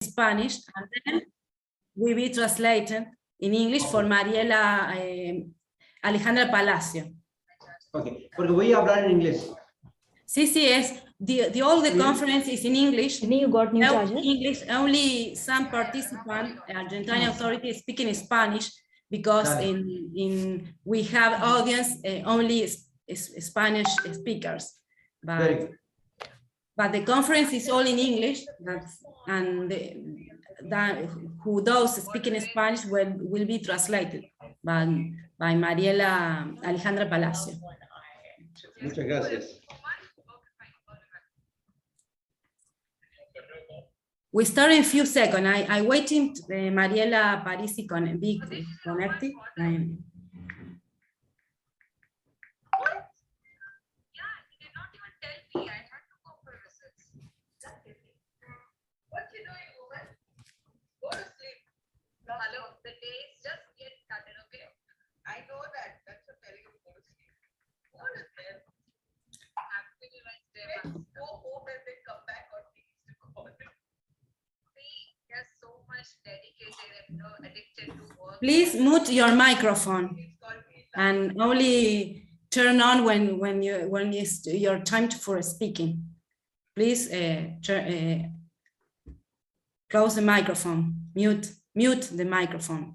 Spanish, and then will be translated in English for Mariela Alejandra Palacio. Okay, porque voy a hablar en inglés. Sí, sí, all the conference is in English. You got new charger? English, only some participants, Argentine authorities speaking Spanish, because we have audience only Spanish speakers. But the conference is all in English, and who those speaking Spanish will be translated by Mariela Alejandra Palacio. Muchas gracias. We start in a few seconds. I waiting Mariela Parisi be connected. Please mute your microphone and only turn on when it's your time for speaking. Please close the microphone, mute the microphone.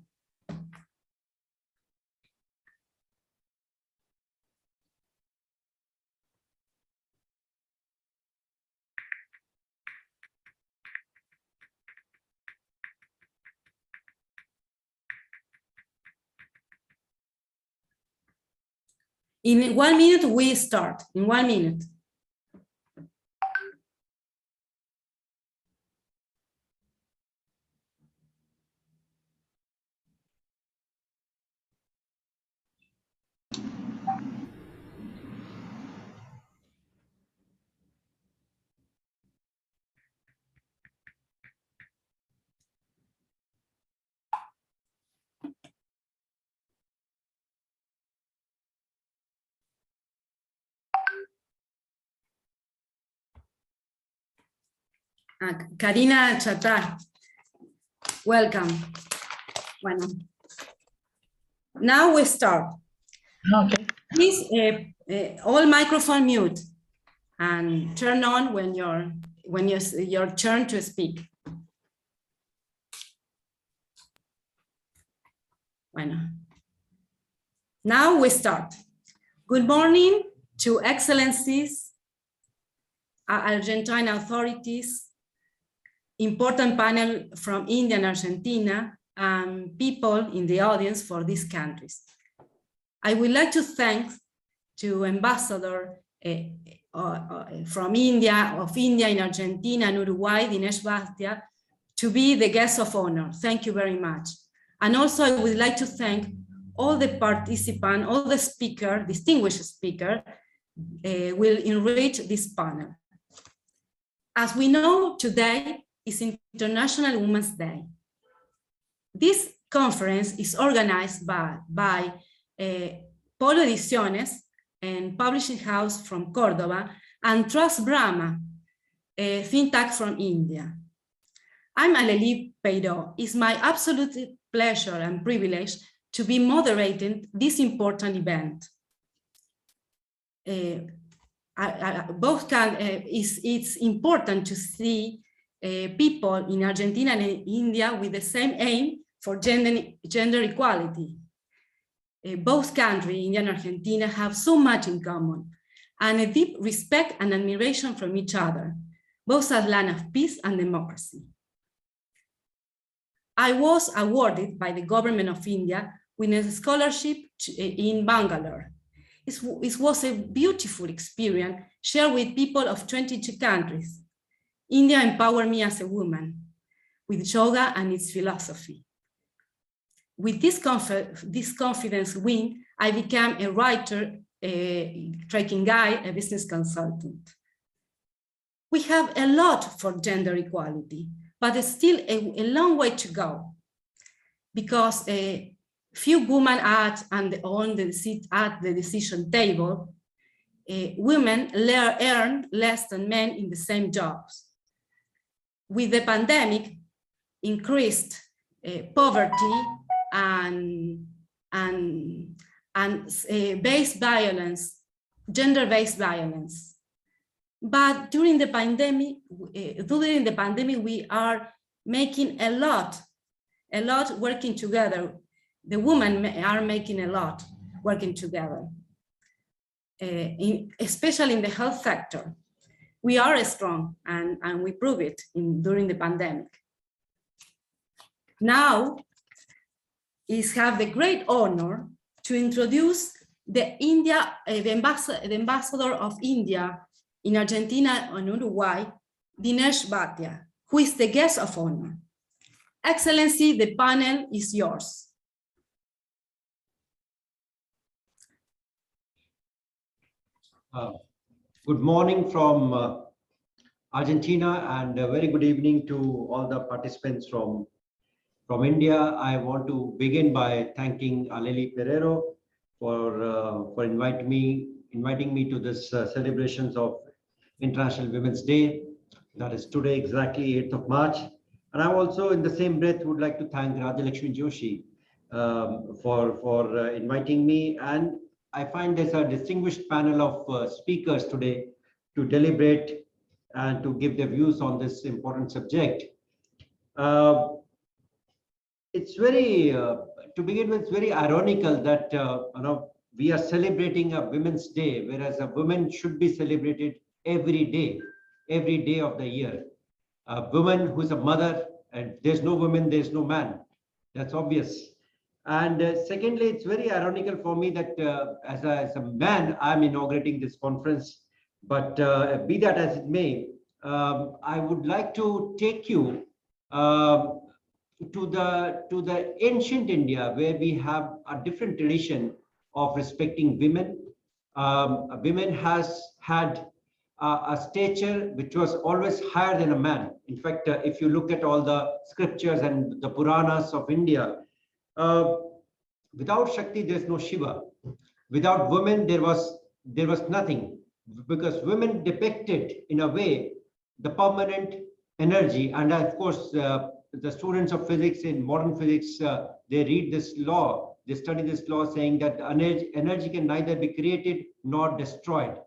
In 1 minute, we start. In 1 minute. Karina, Chattah, welcome. Bueno. Now we start. Okay. Please, all microphone mute and turn on when your turn to speak. Bueno. Now we start. Good morning to Excellencies, Argentine authorities, important panel from India and Argentina, and people in the audience for these countries. I would like to thank to Ambassador from India in Argentina and Uruguay, Dinesh Bhatia, to be the guest of honor. Thank you very much. And also I would like to thank all the participants, all the speakers, distinguished speakers, will enrich this panel. As we know, today is International Women's Day. This conference is organized by Polo Ediciones, and publishing house from Cordoba, and Transbrahma, a think tank from India. I'm Alelí Peiró. It's my absolute pleasure and privilege to be moderating this important event. It's important to see people in Argentina and India with the same aim for gender equality. Both countries, India and Argentina, have so much in common, and a deep respect and admiration from each other, both as land of peace and democracy. I was awarded by the government of India with a scholarship in Bangalore. It was a beautiful experience shared with people of 22 countries. India empowered me as a woman with yoga and its philosophy. With this confidence win, I became a writer, a trekking guide, a business consultant. We have a lot for gender equality, but there's still a long way to go, because a few women at the decision table, women earn less than men in the same jobs. With the pandemic, increased poverty and based violence, gender-based violence. But during the pandemic, we are making a lot working together. The women are making a lot working together, especially in the health sector. We are strong, and we prove it during the pandemic. Now, is have the great honor to introduce the ambassador of India in Argentina and Uruguay, Dinesh Bhatia, who is the guest of honor. Excellency, the panel is yours. Good morning from Argentina, and a very good evening to all the participants from India. I want to begin by thanking Alelí for inviting me to this celebrations of International Women's Day. That is today, exactly 8th of March. And I also, in the same breath, would like to thank Rajalashmi Joshi for inviting me. And I find there's a distinguished panel of speakers today to deliberate and to give their views on this important subject. It's very, to begin with, it's very ironical that we are celebrating a Women's Day, whereas a woman should be celebrated every day of the year. A woman who's a mother, and there's no woman, there's no man. That's obvious. And secondly, it's very ironical for me that as a man, I'm inaugurating this conference. But be that as it may, I would like to take you to the ancient India, where we have a different tradition of respecting women. Women has had a stature which was always higher than a man. In fact, if you look at all the scriptures and the Puranas of India, without Shakti, there's no Shiva. Without women, there was nothing, because women depicted in a way the permanent energy. And of course, the students of physics in modern physics, they read this law, they study this law, saying that energy can neither be created nor destroyed.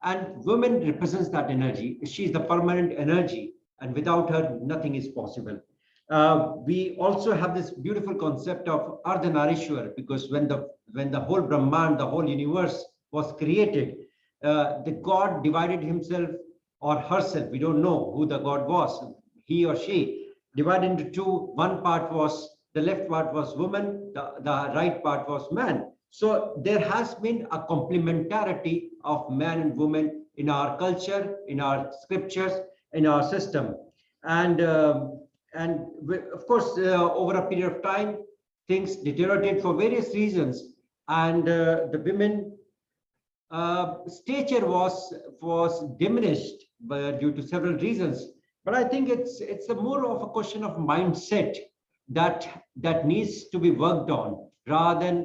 And women represents that energy. She's the permanent energy, and without her, nothing is possible. We also have this beautiful concept of Ardhanarishwar, because when the whole Brahman, the whole universe was created, the God divided himself or herself. We don't know who the God was, he or she, divided into two. One part was, the left part was woman, the right part was man. So there has been a complementarity of man and woman in our culture, in our scriptures, in our system. And of course, over a period of time, things deteriorated for various reasons, and the women stature was diminished due to several reasons. But I think it's a more of a question of mindset that needs to be worked on, rather than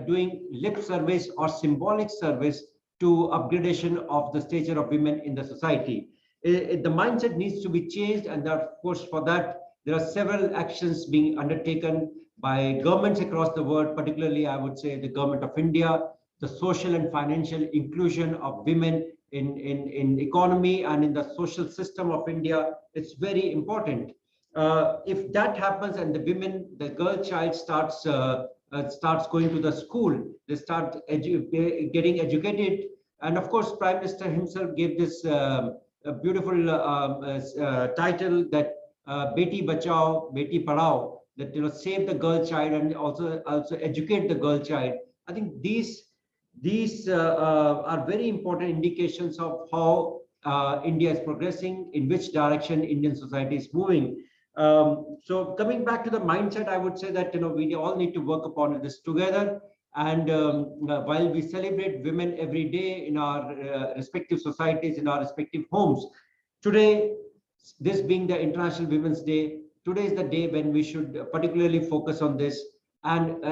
doing lip service or symbolic service to upgradation of the stature of women in the society. The mindset needs to be changed, and that, of course, for that there are several actions being undertaken by governments across the world, particularly I would say the government of India. The social and financial inclusion of women in economy and in the social system of India, it's very important. If that happens and the girl child starts going to the school, they start getting educated, and of course Prime Minister himself gave this beautiful title that Beti Bachao, Beti Padhao, that save the girl child and also educate the girl child. I think these are very important indications of how India is progressing, in which direction Indian society is moving. So coming back to the mindset, I would say that we all need to work upon this together. And while we celebrate women every day in our respective societies, in our respective homes, today, this being the International Women's Day, today is the day when we should particularly focus on this and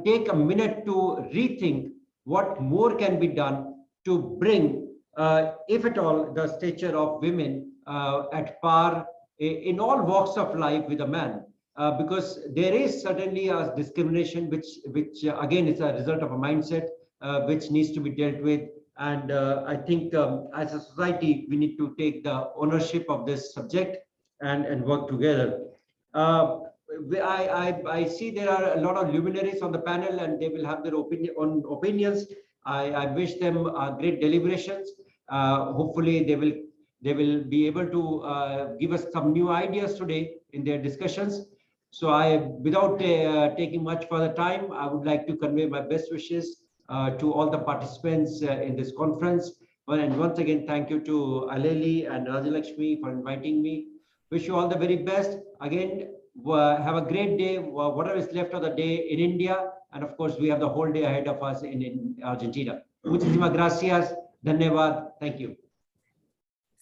take a minute to rethink what more can be done to bring, if at all, the stature of women at par in all walks of life with a man, because there is certainly a discrimination which again is a result of a mindset which needs to be dealt with. And I think as a society, we need to take the ownership of this subject and work together. I see there are a lot of luminaries on the panel, and they will have their opinions. I wish them great deliberations. Hopefully, they will be able to give us some new ideas today in their discussions. So without taking much further time, I would like to convey my best wishes to all the participants in this conference. And once again, thank you to Alelí and Rajalashmi for inviting me. Wish you all the very best. Again, have a great day, whatever is left of the day in India. And of course, we have the whole day ahead of us in Argentina. Muchísimas gracias. Dhanyavad. Thank you.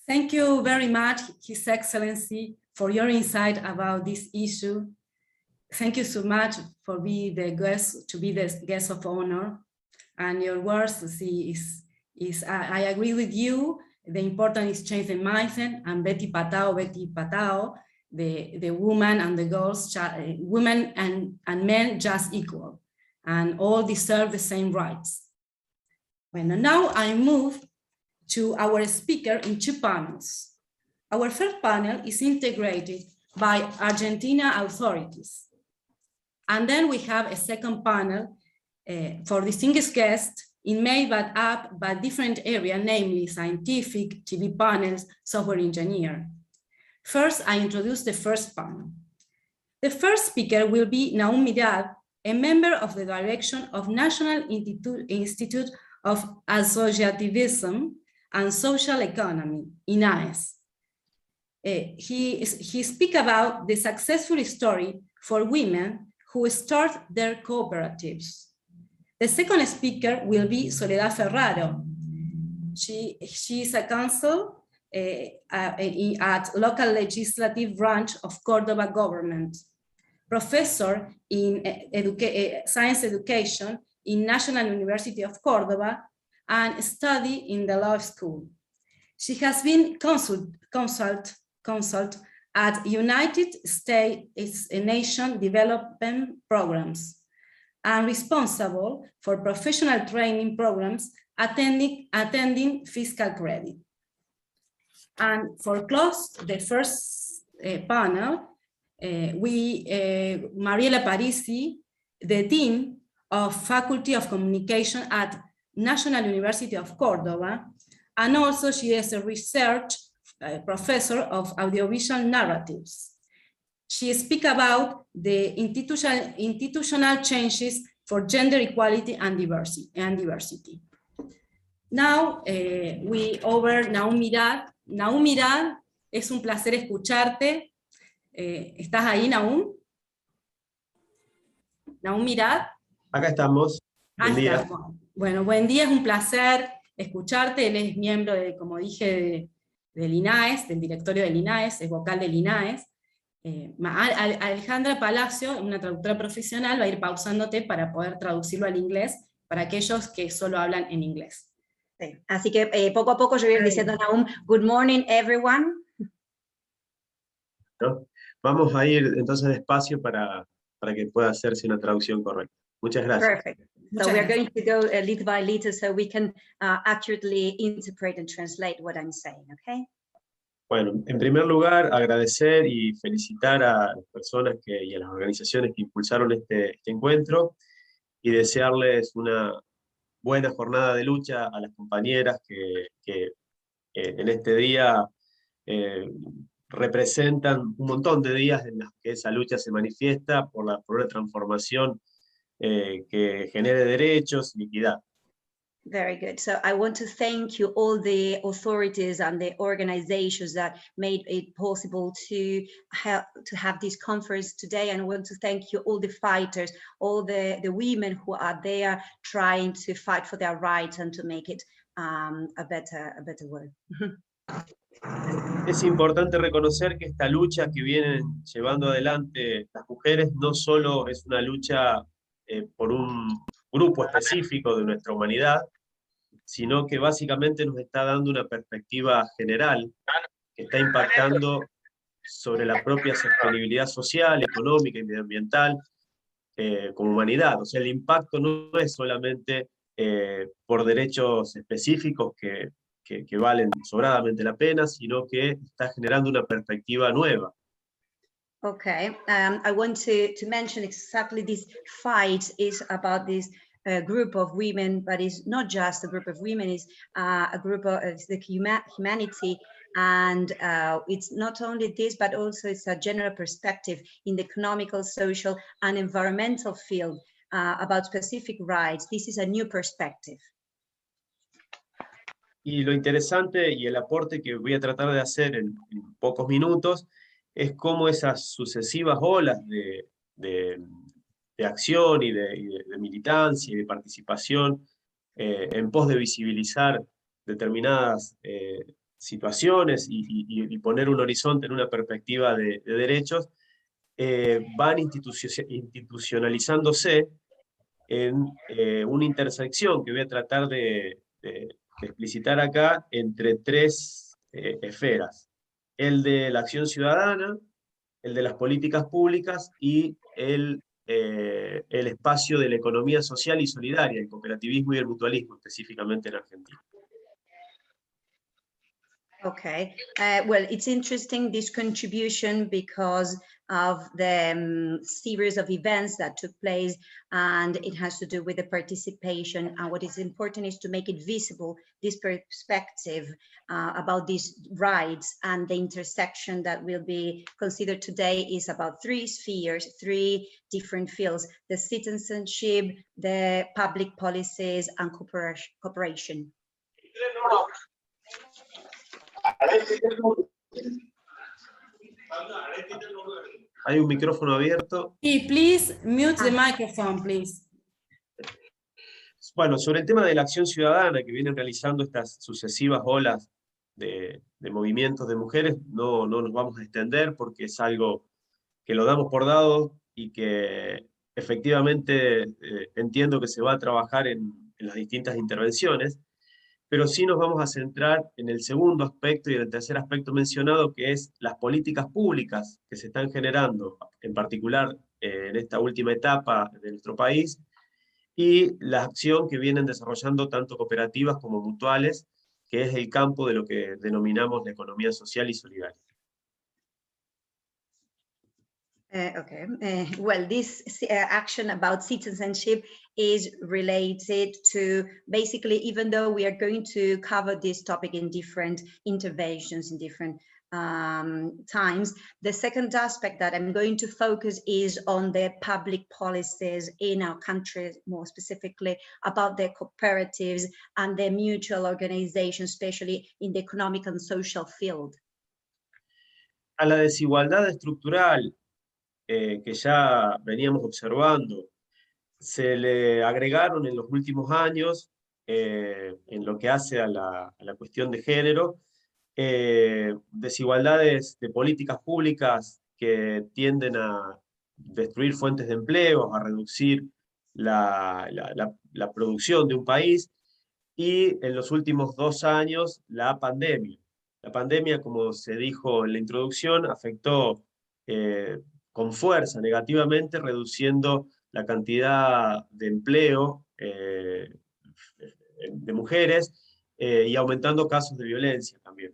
Thank you very much, His Excellency, for your insight about this issue. Thank you so much for being the guest of honor. And your words I agree with you. The important is change the mindset, and Betty Patao, the woman and the girls, women and men just equal, and all deserve the same rights. Well, now I move to our speaker in two panels. Our first panel is integrated by Argentina authorities. And then we have a second panel for distinguished guests in made but different area, namely scientific, TV panels, software engineer. First, I introduce the first panel. The first speaker will be Naum Mirad, a member of the direction of National Institute of Associativism and Social Economy, INAES. He speaks about the successful story for women who start their cooperatives. The second speaker will be Soledad Ferraro. She is a counsel at local legislative branch of Córdoba government, professor in science education in National University of Córdoba, and study in the law school. She has been consult at United States Nation Development Programs and responsible for professional training programs attending fiscal credit. And for close the first panel, Mariela Parisi, the Dean of Faculty of Communication at National University of Córdoba, and also she is a research professor of audiovisual narratives. She speaks about the institutional changes for gender equality and diversity. Now we over Naum Mirad. Naum Mirad, es un placer escucharte. ¿Estás ahí, Naum? Naum Mirad. Acá estamos. Buen día. Bueno, buen día, es un placer escucharte. Él es miembro, como dije, del INAES, del directorio del INAES, es vocal del INAES. Alejandra Palacio, una traductora profesional, va a ir pausándote para poder traducirlo al inglés para aquellos que solo hablan en inglés. Sí. Así que poco a poco yo voy a ir diciendo, Naum, good morning everyone. ¿No? Vamos a ir entonces despacio para que pueda hacerse una traducción correcta. Muchas gracias. Perfect. So we are going to go little by little so we can accurately interpret and translate what I'm saying, okay? Bueno, en primer lugar, agradecer y felicitar a las personas y a las organizaciones que impulsaron este encuentro y desearles una buena jornada de lucha a las compañeras que en este día representan un montón de días en los que esa lucha se manifiesta por una transformación que genere derechos y equidad. Very good. So I want to thank you, all the authorities and the organizations that made it possible to have this conference today. And I want to thank you, all the fighters, all the women who are there trying to fight for their rights and to make it a better world. Es importante reconocer que esta lucha que vienen llevando adelante las mujeres no solo es una lucha por un grupo específico de nuestra humanidad, sino que básicamente nos está dando una perspectiva general que está impactando sobre la propia sostenibilidad social, económica y medioambiental como humanidad. O sea, el impacto no es solamente por derechos específicos que valen sobradamente la pena, sino que está generando una perspectiva nueva. Okay, I want to mention exactly this fight is about this group of women, but it's not just a group of women, it's a group of the humanity. And it's not only this, but also it's a general perspective in the economical, social, and environmental field about specific rights. This is a new perspective. Y lo interesante y el aporte que voy a tratar de hacer en pocos minutos es cómo esas sucesivas olas de acción y de militancia y de participación en pos de visibilizar determinadas situaciones y poner un horizonte en una perspectiva de derechos, van institucionalizándose en una intersección que voy a tratar de explicitar acá entre tres esferas: el de la acción ciudadana, el de las políticas públicas y el espacio de la economía social y solidaria, el cooperativismo y el mutualismo, específicamente en Argentina. Okay, well, it's interesting, this contribution, because of the series of events that took place, and it has to do with the participation. And what is important is to make it visible, this perspective about these rights, and the intersection that will be considered today is about three spheres, three different fields: the citizenship, the public policies, and cooperation. Hay un micrófono abierto. Y please mute the microphone, please. Bueno, sobre el tema de la acción ciudadana que vienen realizando estas sucesivas olas de movimientos de mujeres, no nos vamos a extender porque es algo que lo damos por dado y que efectivamente entiendo que se va a trabajar en las distintas intervenciones, pero sí nos vamos a centrar en el segundo aspecto y en el tercer aspecto mencionado, que es las políticas públicas que se están generando, en particular en esta última etapa de nuestro país, y la acción que vienen desarrollando tanto cooperativas como mutuales, que es el campo de lo que denominamos la economía social y solidaria. Well, this action about citizenship is related to basically, even though we are going to cover this topic in different interventions, in different times, the second aspect that I'm going to focus is on the public policies in our country, more specifically about the cooperatives and the mutual organizations, especially in the economic and social field. A la desigualdad estructural que ya veníamos observando, se le agregaron en los últimos años, en lo que hace a la cuestión de género, desigualdades de políticas públicas que tienden a destruir fuentes de empleo, a reducir la producción de un país, y en los últimos 2 años la pandemia. La pandemia, como se dijo en la introducción, afectó con fuerza negativamente, reduciendo la cantidad de empleo de mujeres y aumentando casos de violencia también.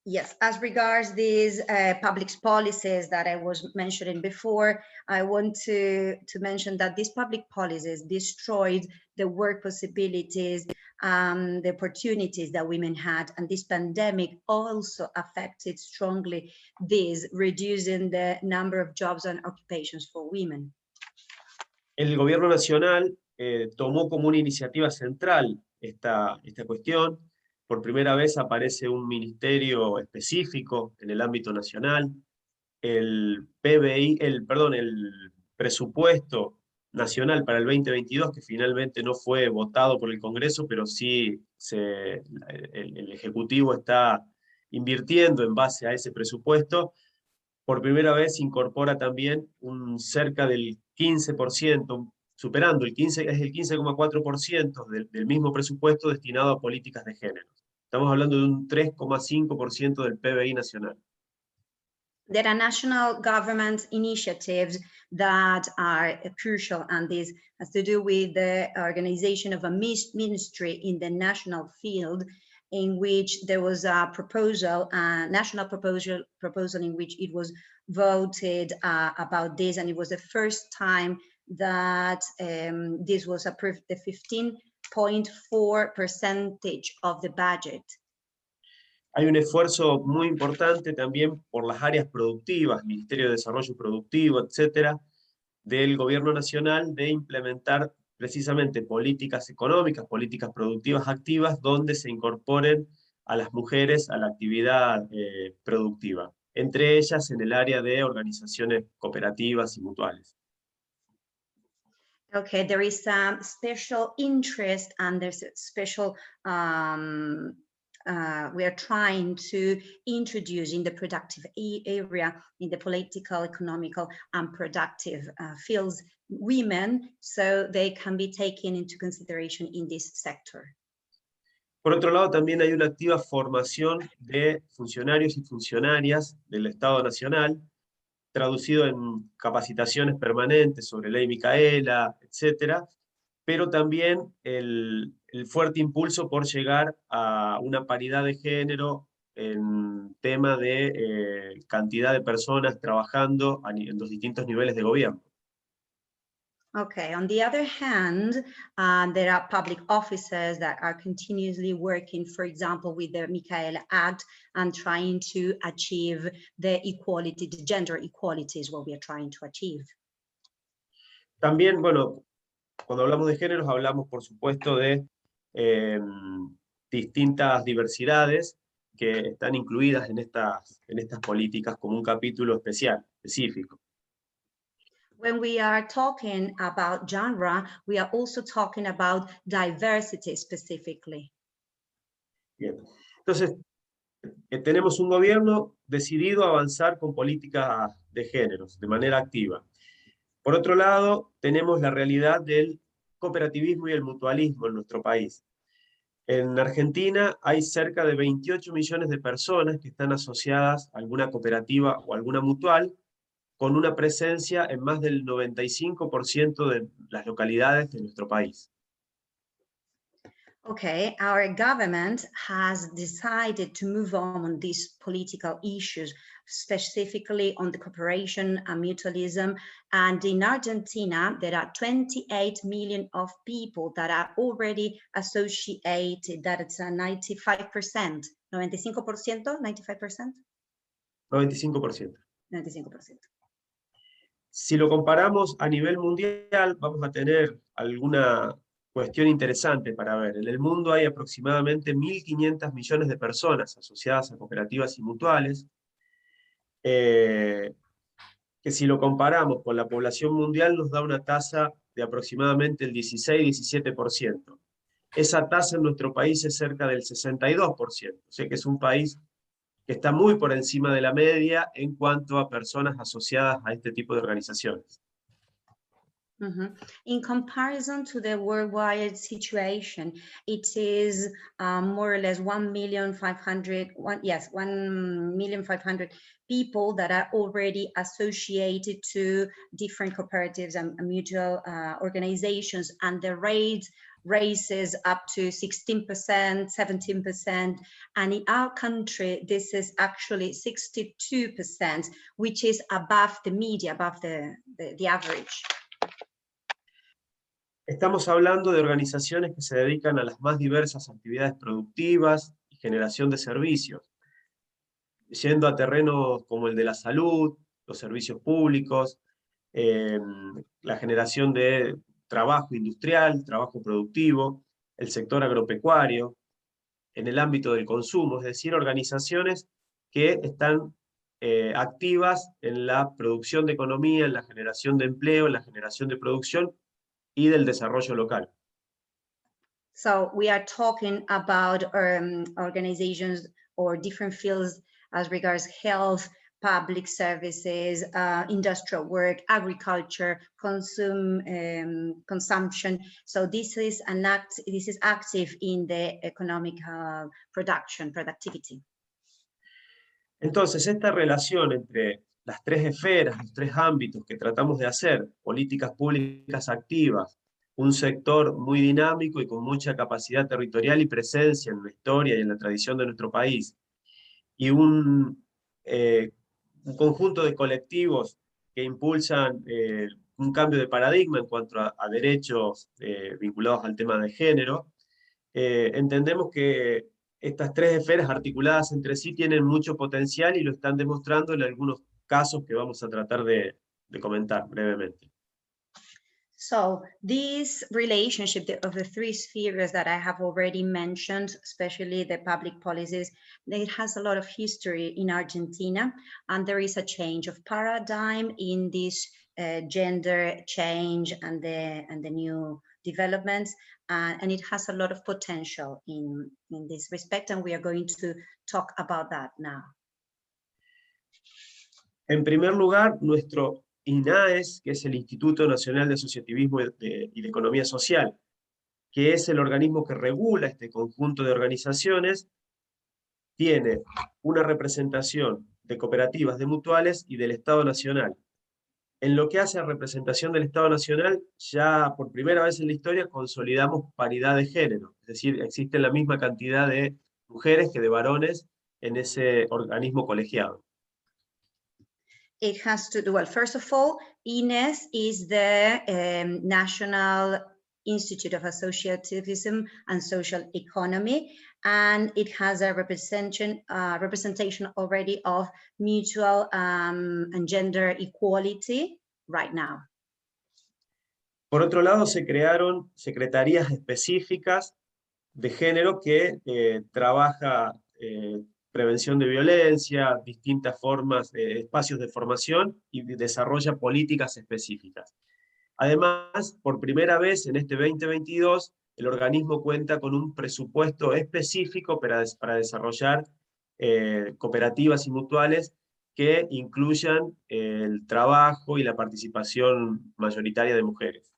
Yes, as regards these public policies that I was mentioning before, I want to mention that these public policies destroyed the work possibilities, the opportunities that women had, and this pandemic also affected strongly this, reducing the number of jobs and occupations for women. El gobierno nacional tomó como una iniciativa central esta cuestión. Por primera vez aparece un ministerio específico en el ámbito nacional. El presupuesto nacional para el 2022, que finalmente no fue votado por el Congreso, pero sí el Ejecutivo está invirtiendo en base a ese presupuesto. Por primera vez incorpora también cerca del 15%, superando es el 15,4% del mismo presupuesto destinado a políticas de género. Estamos hablando de un 3,5% del PBI nacional. There are national government initiatives that are crucial, and this has to do with the organization of a ministry in the national field, in which there was a proposal, a national proposal in which it was voted about this, and it was the first time that this was approved, the 15.4% of the budget. Hay un esfuerzo muy importante también por las áreas productivas, Ministerio de Desarrollo Productivo, etcétera, del gobierno nacional de implementar precisamente políticas económicas, políticas productivas activas, donde se incorporen a las mujeres a la actividad productiva, entre ellas en el área de organizaciones cooperativas y mutuales. Okay, there is some special interest and there's a special we are trying to introduce in the productive area, in the political, economical, and productive fields, women, so they can be taken into consideration in this sector. Por otro lado, también hay una activa formación de funcionarios y funcionarias del Estado Nacional, traducido en capacitaciones permanentes sobre ley Micaela, etcétera, pero también el fuerte impulso por llegar a una paridad de género en tema de cantidad de personas trabajando en los distintos niveles de gobierno. Okay, on the other hand, there are public officers that are continuously working, for example, with the Micaela Act and trying to achieve the equality, the gender equality is what we are trying to achieve. También, bueno, cuando hablamos de géneros, hablamos, por supuesto, de distintas diversidades que están incluidas en estas políticas como un capítulo específico. When we are talking about genre, we are also talking about diversity specifically. Bien. Entonces, tenemos un gobierno decidido a avanzar con políticas de géneros de manera activa. Por otro lado, tenemos la realidad del cooperativismo y el mutualismo en nuestro país. En Argentina hay cerca de 28 millones de personas que están asociadas a alguna cooperativa o alguna mutual, con una presencia en más del 95% de las localidades de nuestro país. Okay, our government has decided to move on these political issues, specifically on the cooperation and mutualism. And in Argentina, there are 28 million of people that are already associated. That it's a 95%, 95%, 95%? 95%. 95%. Si lo comparamos a nivel mundial, vamos a tener alguna cuestión interesante para ver. En el mundo hay aproximadamente 1.500 millones de personas asociadas a cooperativas y mutuales, que si lo comparamos con la población mundial nos da una tasa de aproximadamente el 16-17%. Esa tasa en nuestro país es cerca del 62%, o sea que es un país que está muy por encima de la media en cuanto a personas asociadas a este tipo de organizaciones. Mm-hmm. In comparison to the worldwide situation, it is more or less 1,500,000 people that are already associated to different cooperatives and mutual organizations, and the rate raises up to 16%, 17%, and in our country this is actually 62%, which is above the median, above the average. Estamos hablando de organizaciones que se dedican a las más diversas actividades productivas y generación de servicios, yendo a terrenos como el de la salud, los servicios públicos, la generación de trabajo industrial, trabajo productivo, el sector agropecuario, en el ámbito del consumo, es decir, organizaciones que están activas en la producción de economía, en la generación de empleo, en la generación de producción y del desarrollo local. So we are talking about organizations or different fields as regards health, public services, industrial work, agriculture, consumption. So this is active in the economic productivity. Entonces, esta relación entre las tres esferas, los tres ámbitos que tratamos de hacer, políticas públicas activas, un sector muy dinámico y con mucha capacidad territorial y presencia en la historia y en la tradición de nuestro país, y un conjunto de colectivos que impulsan un cambio de paradigma en cuanto a derechos vinculados al tema de género, entendemos que estas tres esferas articuladas entre sí tienen mucho potencial y lo están demostrando en algunos casos que vamos a tratar de comentar brevemente. So this relationship of the three spheres that I have already mentioned, especially the public policies, it has a lot of history in Argentina, and there is a change of paradigm in this gender change and the new developments, and it has a lot of potential in this respect, and we are going to talk about that now. En primer lugar, nuestro INAES, que es el Instituto Nacional de Asociativismo y de Economía Social, que es el organismo que regula este conjunto de organizaciones, tiene una representación de cooperativas, de mutuales y del Estado Nacional. En lo que hace a representación del Estado Nacional, ya por primera vez en la historia consolidamos paridad de género, es decir, existe la misma cantidad de mujeres que de varones en ese organismo colegiado. It has to do, well, first of all, INES is the National Institute of Associativism and Social Economy, and it has a representation already of mutual and gender equality right now. Por otro lado, se crearon secretarías específicas de género que trabaja prevención de violencia, distintas formas, espacios de formación y desarrolla políticas específicas. Además, por primera vez en este 2022, el organismo cuenta con un presupuesto específico para desarrollar cooperativas y mutuales que incluyan el trabajo y la participación mayoritaria de mujeres.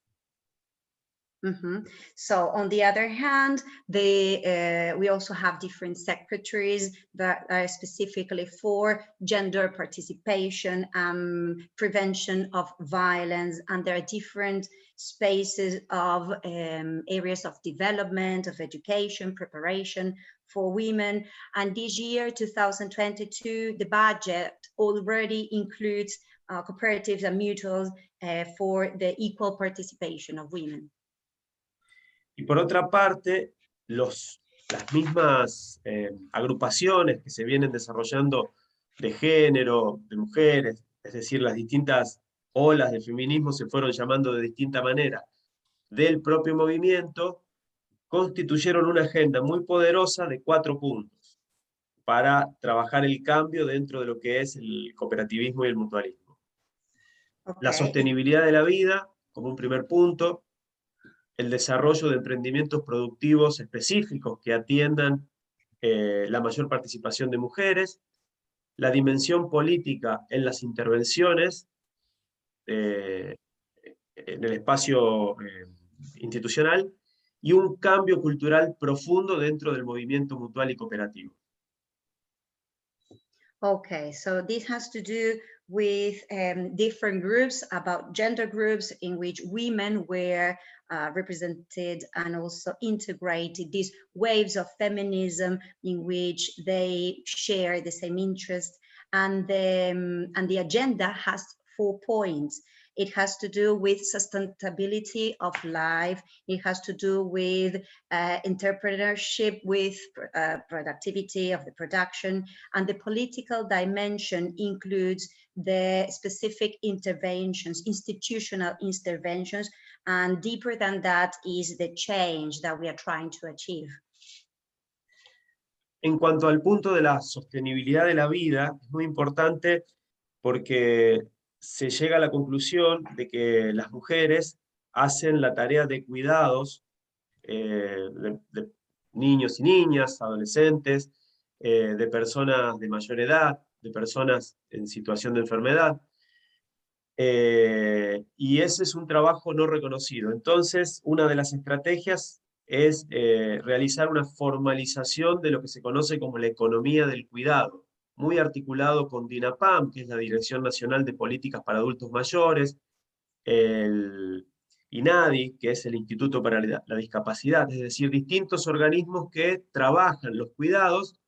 Mm-hmm. So on the other hand, we also have different secretaries that are specifically for gender participation, prevention of violence, and there are different spaces of areas of development, of education, preparation for women. And this year, 2022, the budget already includes cooperatives and mutuals for the equal participation of women. Y por otra parte, las mismas agrupaciones que se vienen desarrollando de género, de mujeres, es decir, las distintas olas del feminismo se fueron llamando de distinta manera, del propio movimiento, constituyeron una agenda muy poderosa de 4 puntos para trabajar el cambio dentro de lo que es el cooperativismo y el mutualismo. Okay. La sostenibilidad de la vida, como un primer punto, el desarrollo de emprendimientos productivos específicos que atiendan la mayor participación de mujeres, la dimensión política en las intervenciones en el espacio institucional y un cambio cultural profundo dentro del movimiento mutual y cooperativo. Okay, so this has to do with different groups, about gender groups in which women were represented and also integrated, these waves of feminism in which they share the same interest, and the agenda has 4 points. It has to do with sustainability of life. It has to do with entrepreneurship, with productivity of the production, and the political dimension includes the specific interventions, institutional interventions, and deeper than that is the change that we are trying to achieve. En cuanto al punto de la sostenibilidad de la vida, es muy importante porque se llega a la conclusión de que las mujeres hacen la tarea de cuidados de niños y niñas, adolescentes, de personas de mayor edad, de personas en situación de enfermedad. Y ese es un trabajo no reconocido. Entonces, una de las estrategias es realizar una formalización de lo que se conoce como la economía del cuidado, muy articulado con DINAPAM, que es la Dirección Nacional de Políticas para Adultos Mayores, el INADI, que es el Instituto para la Discapacidad, es decir, distintos organismos que trabajan los cuidados.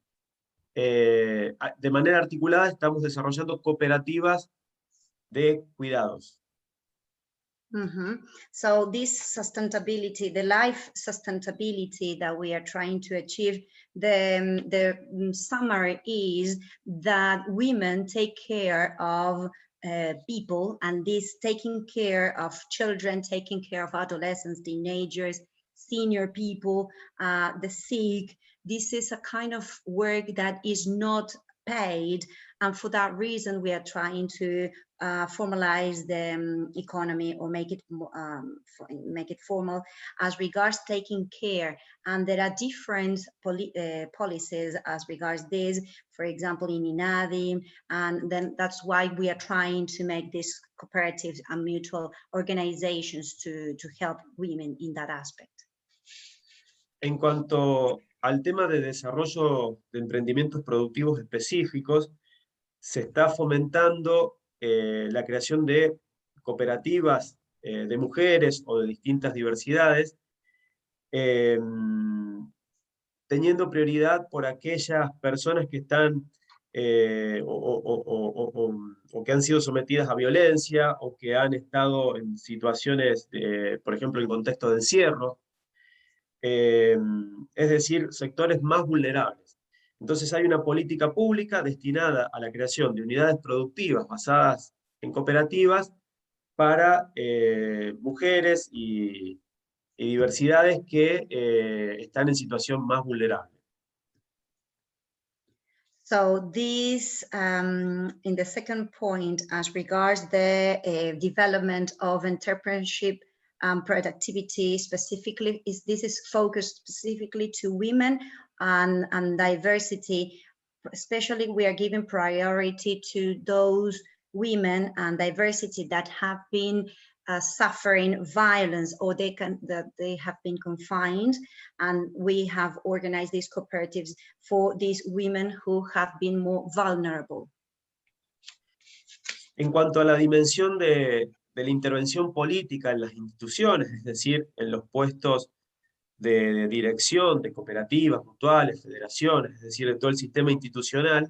De manera articulada estamos desarrollando cooperativas de cuidados. So this sustainability, the life sustainability that we are trying to achieve, the summary is that women take care of people, and this taking care of children, taking care of adolescents, teenagers, senior people, the sick. This is a kind of work that is not paid, and for that reason we are trying to formalize the economy, or make it formal as regards taking care. And there are different policies as regards this, for example in INADI, and then that's why we are trying to make these cooperatives and mutual organizations to help women in that aspect. En cuanto al tema de desarrollo de emprendimientos productivos específicos, se está fomentando la creación de cooperativas de mujeres o de distintas diversidades, teniendo prioridad por aquellas personas que están o que han sido sometidas a violencia, o que han estado en situaciones, por ejemplo, en contexto de encierro, es decir, sectores más vulnerables. Entonces hay una política pública destinada a la creación de unidades productivas basadas en cooperativas para mujeres y diversidades que están en situación más vulnerable. So this, in the second point, as regards the development of entrepreneurship and productivity, specifically, this is focused specifically to women and diversity. Especially, we are giving priority to those women and diversity that have been suffering violence, or they have been confined, and we have organized these cooperatives for these women who have been more vulnerable. En cuanto a la dimensión de la intervención política en las instituciones, es decir, en los puestos de dirección de cooperativas, mutuales, federaciones, es decir, de todo el sistema institucional,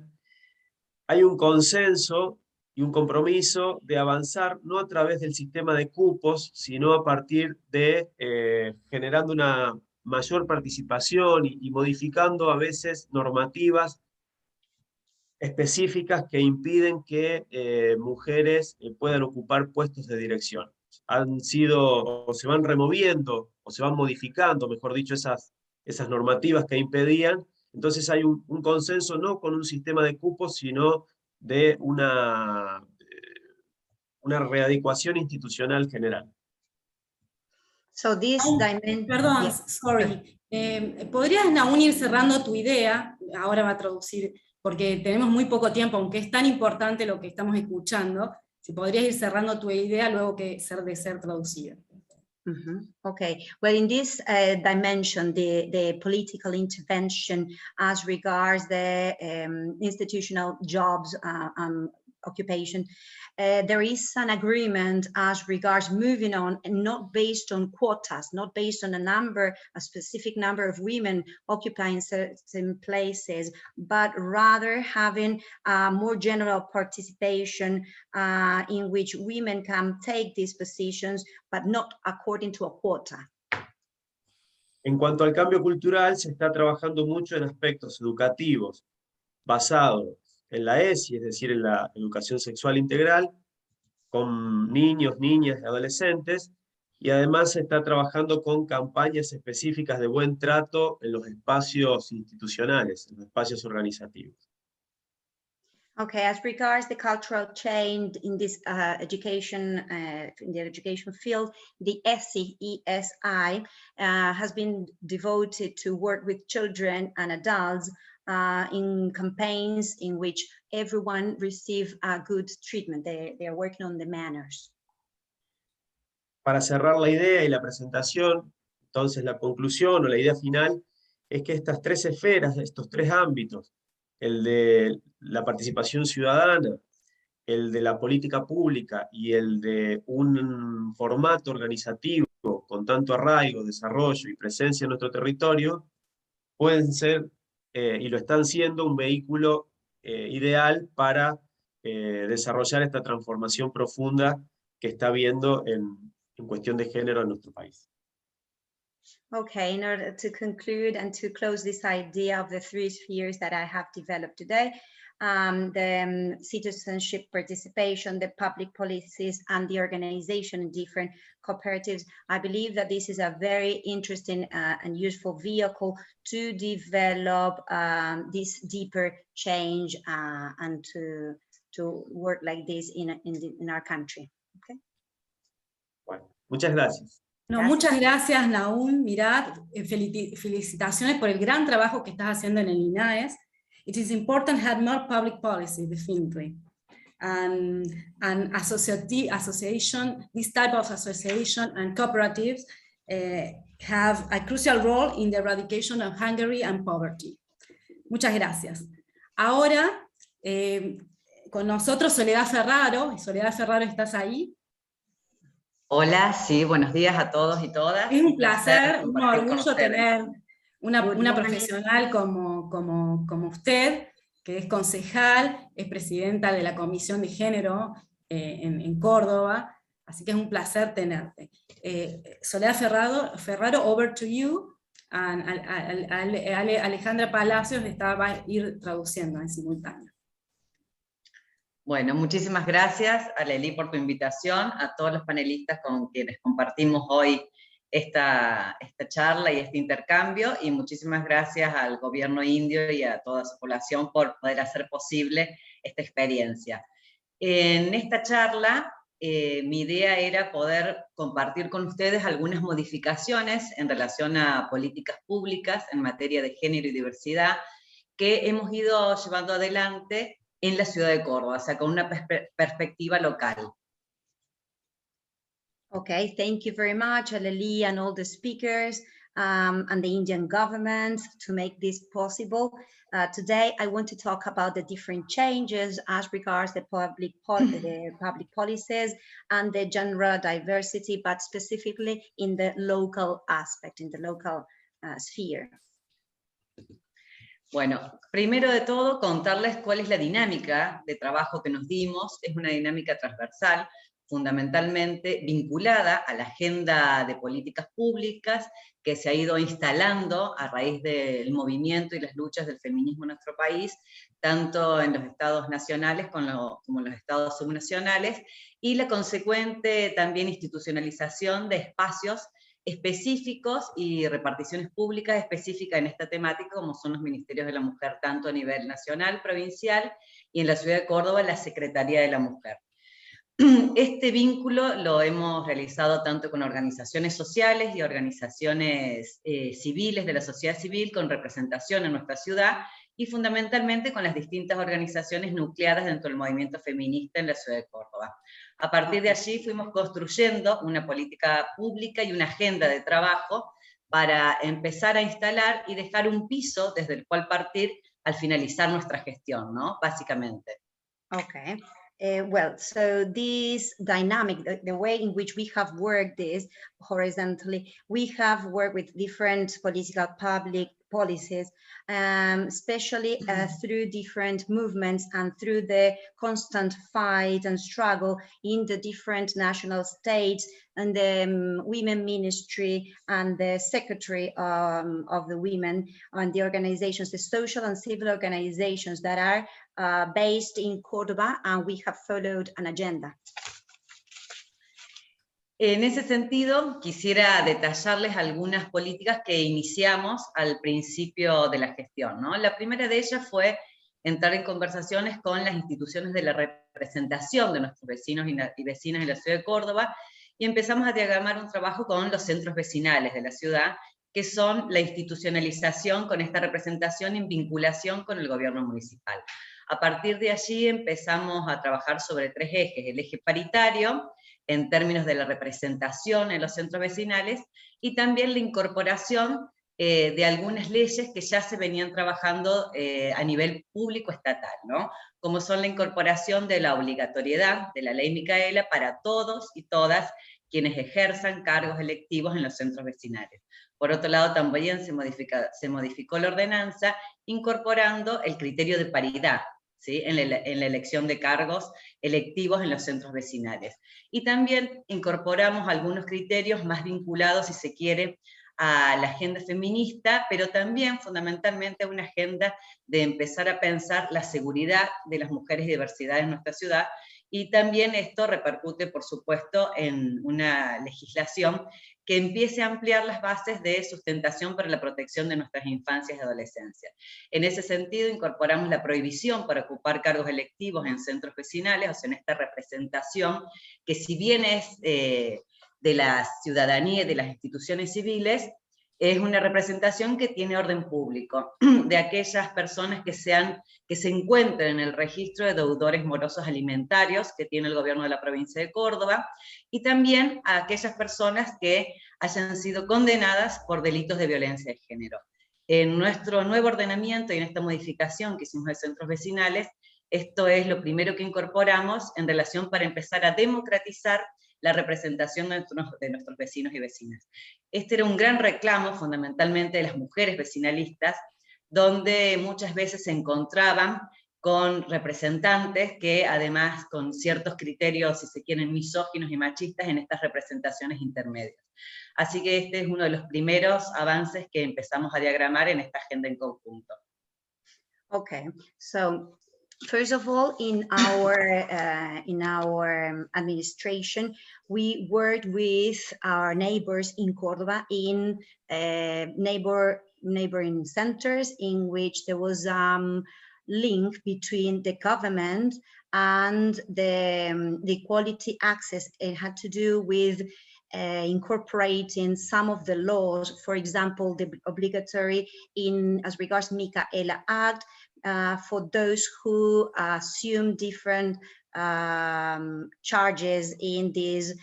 hay un consenso y un compromiso de avanzar no a través del sistema de cupos, sino a partir de generando una mayor participación y modificando a veces normativas específicas que impiden que mujeres puedan ocupar puestos de dirección. Han sido, o se van removiendo, o se van modificando, mejor dicho, esas normativas que impedían. Entonces hay un consenso no con un sistema de cupos, sino de una readecuación institucional general. So this dimension... Perdón, yeah. sorry. ¿Podrías, Naum, ir cerrando tu idea? Ahora va a traducir, porque tenemos muy poco tiempo, aunque es tan importante lo que estamos escuchando. Si podrías ir cerrando tu idea luego de ser traducida. Okay, well, in this dimension, the political intervention as regards the institutional jobs occupation, there is an agreement as regards moving on, and not based on quotas, not based on a specific number of women occupying certain places, but rather having more general participation in which women can take these positions, but not according to a quota. En cuanto al cambio cultural, se está trabajando mucho en aspectos educativos basados en la ESI, es decir, en la educación sexual integral, con niños, niñas y adolescentes, y además se está trabajando con campañas específicas de buen trato en los espacios institucionales, en los espacios organizativos. Okay, as regards the cultural change in this education, in the education field, the ESI has been devoted to work with children and adults in campaigns in which everyone receive a good treatment. They are working on the manners. Para cerrar la idea y la presentación, entonces la conclusión o la idea final es que estas tres esferas, estos tres ámbitos, el de la participación ciudadana, el de la política pública y el de un formato organizativo con tanto arraigo, desarrollo y presencia en nuestro territorio, pueden ser, y lo están siendo, un vehículo ideal para desarrollar esta transformación profunda que está habiendo en cuestión de género en nuestro país. Okay, in order to conclude and to close this idea of the three spheres that I have developed today, the citizenship participation, the public policies, and the organization in different cooperatives, I believe that this is a very interesting and useful vehicle to develop this deeper change and to work like this in our country. Okay. Bueno, muchas gracias. No, muchas gracias, Naum, Mirad. Felicitaciones por el gran trabajo que estás haciendo en el INAES. It is important to have more public policy, definitely. And association, this type of association and cooperatives have a crucial role in the eradication of hunger and poverty. Muchas gracias. Ahora, con nosotros Soledad Ferraro. Soledad Ferraro, ¿estás ahí? Hola, sí, buenos días a todos y todas. Es un placer, un orgullo tener una morning. profesional como usted, que es concejal, es presidenta de la Comisión de Género en Córdoba, así que es un placer tenerte. Soledad Ferraro, over to you, and Alejandra Palacios va a ir traduciendo en simultáneo. Bueno, muchísimas gracias, Alelí, por tu invitación, a todos los panelistas con quienes compartimos hoy esta charla y este intercambio, y muchísimas gracias al gobierno indio y a toda su población por poder hacer posible esta experiencia. En esta charla, mi idea era poder compartir con ustedes algunas modificaciones en relación a políticas públicas en materia de género y diversidad que hemos ido llevando adelante en la ciudad de Córdoba, o sea, con una perspectiva local. Okay, thank you very much, Alelí, and all the speakers and the Indian government to make this possible. Today, I want to talk about the different changes as regards the public policies and the gender diversity, but specifically in the local aspect, in the local sphere. Bueno, primero de todo, contarles cuál es la dinámica de trabajo que nos dimos. Es una dinámica transversal, fundamentalmente vinculada a la agenda de políticas públicas que se ha ido instalando a raíz del movimiento y las luchas del feminismo en nuestro país, tanto en los estados nacionales como en los estados subnacionales, y la consecuente también institucionalización de espacios específicos y reparticiones públicas específicas en esta temática, como son los ministerios de la mujer, tanto a nivel nacional, provincial, y en la ciudad de Córdoba, la Secretaría de la Mujer. Este vínculo lo hemos realizado tanto con organizaciones sociales y organizaciones civiles de la sociedad civil con representación en nuestra ciudad, y fundamentalmente con las distintas organizaciones nucleadas dentro del movimiento feminista en la ciudad de Córdoba. A partir de allí fuimos construyendo una política pública y una agenda de trabajo para empezar a instalar y dejar un piso desde el cual partir al finalizar nuestra gestión, ¿no? Básicamente. Okay. Well, so this dynamic, the way in which we have worked this horizontally, we have worked with different political public policies, especially through different movements and through the constant fight and struggle in the different national states and the women ministry and the secretary of the women and the organizations, the social and civil organizations that are based in Córdoba, and we have followed an agenda. En ese sentido, quisiera detallarles algunas políticas que iniciamos al principio de la gestión, ¿no? La primera de ellas fue entrar en conversaciones con las instituciones de la representación de nuestros vecinos y vecinas en la ciudad de Córdoba, y empezamos a diagramar un trabajo con los centros vecinales de la ciudad, que son la institucionalización con esta representación en vinculación con el gobierno municipal. A partir de allí empezamos a trabajar sobre 3 ejes: el eje paritario, en términos de la representación en los centros vecinales, y también la incorporación de algunas leyes que ya se venían trabajando a nivel público estatal, ¿no? Como son la incorporación de la obligatoriedad de la ley Micaela para todos y todas quienes ejerzan cargos electivos en los centros vecinales. Por otro lado, también se modificó la ordenanza incorporando el criterio de paridad, ¿sí? en la elección de cargos electivos en los centros vecinales. Y también incorporamos algunos criterios más vinculados, si se quiere, a la agenda feminista, pero también fundamentalmente a una agenda de empezar a pensar la seguridad de las mujeres y diversidad en nuestra ciudad, y también esto repercute, por supuesto, en una legislación que empiece a ampliar las bases de sustentación para la protección de nuestras infancias y adolescencias. En ese sentido, incorporamos la prohibición para ocupar cargos electivos en centros vecinales, o sea, en esta representación, que si bien es de la ciudadanía y de las instituciones civiles, es una representación que tiene orden público, de aquellas personas que se encuentren en el registro de deudores morosos alimentarios que tiene el gobierno de la provincia de Córdoba, y también a aquellas personas que hayan sido condenadas por delitos de violencia de género. En nuestro nuevo ordenamiento y en esta modificación que hicimos de centros vecinales, esto es lo primero que incorporamos en relación para empezar a democratizar la representación de nuestros vecinos y vecinas. Este era un gran reclamo fundamentalmente de las mujeres vecinalistas, donde muchas veces se encontraban con representantes que además con ciertos criterios, si se quieren, misóginos y machistas en estas representaciones intermedias. Así que este es uno de los primeros avances que empezamos a diagramar en esta agenda en conjunto. Okay, so first of all, in our administration, we worked with our neighbors in Córdoba in neighboring centers in which there was link between the government and the equality access. It had to do with incorporating some of the laws, for example, the obligatory in as regards Micaela Act, for those who assume different charges in these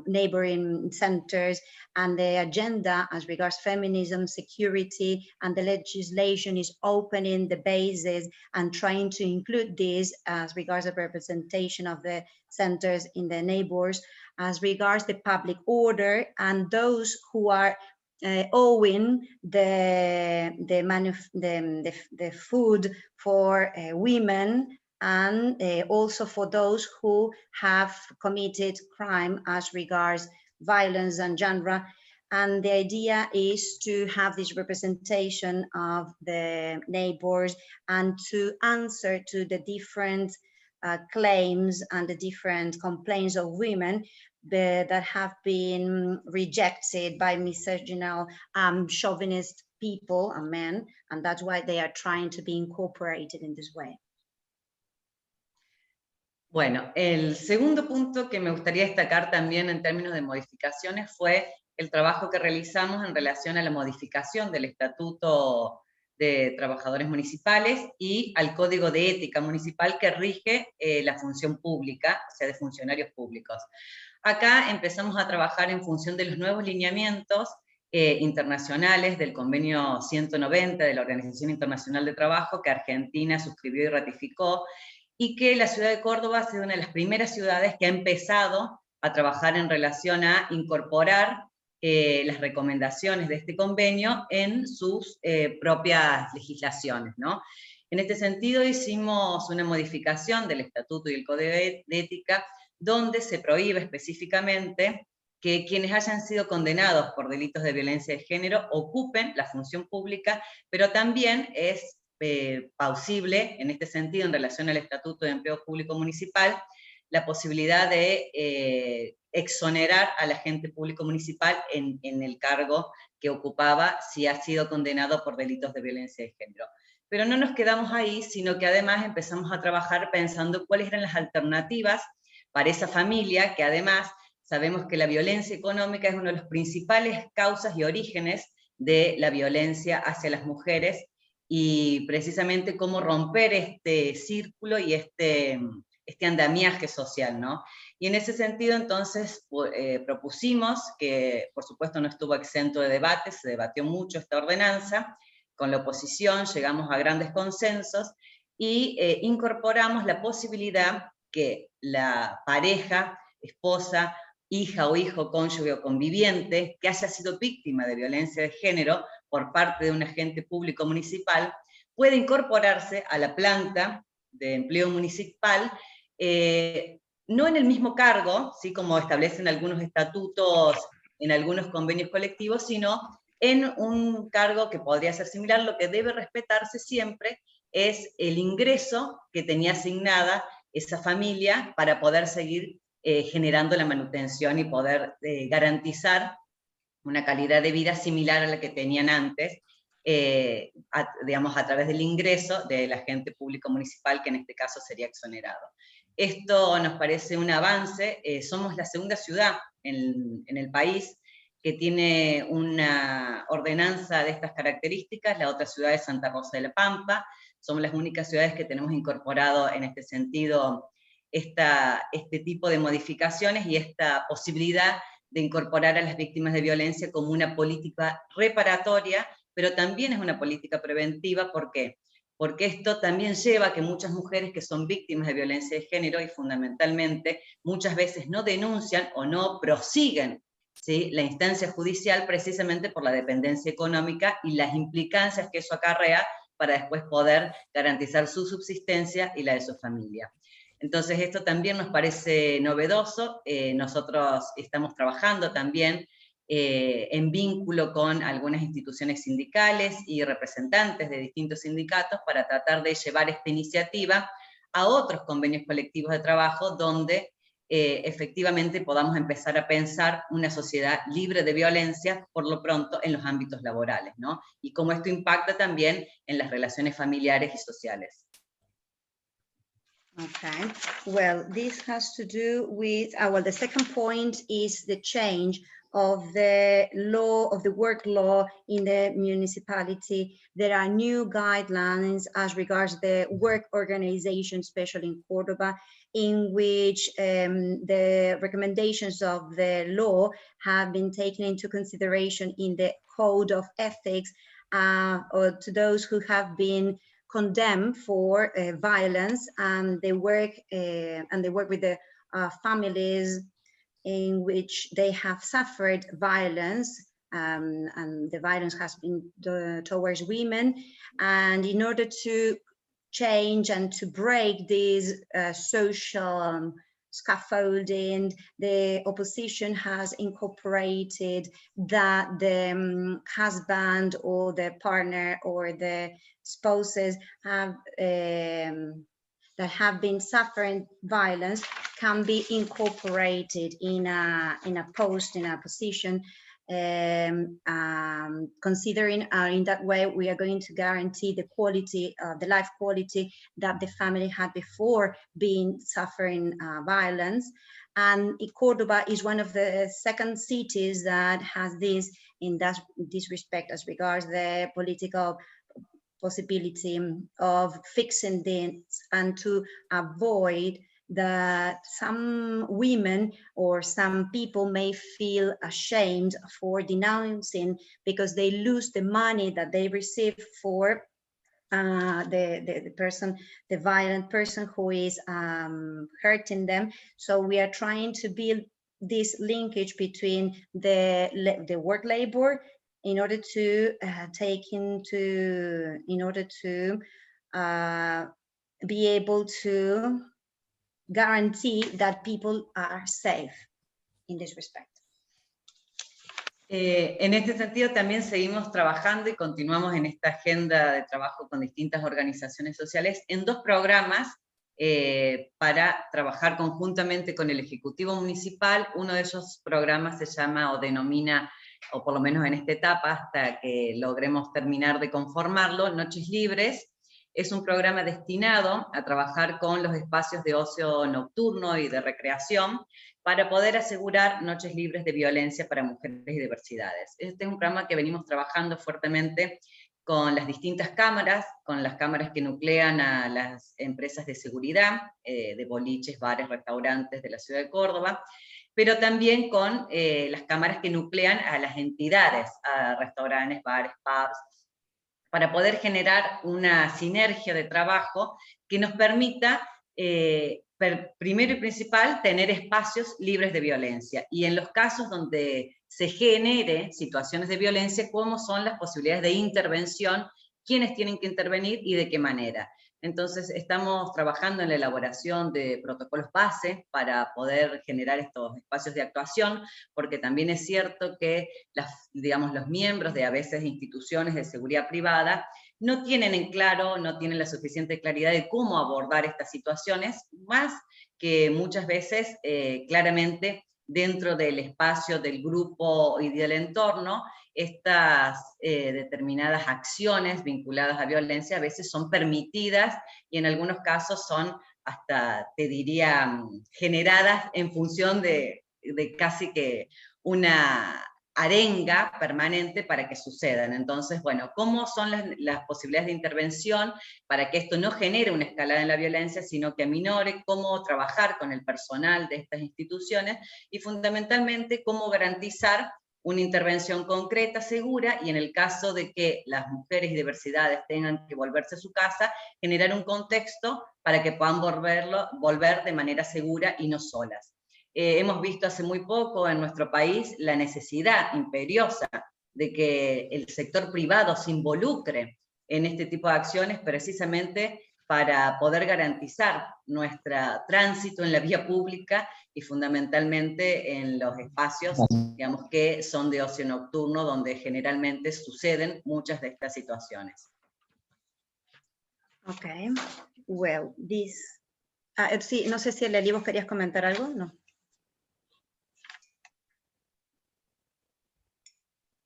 neighboring centers, and the agenda as regards feminism, security, and the legislation is opening the bases and trying to include this as regards the representation of the centers in the neighbors, as regards the public order, and those who are owing the food for women, and also for those who have committed crime as regards violence and genre. And the idea is to have this representation of the neighbors and to answer to the different claims and the different complaints of women that have been rejected by misogynal, chauvinist people and men, and that's why they are trying to be incorporated in this way. Bueno, el segundo punto que me gustaría destacar también en términos de modificaciones fue el trabajo que realizamos en relación a la modificación del Estatuto de Trabajadores Municipales y al Código de Ética Municipal que rige la función pública, o sea, de funcionarios públicos. Acá empezamos a trabajar en función de los nuevos lineamientos internacionales del convenio 190 de la Organización Internacional de Trabajo que Argentina suscribió y ratificó, y que la ciudad de Córdoba ha sido una de las primeras ciudades que ha empezado a trabajar en relación a incorporar las recomendaciones de este convenio en sus propias legislaciones, ¿no? En este sentido hicimos una modificación del Estatuto y el Código de Ética, donde se prohíbe específicamente que quienes hayan sido condenados por delitos de violencia de género ocupen la función pública, pero también es plausible, en este sentido, en relación al Estatuto de Empleo Público Municipal, la posibilidad de exonerar al agente público municipal en el cargo que ocupaba si ha sido condenado por delitos de violencia de género. Pero no nos quedamos ahí, sino que además empezamos a trabajar pensando cuáles eran las alternativas para esa familia que además sabemos que la violencia económica es una de las principales causas y orígenes de la violencia hacia las mujeres, y precisamente cómo romper este círculo y este andamiaje social, ¿no? Y en ese sentido, entonces, propusimos, que por supuesto no estuvo exento de debate, se debatió mucho esta ordenanza, con la oposición llegamos a grandes consensos, y incorporamos la posibilidad que la pareja, esposa, hija o hijo, cónyuge o conviviente, que haya sido víctima de violencia de género por parte de un agente público municipal, puede incorporarse a la planta de empleo municipal, no en el mismo cargo, ¿sí?, como establecen algunos estatutos en algunos convenios colectivos, sino en un cargo que podría ser similar. Lo que debe respetarse siempre es el ingreso que tenía asignada esa familia para poder seguir generando la manutención y poder garantizar una calidad de vida similar a la que tenían antes, digamos, a través del ingreso del agente público municipal, que en este caso sería exonerado. Esto nos parece un avance. Somos la segunda ciudad en el país que tiene una ordenanza de estas características. La otra ciudad es Santa Rosa de la Pampa. Somos las únicas ciudades que tenemos incorporado en este sentido este tipo de modificaciones y esta posibilidad de incorporar a las víctimas de violencia como una política reparatoria, pero también es una política preventiva. ¿Por qué? Porque esto también lleva a que muchas mujeres que son víctimas de violencia de género, y fundamentalmente muchas veces no denuncian o no prosiguen, ¿sí?, la instancia judicial, precisamente por la dependencia económica y las implicancias que eso acarrea para después poder garantizar su subsistencia y la de su familia. Entonces esto también nos parece novedoso. Nosotros estamos trabajando también en vínculo con algunas instituciones sindicales y representantes de distintos sindicatos para tratar de llevar esta iniciativa a otros convenios colectivos de trabajo donde efectivamente podamos empezar a pensar una sociedad libre de violencia, por lo pronto en los ámbitos laborales, ¿no? Y cómo esto impacta también en las relaciones familiares y sociales. Okay, well, this has to do with, well, the second point is the change of the law, of the work law in the municipality. There are new guidelines as regards the work organization, especially in Córdoba, in which the recommendations of the law have been taken into consideration in the code of ethics or to those who have been condemned for violence, and they work with the families in which they have suffered violence, and the violence has been towards women. And in order to change and to break this social scaffolding, the opposition has incorporated that the husband or the partner or the spouses have that have been suffering violence can be incorporated in a post, in a position, considering in that way we are going to guarantee the quality, the life quality that the family had before being suffering violence. And Córdoba is one of the second cities that has this in this respect as regards the political possibility of fixing this, and to avoid that some women or some people may feel ashamed for denouncing because they lose the money that they receive for the person, the violent person who is hurting them. So we are trying to build this linkage between the work labor in order to be able to guarantee that people are safe in this respect. En este sentido también seguimos trabajando y continuamos en esta agenda de trabajo con distintas organizaciones sociales en dos programas para trabajar conjuntamente con el Ejecutivo Municipal. Uno de esos programas se llama o denomina, o por lo menos en esta etapa hasta que logremos terminar de conformarlo, Noches Libres, Es un programa destinado a trabajar con los espacios de ocio nocturno y de recreación para poder asegurar noches libres de violencia para mujeres y diversidades. Este es un programa que venimos trabajando fuertemente con las distintas cámaras, con las cámaras que nuclean a las empresas de seguridad, de boliches, bares, restaurantes de la ciudad de Córdoba, pero también con las cámaras que nuclean a las entidades, a restaurantes, bares, pubs, para poder generar una sinergia de trabajo que nos permita, primero y principal, tener espacios libres de violencia. Y en los casos donde se genere situaciones de violencia, cómo son las posibilidades de intervención, quiénes tienen que intervenir y de qué manera. Entonces estamos trabajando en la elaboración de protocolos base para poder generar estos espacios de actuación, porque también es cierto que los miembros de a veces instituciones de seguridad privada no tienen en claro, no tienen la suficiente claridad de cómo abordar estas situaciones, más que muchas veces claramente dentro del espacio del grupo y del entorno, estas determinadas acciones vinculadas a violencia a veces son permitidas y en algunos casos son hasta, te diría, generadas en función de casi que una arenga permanente para que sucedan. Entonces, bueno, ¿cómo son las posibilidades de intervención para que esto no genere una escalada en la violencia, sino que aminore? ¿Cómo trabajar con el personal de estas instituciones? Y fundamentalmente, ¿cómo garantizar una intervención concreta, segura, y en el caso de que las mujeres y diversidades tengan que volverse a su casa, generar un contexto para que puedan volver de manera segura y no solas. Hemos visto hace muy poco en nuestro país la necesidad imperiosa de que el sector privado se involucre en este tipo de acciones precisamente para poder garantizar nuestro tránsito en la vía pública y fundamentalmente en los espacios, digamos, que son de ocio nocturno, donde generalmente suceden muchas de estas situaciones. Okay, well, this... sí, no sé si Alelí, ¿vos querías comentar algo? No.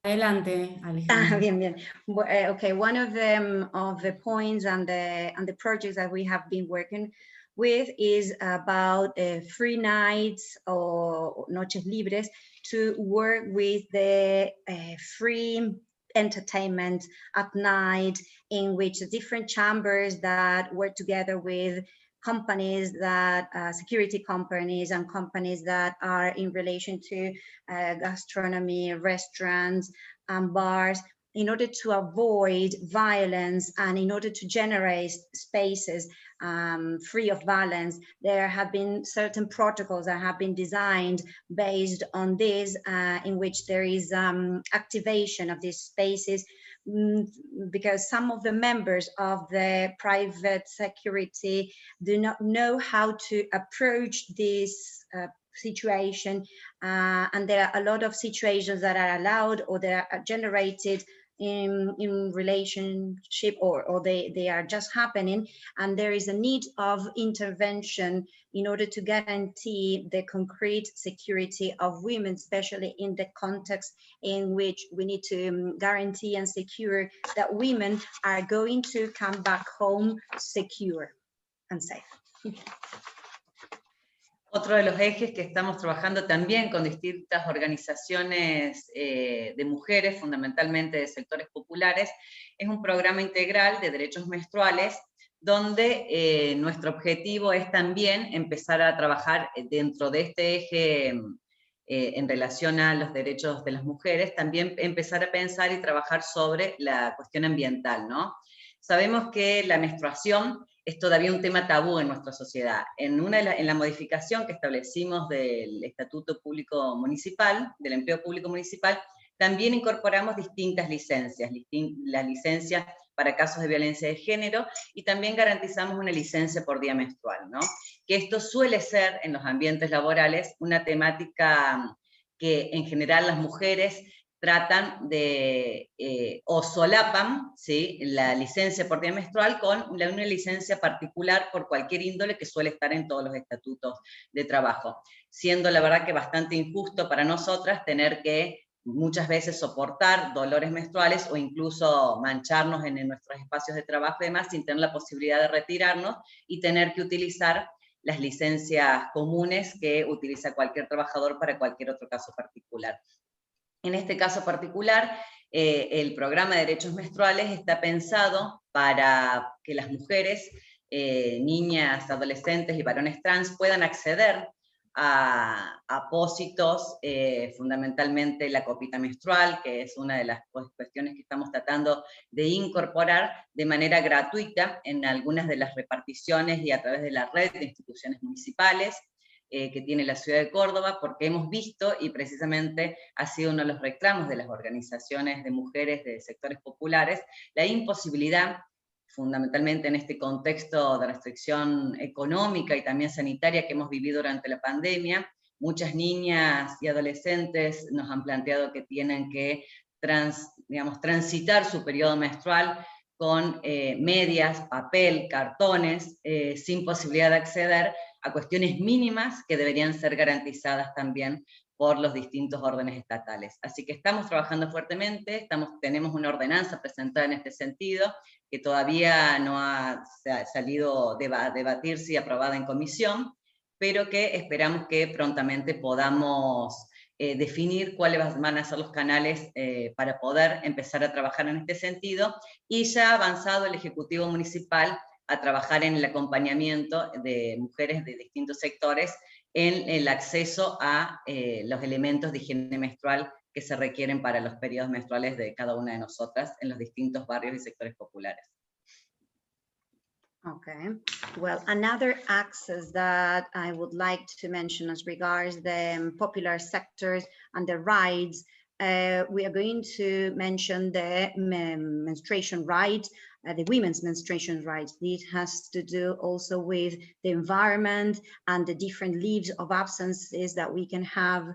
Adelante, Alejandra. Bien, bien. Okay, one of the points and the projects that we have been working with is about free nights or noches libres to work with the free entertainment at night, in which different chambers that work together with companies that, security companies and companies that are in relation to gastronomy, restaurants and bars, in order to avoid violence and in order to generate spaces free of violence. There have been certain protocols that have been designed based on this, in which there is activation of these spaces, because some of the members of the private security do not know how to approach this situation, and there are a lot of situations that are allowed or that are generated in relationship or they are just happening, and there is a need of intervention in order to guarantee the concrete security of women, especially in the context in which we need to guarantee and secure that women are going to come back home secure and safe. Otro de los ejes que estamos trabajando también con distintas organizaciones de mujeres, fundamentalmente de sectores populares, es un programa integral de derechos menstruales, donde nuestro objetivo es también empezar a trabajar dentro de este eje en relación a los derechos de las mujeres, también empezar a pensar y trabajar sobre la cuestión ambiental, ¿no? Sabemos que la menstruación es todavía un tema tabú en nuestra sociedad. En la modificación que establecimos del Estatuto Público Municipal, del Empleo Público Municipal, también incorporamos distintas licencias, la licencia para casos de violencia de género, y también garantizamos una licencia por día menstrual, ¿no? Que esto suele ser, en los ambientes laborales, una temática que en general las mujeres tratan de, o solapan, ¿sí?, la licencia por día menstrual con una licencia particular por cualquier índole que suele estar en todos los estatutos de trabajo, siendo la verdad que bastante injusto para nosotras tener que muchas veces soportar dolores menstruales o incluso mancharnos en nuestros espacios de trabajo y demás sin tener la posibilidad de retirarnos y tener que utilizar las licencias comunes que utiliza cualquier trabajador para cualquier otro caso particular. En este caso particular, el programa de derechos menstruales está pensado para que las mujeres, niñas, adolescentes y varones trans puedan acceder a apósitos, fundamentalmente la copita menstrual, que es una de las cuestiones que estamos tratando de incorporar de manera gratuita en algunas de las reparticiones y a través de la red de instituciones municipales que tiene la ciudad de Córdoba, porque hemos visto, y precisamente ha sido uno de los reclamos de las organizaciones de mujeres de sectores populares, la imposibilidad, fundamentalmente en este contexto de restricción económica y también sanitaria que hemos vivido durante la pandemia. Muchas niñas y adolescentes nos han planteado que tienen que transitar su periodo menstrual con medias, papel, cartones, sin posibilidad de acceder a cuestiones mínimas que deberían ser garantizadas también por los distintos órdenes estatales. Así que estamos trabajando fuertemente, tenemos una ordenanza presentada en este sentido, que todavía no ha salido a debatirse y aprobada en comisión, pero que esperamos que prontamente podamos definir cuáles van a ser los canales para poder empezar a trabajar en este sentido, y ya ha avanzado el Ejecutivo Municipal a trabajar en el acompañamiento de mujeres de distintos sectores en el acceso a los elementos de higiene menstrual que se requieren para los periodos menstruales de cada una de nosotras en los distintos barrios y sectores populares. Okay, well, another access that I would like to mention as regards the popular sectors and the rights, we are going to mention the menstruation rights, the women's menstruation rights. This has to do also with the environment and the different leaves of absences that we can have,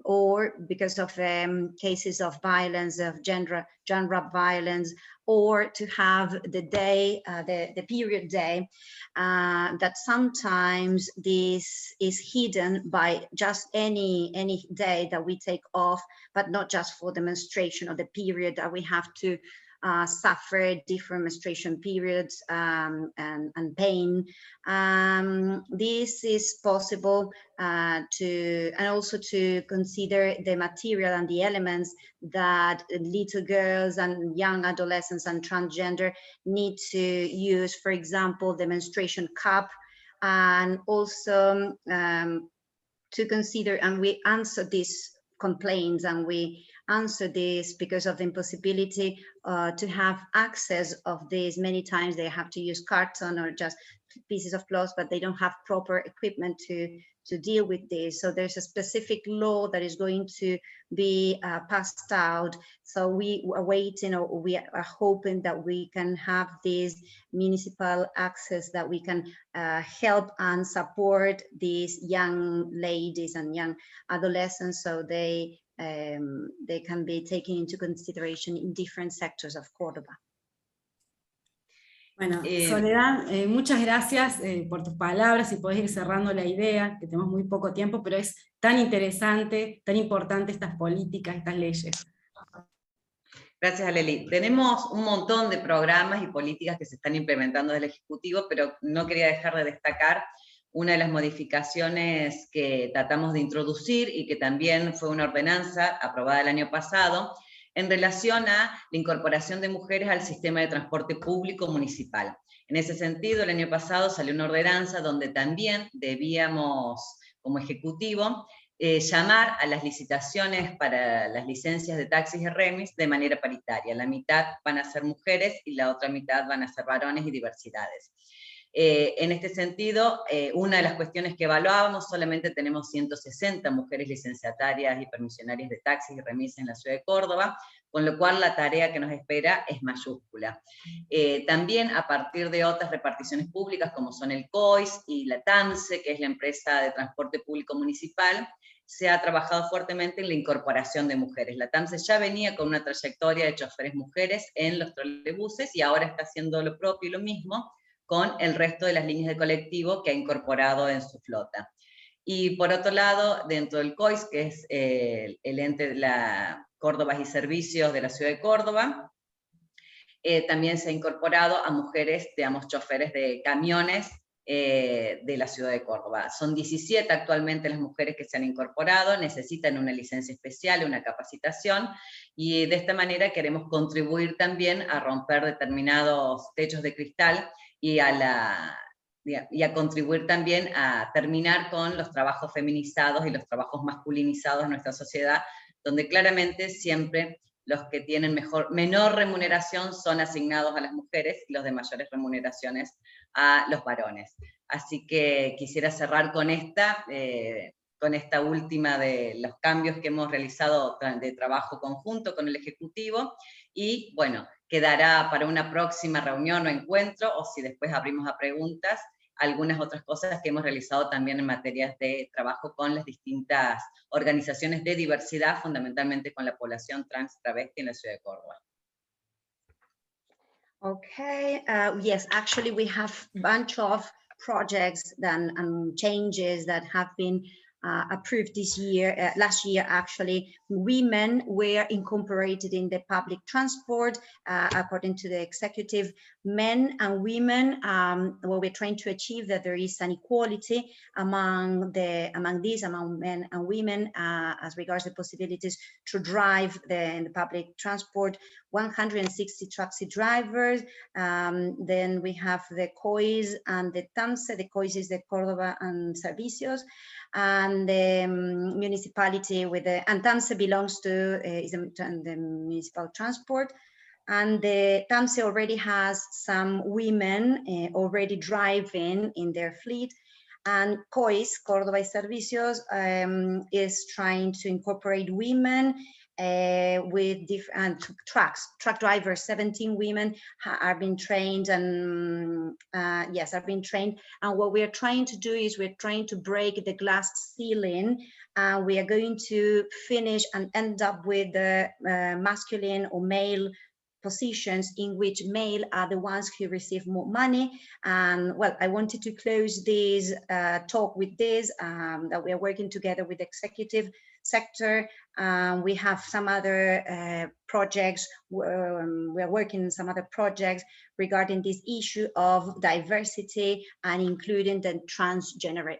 or because of cases of violence, of gender violence, or to have the day, the period day, that sometimes this is hidden by just any day that we take off, but not just for the menstruation or the period that we have to suffer different menstruation periods and pain. This is possible and also to consider the material and the elements that little girls and young adolescents and transgender need to use, for example, the menstruation cup, and also to consider, and we answer these complaints, and we answer this because of the impossibility to have access of this. Many times they have to use carton or just pieces of cloth, but they don't have proper equipment to deal with this. So there's a specific law that is going to be passed out. So we are waiting, or we are hoping that we can have this municipal access, that we can help and support these young ladies and young adolescents, so they can be taken into consideration in different sectors of Córdoba. Bueno, Soledad, muchas gracias por tus palabras, y podés ir cerrando la idea, que tenemos muy poco tiempo, pero es tan interesante, tan importante estas políticas, estas leyes. Gracias, Alelí. Tenemos un montón de programas y políticas que se están implementando desde el Ejecutivo, pero no quería dejar de destacar una de las modificaciones que tratamos de introducir y que también fue una ordenanza aprobada el año pasado, en relación a la incorporación de mujeres al sistema de transporte público municipal. En ese sentido, el año pasado salió una ordenanza donde también debíamos, como Ejecutivo, llamar a las licitaciones para las licencias de taxis y remis de manera paritaria. La mitad van a ser mujeres y la otra mitad van a ser varones y diversidades. En este sentido, una de las cuestiones que evaluábamos, solamente tenemos 160 mujeres licenciatarias y permisionarias de taxis y remis en la ciudad de Córdoba, con lo cual la tarea que nos espera es mayúscula. También a partir de otras reparticiones públicas, como son el COIS y la TAMSE, que es la empresa de transporte público municipal, se ha trabajado fuertemente en la incorporación de mujeres. La TAMSE ya venía con una trayectoria de choferes mujeres en los trolebuses, y ahora está haciendo lo propio y lo mismo con el resto de las líneas de colectivo que ha incorporado en su flota. Y por otro lado, dentro del COIS, que es el ente de la Córdoba y Servicios de la ciudad de Córdoba, también se ha incorporado a mujeres, digamos, choferes de camiones de la ciudad de Córdoba. Son 17 actualmente las mujeres que se han incorporado, necesitan una licencia especial, una capacitación, y de esta manera queremos contribuir también a romper determinados techos de cristal y a contribuir también a terminar con los trabajos feminizados y los trabajos masculinizados en nuestra sociedad, donde claramente siempre los que tienen menor remuneración son asignados a las mujeres y los de mayores remuneraciones a los varones. Así que quisiera cerrar con esta última de los cambios que hemos realizado de trabajo conjunto con el Ejecutivo, y bueno, quedará para una próxima reunión o encuentro, o si después abrimos a preguntas, algunas otras cosas que hemos realizado también en materias de trabajo con las distintas organizaciones de diversidad, fundamentalmente con la población trans travesti en la ciudad de Córdoba. Okay, yes, actually we have a bunch of projects and changes that have been approved this year, last year actually. Women were incorporated in the public transport, according to the executive. Men and women, what we're trying to achieve that there is an equality among men and women as regards the possibilities to drive in the public transport. 160 taxi drivers. Then we have the COIS and the TAMSE. The COIS is the Córdoba and Servicios, and the municipality with the, and TAMSE belongs to is the municipal transport. And the TAMSE already has some women already driving in their fleet. And COIS, Córdoba y Servicios, is trying to incorporate women with different truck drivers. 17 women are being trained, and have been trained. And what we are trying to do is we're trying to break the glass ceiling. We are going to finish and end up with the masculine or male positions in which male are the ones who receive more money. And well, I wanted to close this talk with this, that we are working together with the executive sector. We have some other projects, we are working on some other projects regarding this issue of diversity and including the transgender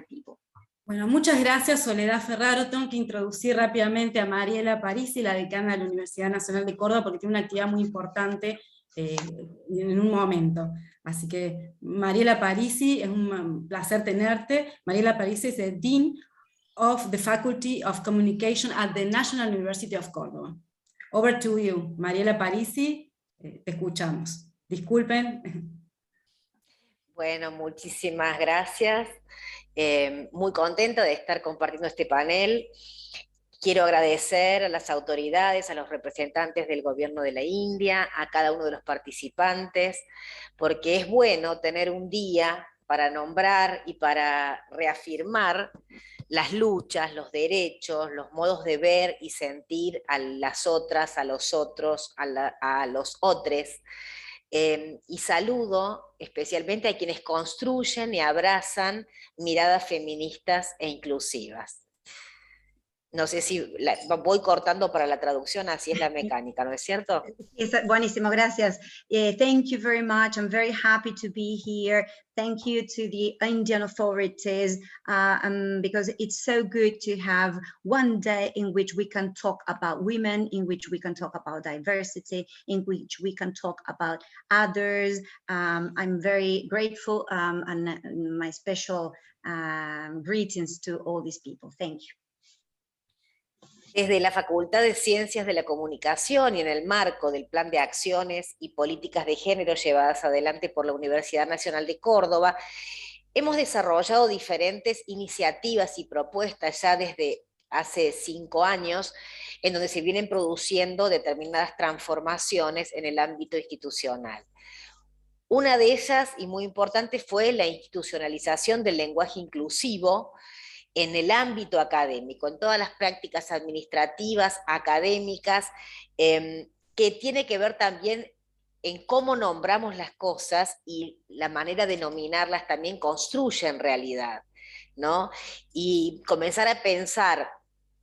people. Bueno, muchas gracias, Soledad Ferraro. Tengo que introducir rápidamente a Mariela Parisi, la decana de la Universidad Nacional de Córdoba, porque tiene una actividad muy importante en un momento. Así que, Mariela Parisi, es un placer tenerte. Mariela Parisi es el Dean of the Faculty of Communication at the National University of Córdoba. Over to you, Mariela Parisi, te escuchamos. Disculpen. Bueno, muchísimas gracias. Muy contenta de estar compartiendo este panel. Quiero agradecer a las autoridades, a los representantes del gobierno de la India, a cada uno de los participantes, porque es bueno tener un día para nombrar y para reafirmar las luchas, los derechos, los modos de ver y sentir a las otras, a los otros, a los otros. Y saludo especialmente a quienes construyen y abrazan miradas feministas e inclusivas. No sé si voy cortando para la traducción, así es la mecánica, ¿no es cierto? Buenísimo, gracias. Thank you very much. I'm very happy to be here. Thank you to the Indian authorities, because it's so good to have one day in which we can talk about women, in which we can talk about diversity, in which we can talk about others. I'm very grateful, and my special greetings to all these people. Thank you. Desde la Facultad de Ciencias de la Comunicación y en el marco del Plan de Acciones y Políticas de Género llevadas adelante por la Universidad Nacional de Córdoba, hemos desarrollado diferentes iniciativas y propuestas ya desde hace 5 años, en donde se vienen produciendo determinadas transformaciones en el ámbito institucional. Una de ellas, y muy importante, fue la institucionalización del lenguaje inclusivo en el ámbito académico, en todas las prácticas administrativas, académicas, que tiene que ver también en cómo nombramos las cosas y la manera de nominarlas también construye en realidad. ¿no? Y comenzar a pensar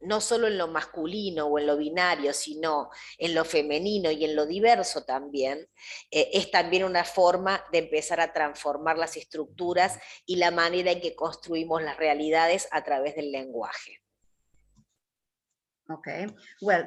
no solo en lo masculino o en lo binario, sino en lo femenino y en lo diverso también, es también una forma de empezar a transformar las estructuras y la manera en que construimos las realidades a través del lenguaje. Okay, well,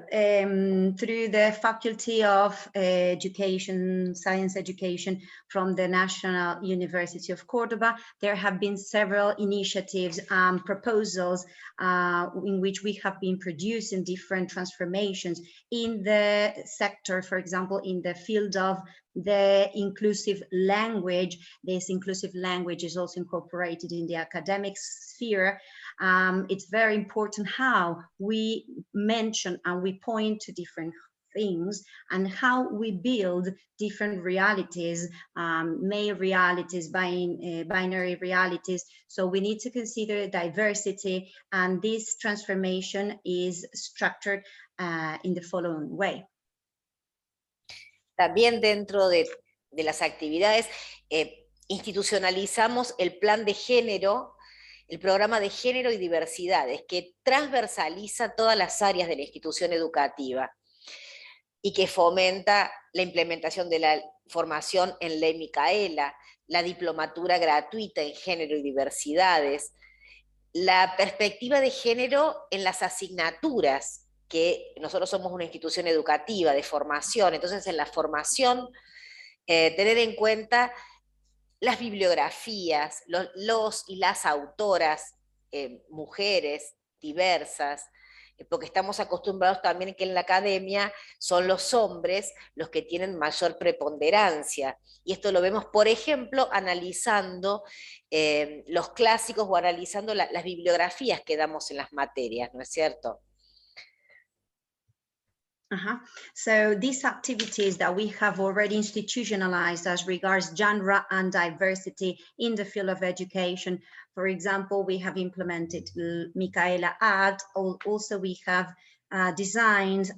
through the Faculty of Education, Science Education from the National University of Cordoba, there have been several initiatives and proposals in which we have been producing different transformations in the sector, for example, in the field of the inclusive language. This inclusive language is also incorporated in the academic sphere. It's very important how we mention and we point to different things and how we build different realities, male realities, binary realities. So we need to consider diversity, and this transformation is structured in the following way. También dentro de las actividades institucionalizamos el plan de género, el programa de género y diversidades, que transversaliza todas las áreas de la institución educativa y que fomenta la implementación de la formación en ley Micaela, la diplomatura gratuita en género y diversidades, la perspectiva de género en las asignaturas, que nosotros somos una institución educativa de formación, entonces en la formación tener en cuenta las bibliografías, los y las autoras, mujeres diversas, porque estamos acostumbrados también que en la academia son los hombres los que tienen mayor preponderancia. Y esto lo vemos, por ejemplo, analizando los clásicos o analizando las bibliografías que damos en las materias, ¿no es cierto? So these activities that we have already institutionalized as regards genre and diversity in the field of education. For example, we have implemented Micaela Act. Also, we have designed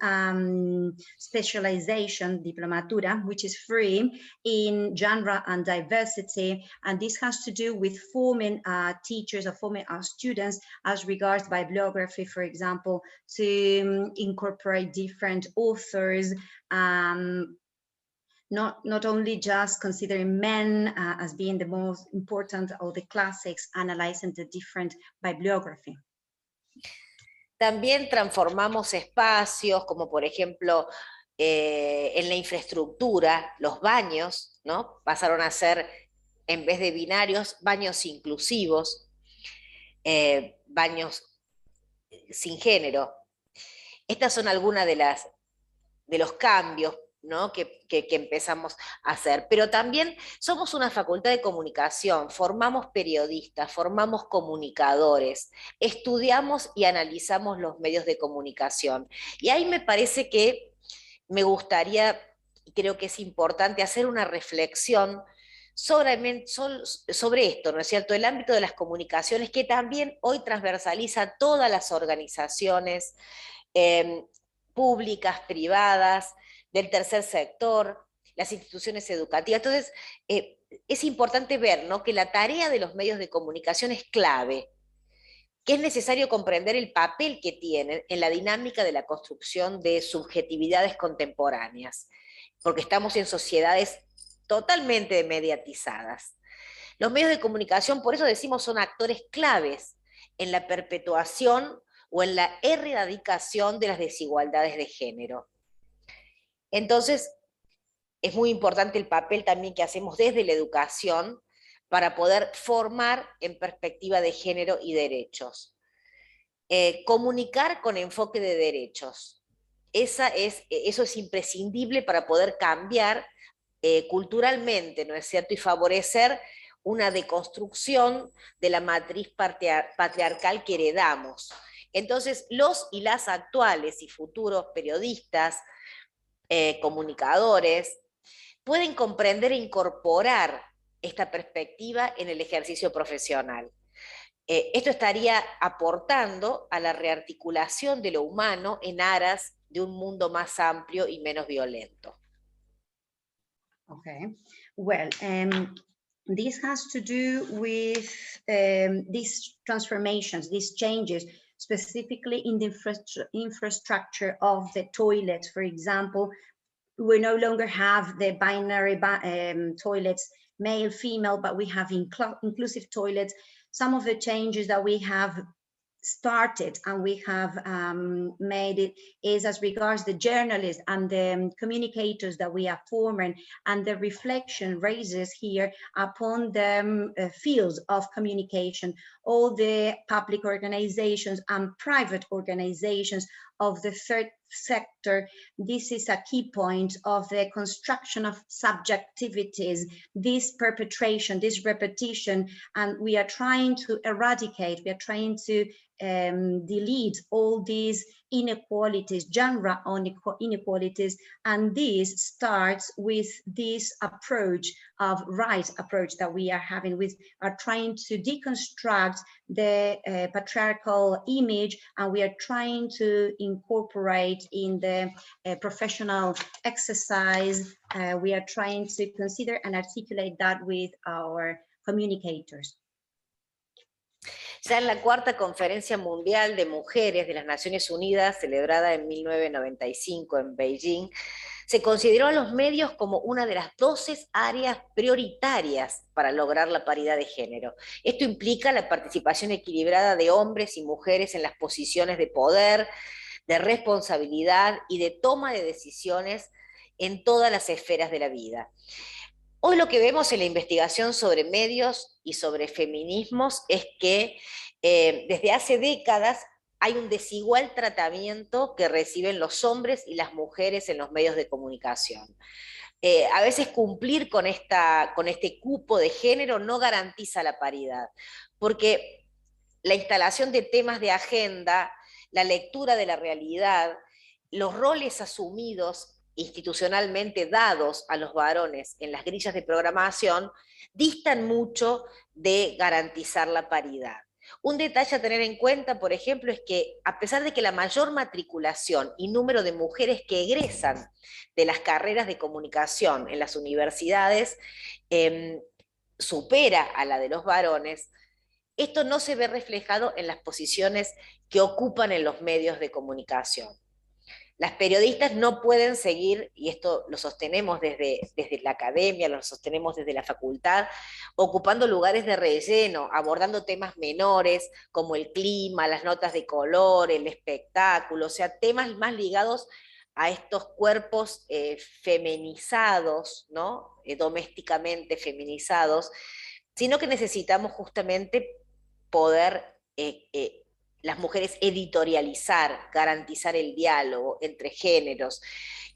specialization, diplomatura, which is free in genre and diversity. And this has to do with forming teachers or forming our students as regards bibliography, for example, to incorporate different authors, not only just considering men as being the most important or the classics, analyzing the different bibliography. También transformamos espacios, como por ejemplo en la infraestructura, los baños, ¿no? Pasaron a ser, en vez de binarios, baños inclusivos, baños sin género. Estas son algunas de los cambios, ¿no? que empezamos a hacer. Pero también somos una facultad de comunicación, formamos periodistas, formamos comunicadores, estudiamos y analizamos los medios de comunicación. Y ahí me parece que me gustaría, y creo que es importante, hacer una reflexión sobre esto, ¿no es cierto? El ámbito de las comunicaciones, que también hoy transversaliza todas las organizaciones públicas, privadas, del tercer sector, las instituciones educativas. Entonces, es importante ver, ¿no?, que la tarea de los medios de comunicación es clave, que es necesario comprender el papel que tienen en la dinámica de la construcción de subjetividades contemporáneas, porque estamos en sociedades totalmente mediatizadas. Los medios de comunicación, por eso decimos, son actores claves en la perpetuación o en la erradicación de las desigualdades de género. Entonces, es muy importante el papel también que hacemos desde la educación para poder formar en perspectiva de género y derechos. Comunicar con enfoque de derechos. Eso es imprescindible para poder cambiar culturalmente, ¿no es cierto?, y favorecer una deconstrucción de la matriz patriarcal que heredamos. Entonces, los y las actuales y futuros periodistas, comunicadores, pueden comprender e incorporar esta perspectiva en el ejercicio profesional. Esto estaría aportando a la rearticulación de lo humano en aras de un mundo más amplio y menos violento. Okay, well, this has to do with these transformations, these changes, specifically in the infrastructure of the toilets. For example, we no longer have the binary toilets, male, female, but we have inclusive toilets. Some of the changes that we have started and we have made it is as regards the journalists and the communicators that we are forming, and the reflection raises here upon the fields of communication, all the public organizations and private organizations of the third sector. This is a key point of the construction of subjectivities, this perpetration, this repetition, and we are trying to eradicate, we are trying to delete all these inequalities, genre inequalities, and this starts with this approach of right approach that we are having. We are trying to deconstruct the patriarchal image, and we are trying to incorporate in the professional exercise, we are trying to consider and articulate that with our communicators. Ya en la cuarta Conferencia Mundial de Mujeres de las Naciones Unidas, celebrada en 1995 en Beijing, se consideró a los medios como una de las 12 áreas prioritarias para lograr la paridad de género. Esto implica la participación equilibrada de hombres y mujeres en las posiciones de poder, de responsabilidad y de toma de decisiones en todas las esferas de la vida. Hoy lo que vemos en la investigación sobre medios y sobre feminismos es que desde hace décadas hay un desigual tratamiento que reciben los hombres y las mujeres en los medios de comunicación. A veces cumplir con este cupo de género no garantiza la paridad, porque la instalación de temas de agenda, la lectura de la realidad, los roles asumidos institucionalmente dados a los varones en las grillas de programación, distan mucho de garantizar la paridad. Un detalle a tener en cuenta, por ejemplo, es que a pesar de que la mayor matriculación y número de mujeres que egresan de las carreras de comunicación en las universidades supera a la de los varones, esto no se ve reflejado en las posiciones que ocupan en los medios de comunicación. Las periodistas no pueden seguir, y esto lo sostenemos desde la academia, lo sostenemos desde la facultad, ocupando lugares de relleno, abordando temas menores como el clima, las notas de color, el espectáculo, o sea, temas más ligados a estos cuerpos feminizados, ¿no? Domésticamente feminizados, sino que necesitamos justamente poder las mujeres editorializar, garantizar el diálogo entre géneros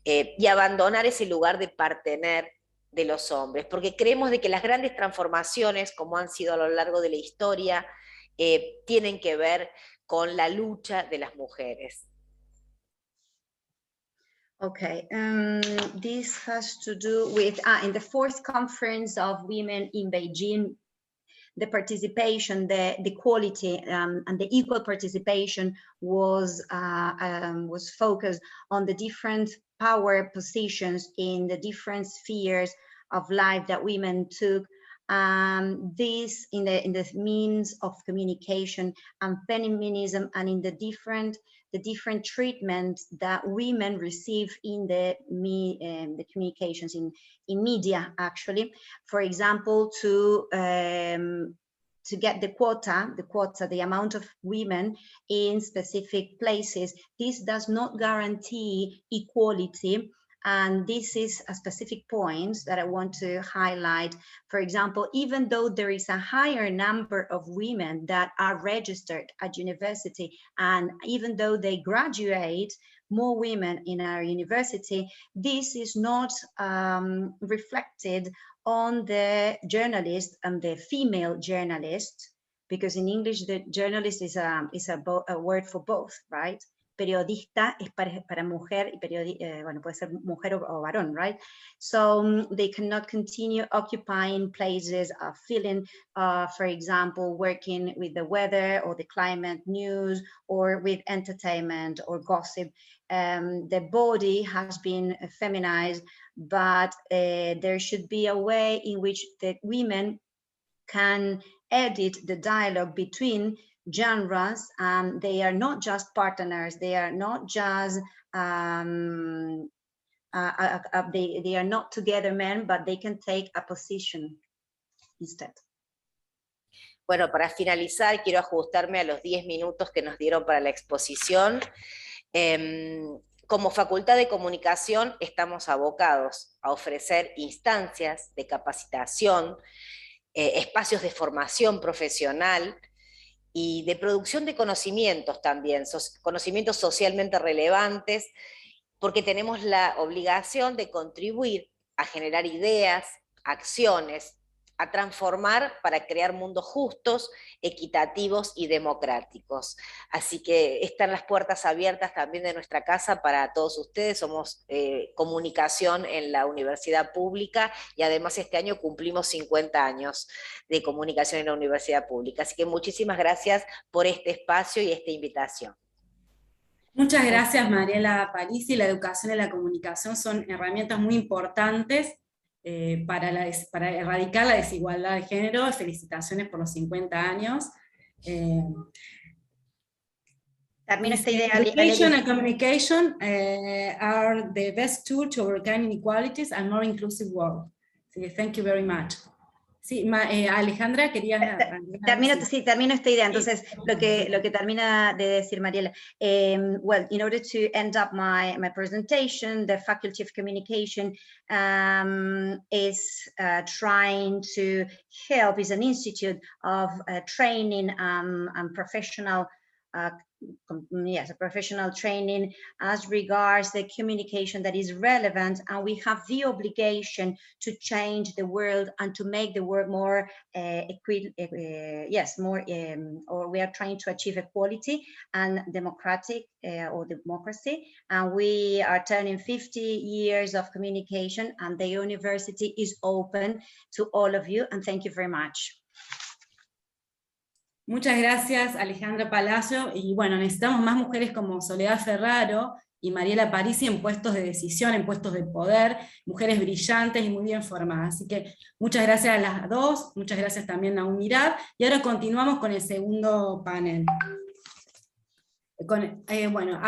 y abandonar ese lugar de partener de los hombres, porque creemos de que las grandes transformaciones, como han sido a lo largo de la historia, tienen que ver con la lucha de las mujeres. Okay, this has to do with, in the fourth conference of women in Beijing, the participation, the equality and the equal participation was focused on the different power positions in the different spheres of life that women took. This in the means of communication and feminism, and in the different treatment that women receive in the communications in media, actually. For example, to get the quota, the amount of women in specific places, this does not guarantee equality. And this is a specific point that I want to highlight. For example, even though there is a higher number of women that are registered at university, and even though they graduate, more women in our university, this is not reflected on the journalist and the female journalist, because in English, the journalist is a word for both, right? Periodista es para mujer, y bueno, puede ser mujer o varón, right? So they cannot continue occupying places of filling, for example, working with the weather or the climate news or with entertainment or gossip. The body has been feminized, but there should be a way in which the women can edit the dialogue between genres. They are not just partners, they are not just they are not together men, but they can take a position instead. Bueno, para finalizar, quiero ajustarme a los 10 minutos que nos dieron para la exposición. Como Facultad de Comunicación estamos abocados a ofrecer instancias de capacitación, espacios de formación profesional y de producción de conocimientos también, conocimientos socialmente relevantes, porque tenemos la obligación de contribuir a generar ideas, acciones, a transformar para crear mundos justos, equitativos y democráticos. Así que están las puertas abiertas también de nuestra casa para todos ustedes. Somos comunicación en la universidad pública y además este año cumplimos 50 años de comunicación en la universidad pública. Así que muchísimas gracias por este espacio y esta invitación. Muchas gracias, Mariela Parisi. La educación y la comunicación son herramientas muy importantes para erradicar la desigualdad de género. Felicitaciones por los 50 años. También esta idea, Education and communication are the best tool to overcome inequalities and more inclusive world. So, thank you very much. Sí, Alejandra, quería... Termino esta idea. Entonces, lo que termina de decir Mariela. Well, in order to end up my presentation, the Faculty of Communication is trying to help, is an institute of training and professional professional training as regards the communication that is relevant, and we have the obligation to change the world and to make the world more or we are trying to achieve equality and democracy, and we are turning 50 years of communication, and the university is open to all of you, and thank you very much. Muchas gracias, Alejandra Palacio, y bueno, necesitamos más mujeres como Soledad Ferraro y Mariela Parisi en puestos de decisión, en puestos de poder, mujeres brillantes y muy bien formadas. Así que muchas gracias a las dos, muchas gracias también a Naum, Mirad, y ahora continuamos con el segundo panel. Bueno,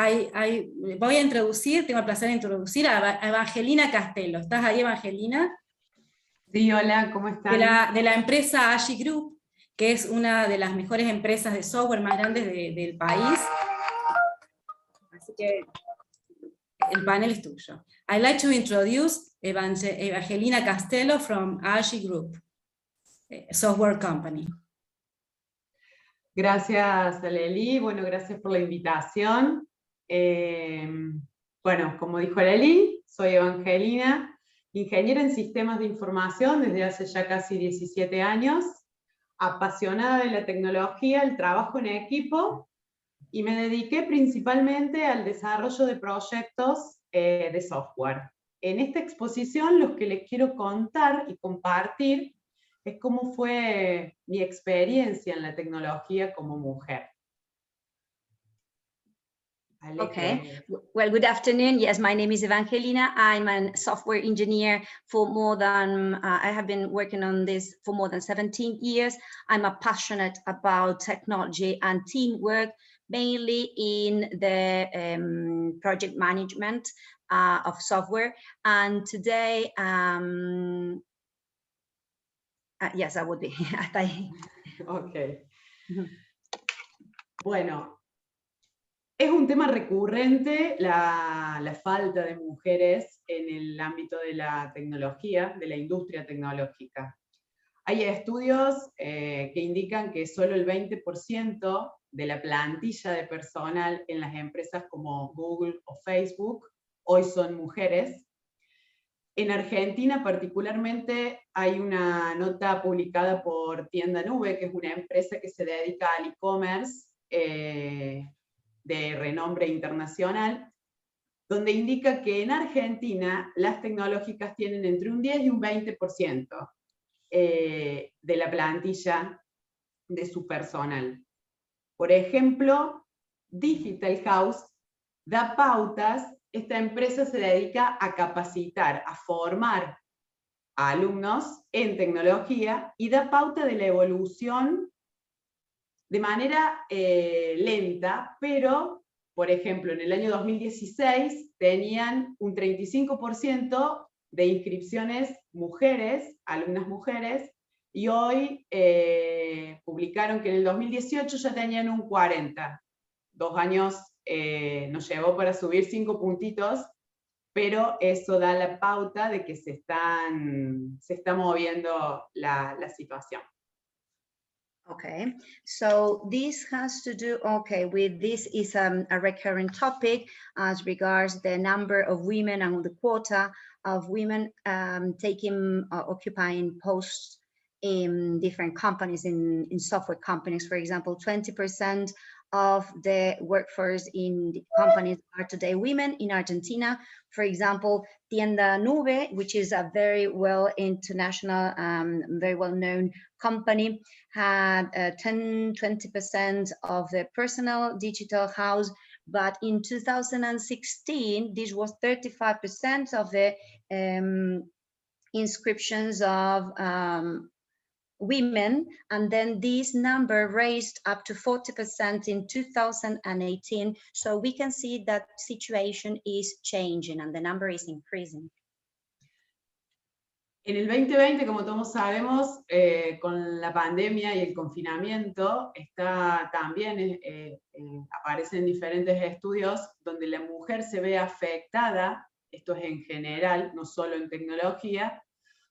voy a introducir, tengo el placer de introducir a Evangelina Accastello. ¿Estás ahí, Evangelina? Sí, hola, ¿cómo están? De la empresa Joshi Group, que es una de las mejores empresas de software más grandes del país. Así que el panel es tuyo. I'd like to introduce Evangelina Accastello from Joshi Group, software company. Gracias, Alelí. Bueno, gracias por la invitación. Bueno, como dijo Alelí, soy Evangelina, ingeniera en sistemas de información desde hace ya casi 17 años, apasionada de la tecnología, el trabajo en equipo, y me dediqué principalmente al desarrollo de proyectos de software. En esta exposición lo que les quiero contar y compartir es cómo fue mi experiencia en la tecnología como mujer. Okay, well, good afternoon. Yes, my name is Evangelina. I'm a software engineer for more than, I have been working on this for more than 17 years. I'm passionate about technology and teamwork, mainly in the project management of software. And today, yes, I would be. Okay. Bueno. Es un tema recurrente la falta de mujeres en el ámbito de la tecnología, de la industria tecnológica. Hay estudios que indican que solo el 20% de la plantilla de personal en las empresas como Google o Facebook hoy son mujeres. En Argentina particularmente hay una nota publicada por Tienda Nube, que es una empresa que se dedica al e-commerce, de renombre internacional, donde indica que en Argentina las tecnológicas tienen entre un 10 y un 20% de la plantilla de su personal. Por ejemplo, Digital House da pautas. Esta empresa se dedica a capacitar, a formar a alumnos en tecnología y da pauta de la evolución de manera lenta, pero, por ejemplo, en el año 2016 tenían un 35% de inscripciones mujeres, alumnas mujeres, y hoy publicaron que en el 2018 ya tenían un 40%. 2 años nos llevó para subir 5 puntitos, pero eso da la pauta de que se está moviendo la situación. Okay, so this has to do, okay, with this is a recurrent topic as regards the number of women and the quota of women occupying posts in different companies, in software companies. For example, 20% of the workforce in the companies are today women in Argentina. For example, Tienda Nube, which is a very well international, very well-known company, had 10-20% of the personal digital house, but in 2016, this was 35% of the inscriptions of women, and then this number raised up to 40% in 2018. So we can see that situation is changing and the number is increasing. En el 2020, como todos sabemos, con la pandemia y el confinamiento, también aparecen diferentes estudios donde la mujer se ve afectada, esto es en general, no solo en tecnología,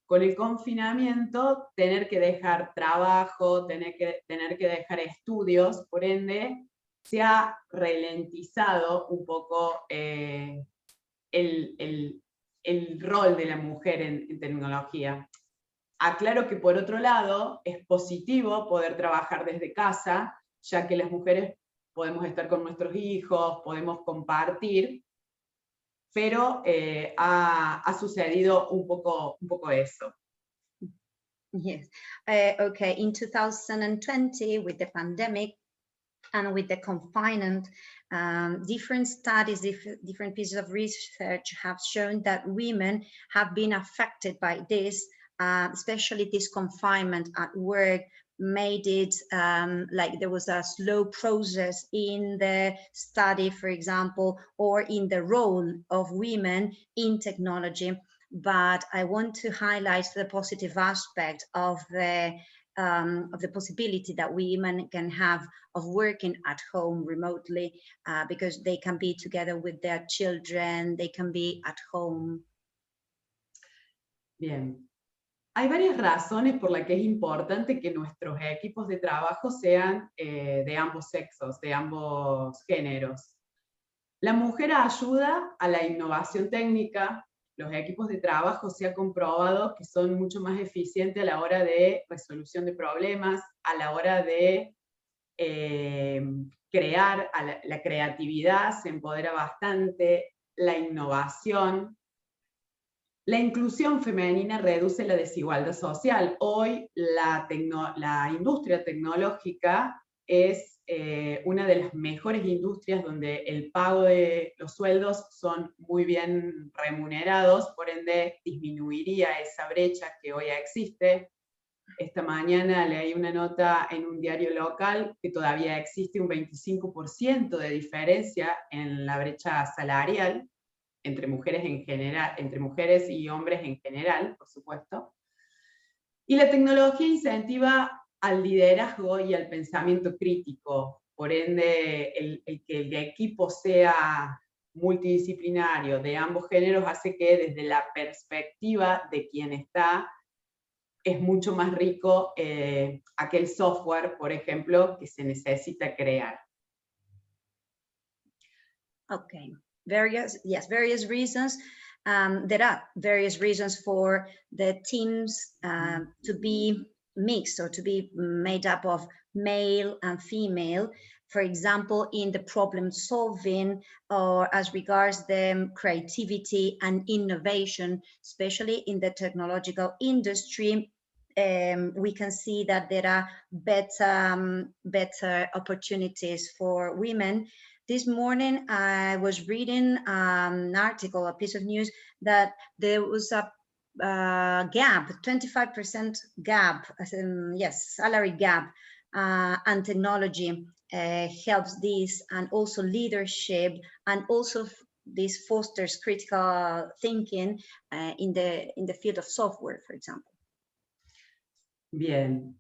con el confinamiento, tener que dejar trabajo, tener que dejar estudios, por ende, se ha ralentizado un poco el rol de la mujer en tecnología. Aclaro que por otro lado, es positivo poder trabajar desde casa, ya que las mujeres podemos estar con nuestros hijos, podemos compartir, pero ha sucedido un poco eso. Yes, okay, in 2020, with the pandemic and with the confinement, different studies, different pieces of research have shown that women have been affected by this, especially this confinement at work made it like there was a slow process in the study, for example, or in the role of women in technology. But I want to highlight the positive aspect of the possibility that women can have of working at home remotely, because they can be together with their children, they can be at home. Bien. Hay varias razones por las que es importante que nuestros equipos de trabajo sean de ambos sexos, de ambos géneros. La mujer ayuda a la innovación técnica. Los equipos de trabajo se ha comprobado que son mucho más eficientes a la hora de resolución de problemas, a la hora de crear, la creatividad se empodera bastante, la innovación. La inclusión femenina reduce la desigualdad social. Hoy la industria tecnológica es una de las mejores industrias donde el pago de los sueldos son muy bien remunerados, por ende disminuiría esa brecha que hoy existe. Esta mañana leí una nota en un diario local que todavía existe un 25% de diferencia en la brecha salarial entre mujeres en general, entre mujeres y hombres en general, por supuesto. Y la tecnología incentiva al liderazgo y al pensamiento crítico, por ende el que el equipo sea multidisciplinario de ambos géneros hace que desde la perspectiva de quien está, es mucho más rico aquel software, por ejemplo, que se necesita crear. Okay. Various reasons. There are various reasons for the teams to be mixed or to be made up of male and female. For example, in the problem solving or as regards the creativity and innovation, especially in the technological industry, we can see that there are better opportunities for women. This morning, I was reading an article, a piece of news, that there was a gap, 25% gap, yes, salary gap, and technology helps this, and also leadership, and also this fosters critical thinking in the field of software, for example. Bien.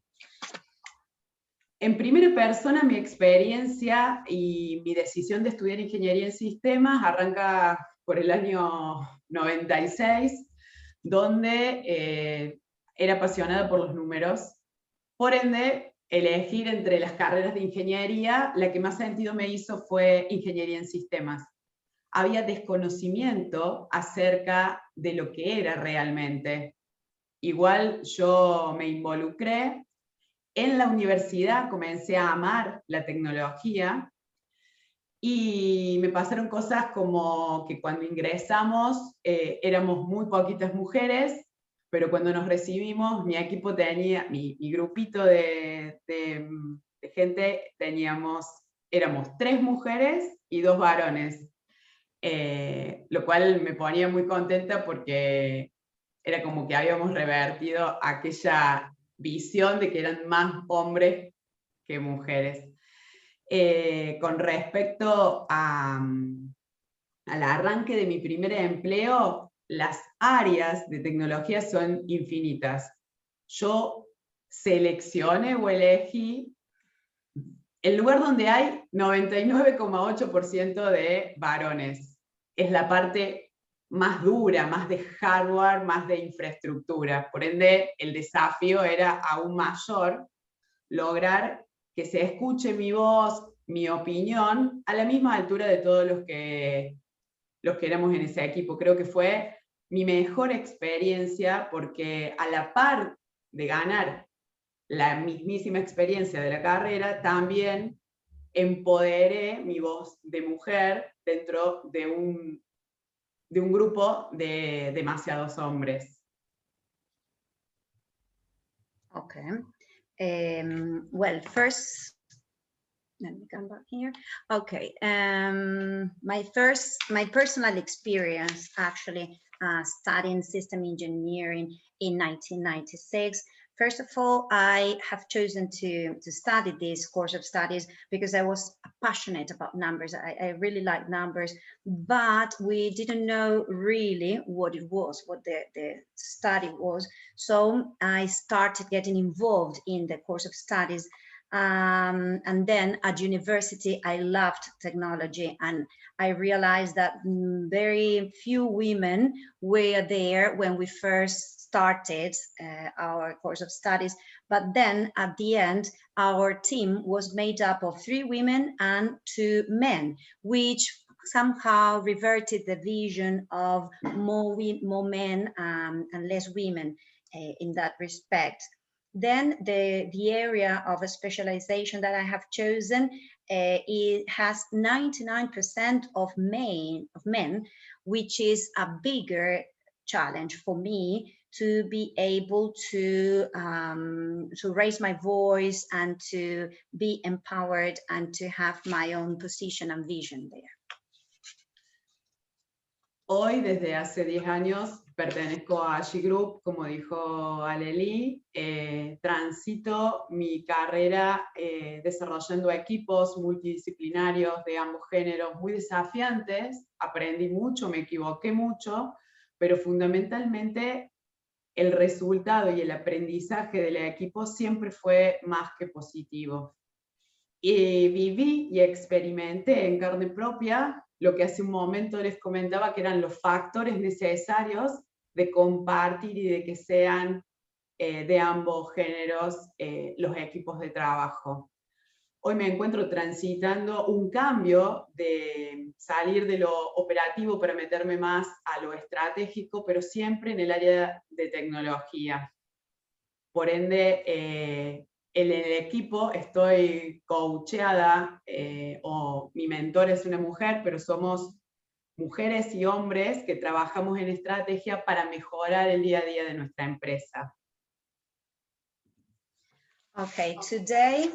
En primera persona, mi experiencia y mi decisión de estudiar ingeniería en sistemas arranca por el año 96, donde era apasionada por los números. Por ende, elegir entre las carreras de ingeniería, la que más sentido me hizo fue ingeniería en sistemas. Había desconocimiento acerca de lo que era realmente. Igual yo me involucré. En la universidad comencé a amar la tecnología y me pasaron cosas como que cuando ingresamos éramos muy poquitas mujeres, pero cuando nos recibimos mi equipo tenía, mi grupito de gente, éramos 3 mujeres y 2 varones, lo cual me ponía muy contenta porque era como que habíamos revertido aquella visión de que eran más hombres que mujeres. Con respecto al arranque de mi primer empleo, las áreas de tecnología son infinitas. Yo seleccioné o elegí el lugar donde hay 99,8% de varones. Es la parte más dura, más de hardware, más de infraestructura. Por ende, el desafío era aún mayor, lograr que se escuche mi voz, mi opinión, a la misma altura de todos los que éramos en ese equipo. Creo que fue mi mejor experiencia, porque a la par de ganar la mismísima experiencia de la carrera, también empoderé mi voz de mujer dentro de un grupo de demasiados hombres. Okay. Well, first, let me come back here. Okay. My personal experience actually studying system engineering in 1996. First of all, I have chosen to study this course of studies because I was passionate about numbers. I really like numbers, but we didn't know really what it was, what the study was. So I started getting involved in the course of studies. And then at university, I loved technology, and I realized that very few women were there when we first started our course of studies. But then at the end, our team was made up of 3 women and 2 men, which somehow reverted the vision of more men and less women in that respect. Then the area of a specialization that I have chosen, it has 99% of men, which is a bigger challenge for me to be able to raise my voice and to be empowered and to have my own position and vision there. Hoy, desde hace 10 años, pertenezco a G Group, como dijo Alelí. Transito mi carrera desarrollando equipos multidisciplinarios de ambos géneros muy desafiantes. Aprendí mucho, me equivoqué mucho, pero fundamentalmente el resultado y el aprendizaje del equipo siempre fue más que positivo. Y viví y experimenté en carne propia lo que hace un momento les comentaba, que eran los factores necesarios de compartir y de que sean de ambos géneros los equipos de trabajo. Hoy me encuentro transitando un cambio de salir de lo operativo para meterme más a lo estratégico, pero siempre en el área de tecnología. Por ende, en el equipo estoy coacheada, o mi mentor es una mujer, pero somos mujeres y hombres que trabajamos en estrategia para mejorar el día a día de nuestra empresa. Okay, today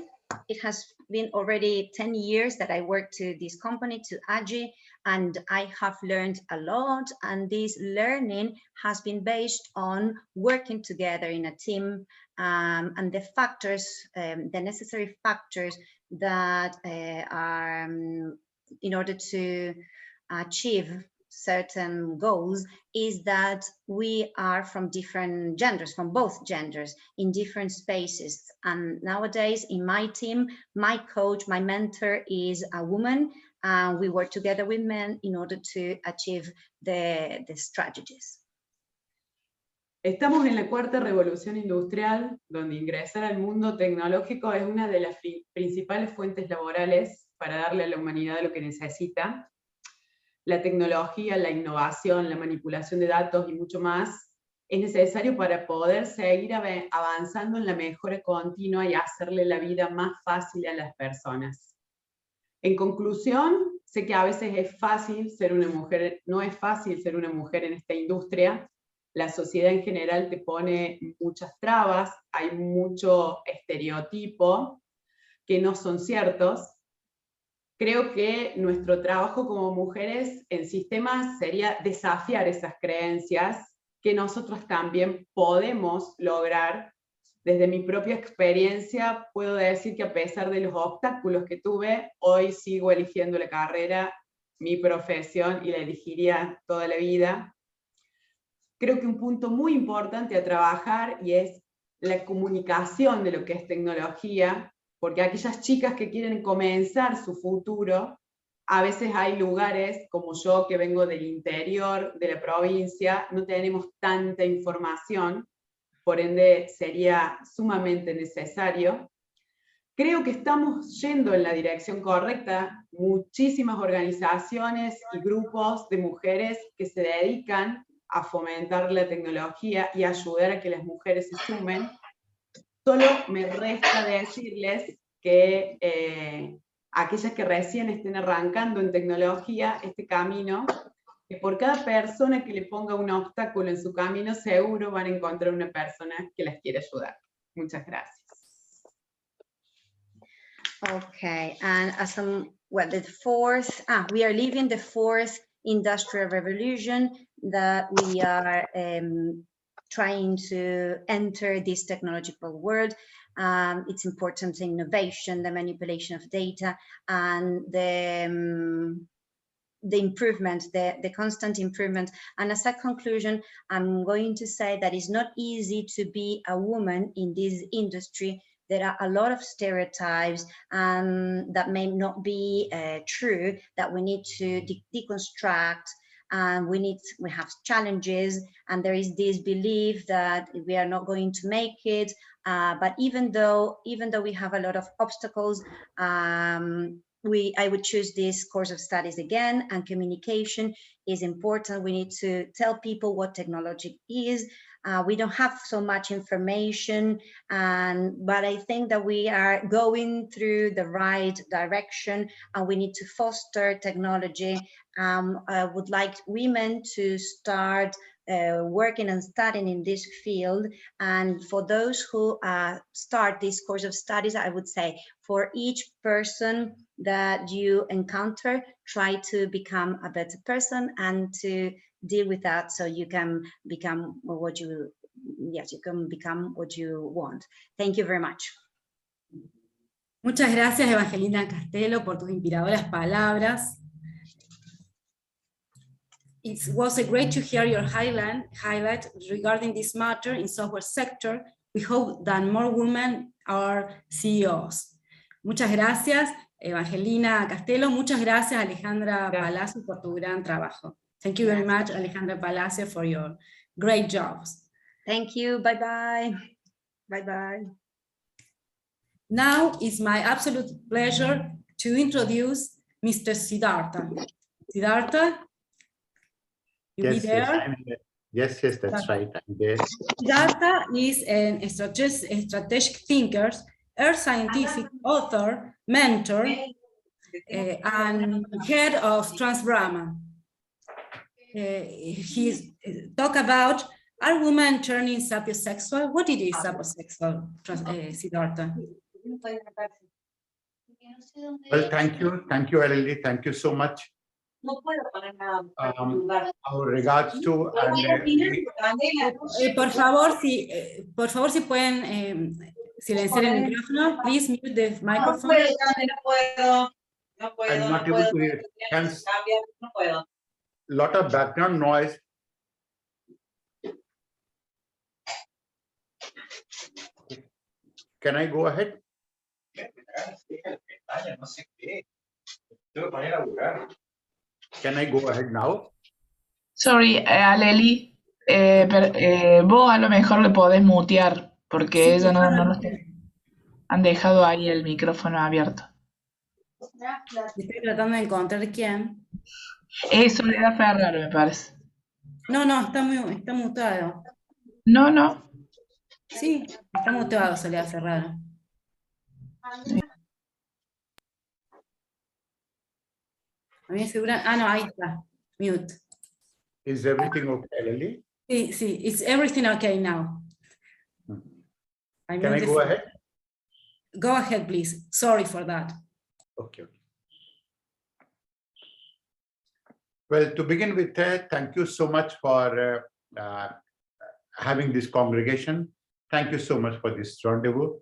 it has been already 10 years that I work to this company, to AGI, and I have learned a lot, and this learning has been based on working together in a team, and the factors, the necessary factors that are in order to achieve certain goals is that we are from different genders, from both genders, in different spaces. And nowadays in my team, my coach, my mentor is a woman, and we work together with men in order to achieve the strategies. Estamos en la cuarta revolución industrial, donde ingresar al mundo tecnológico es una de las principales fuentes laborales para darle a la humanidad lo que necesita. La tecnología, la innovación, la manipulación de datos y mucho más es necesario para poder seguir avanzando en la mejora continua y hacerle la vida más fácil a las personas. En conclusión, sé que a veces es fácil ser una mujer, no es fácil ser una mujer en esta industria. La sociedad en general te pone muchas trabas, hay mucho estereotipo que no son ciertos. Creo que nuestro trabajo como mujeres en sistemas sería desafiar esas creencias que nosotros también podemos lograr. Desde mi propia experiencia puedo decir que a pesar de los obstáculos que tuve, hoy sigo eligiendo la carrera, mi profesión, y la elegiría toda la vida. Creo que un punto muy importante a trabajar y es la comunicación de lo que es tecnología, porque aquellas chicas que quieren comenzar su futuro, a veces hay lugares como yo que vengo del interior de la provincia, no tenemos tanta información, por ende sería sumamente necesario. Creo que estamos yendo en la dirección correcta, muchísimas organizaciones y grupos de mujeres que se dedican a fomentar la tecnología y ayudar a que las mujeres se sumen. Solo me resta decirles que aquellas que recién estén arrancando en tecnología este camino, que por cada persona que le ponga un obstáculo en su camino, seguro van a encontrar una persona que las quiere ayudar. Muchas gracias. Okay, and as well, we are living the fourth industrial revolution, that we are trying to enter this technological world. It's important innovation, the manipulation of data, and the improvement, the constant improvement. And as a conclusion, I'm going to say that it's not easy to be a woman in this industry. There are a lot of stereotypes that may not be true, that we need to deconstruct. And we have challenges, and there is this belief that we are not going to make it. But even though we have a lot of obstacles, I would choose this course of studies again. And communication is important. We need to tell people what technology is. We don't have so much information, but I think that we are going through the right direction, and we need to foster technology. I would like women to start working and studying in this field. And for those who start this course of studies, I would say for each person that you encounter, try to become a better person and to deal with that, so you can become what you want. Thank you very much. Muchas gracias, Evangelina Accastello, por tus inspiradoras palabras. It was great to hear your highlight regarding this matter in software sector. We hope that more women are CEOs. Muchas gracias, Evangelina Accastello. Muchas gracias, Alejandra Palacio, por tu gran trabajo. Thank you very much, Alejandra Palacio, for your great jobs. Thank you. Bye-bye. Bye-bye. Now it's my absolute pleasure to introduce Mr. Siddhartha. Siddhartha, you be there? I'm there. Yes, that's right. I'm there. Siddhartha is a strategic thinker, earth scientific author, mentor, and head of Transbrahma. He talk about, are women turning sapiosexual? What it is sapiosexual, Siddhartha? Well, thank you, Alelí. Thank you so much. Our regards to Por favor, si pueden silenciar el micrófono, please mute the microphone. I'm not able to hear. Hence, lot of background noise. Can I go ahead? Can I go ahead now? Sorry, Alelí, vos a lo mejor le podés mutear, porque Sí, ella no lo han dejado ahí el micrófono abierto. Estoy tratando de encontrar quién. Es Soledad Ferraro, me parece. No, está mutado. No. Sí, está mutado Soledad Ferraro. A mí segura. No, ahí está. Mute. Is everything okay, Lily? Sí, it's everything okay now. Can I go ahead? Go ahead, please. Sorry for that. Okay. Well, to begin with, thank you so much for having this congregation. Thank you so much for this rendezvous.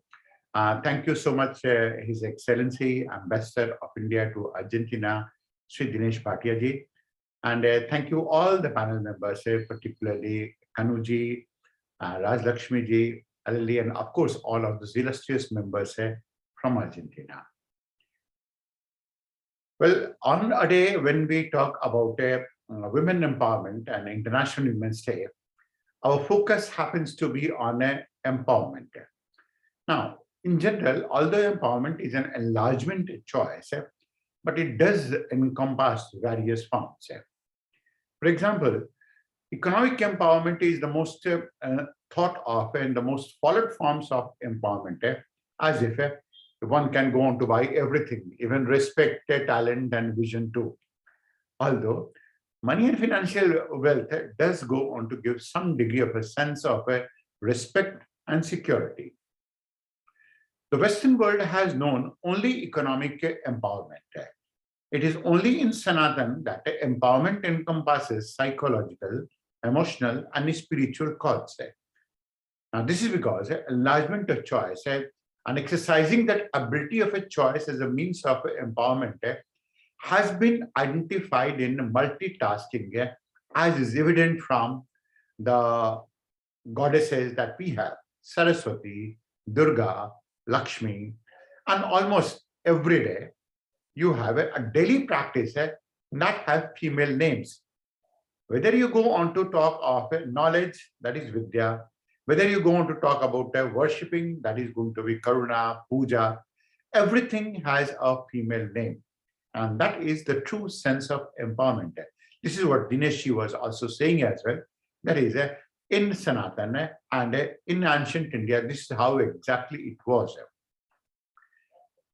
Thank you so much, His Excellency, Ambassador of India to Argentina, Sri Dinesh Bhatia ji. And thank you all the panel members, particularly Kanu ji, Rajalashmi ji, Alelí, and of course, all of the illustrious members from Argentina. Well, on a day when we talk about women empowerment and International Women's Day, our focus happens to be on empowerment. Now, in general, although empowerment is an enlargement choice, but it does encompass various forms. For example, economic empowerment is the most thought of and the most followed forms of empowerment, as if one can go on to buy everything, even respect, talent, and vision too. Although money and financial wealth does go on to give some degree of a sense of respect and security. The Western world has known only economic empowerment. It is only in Sanatan that empowerment encompasses psychological, emotional, and spiritual causes. Now, this is because enlargement of choice and exercising that ability of a choice as a means of empowerment has been identified in multitasking, as is evident from the goddesses that we have, Saraswati, Durga, Lakshmi, and almost every day you have a daily practice that have female names. Whether you go on to talk of knowledge, that is Vidya, whether you go on to talk about worshipping, that is going to be Karuna, Puja, everything has a female name. And that is the true sense of empowerment. This is what Dinesh was also saying as well. That is, in Sanatana and in ancient India, this is how exactly it was.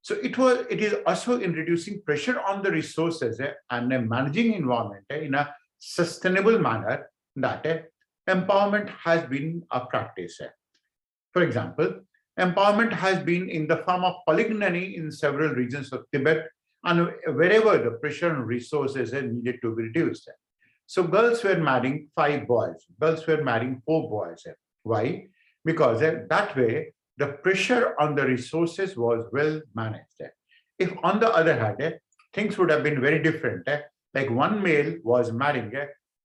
So it is also introducing pressure on the resources and managing environment in a sustainable manner that empowerment has been a practice. For example, empowerment has been in the form of polygamy in several regions of Tibet, and wherever the pressure on resources needed to be reduced. So girls were marrying 5 boys, girls were marrying 4 boys. Why? Because that way, the pressure on the resources was well managed. If on the other hand, things would have been very different, like one male was marrying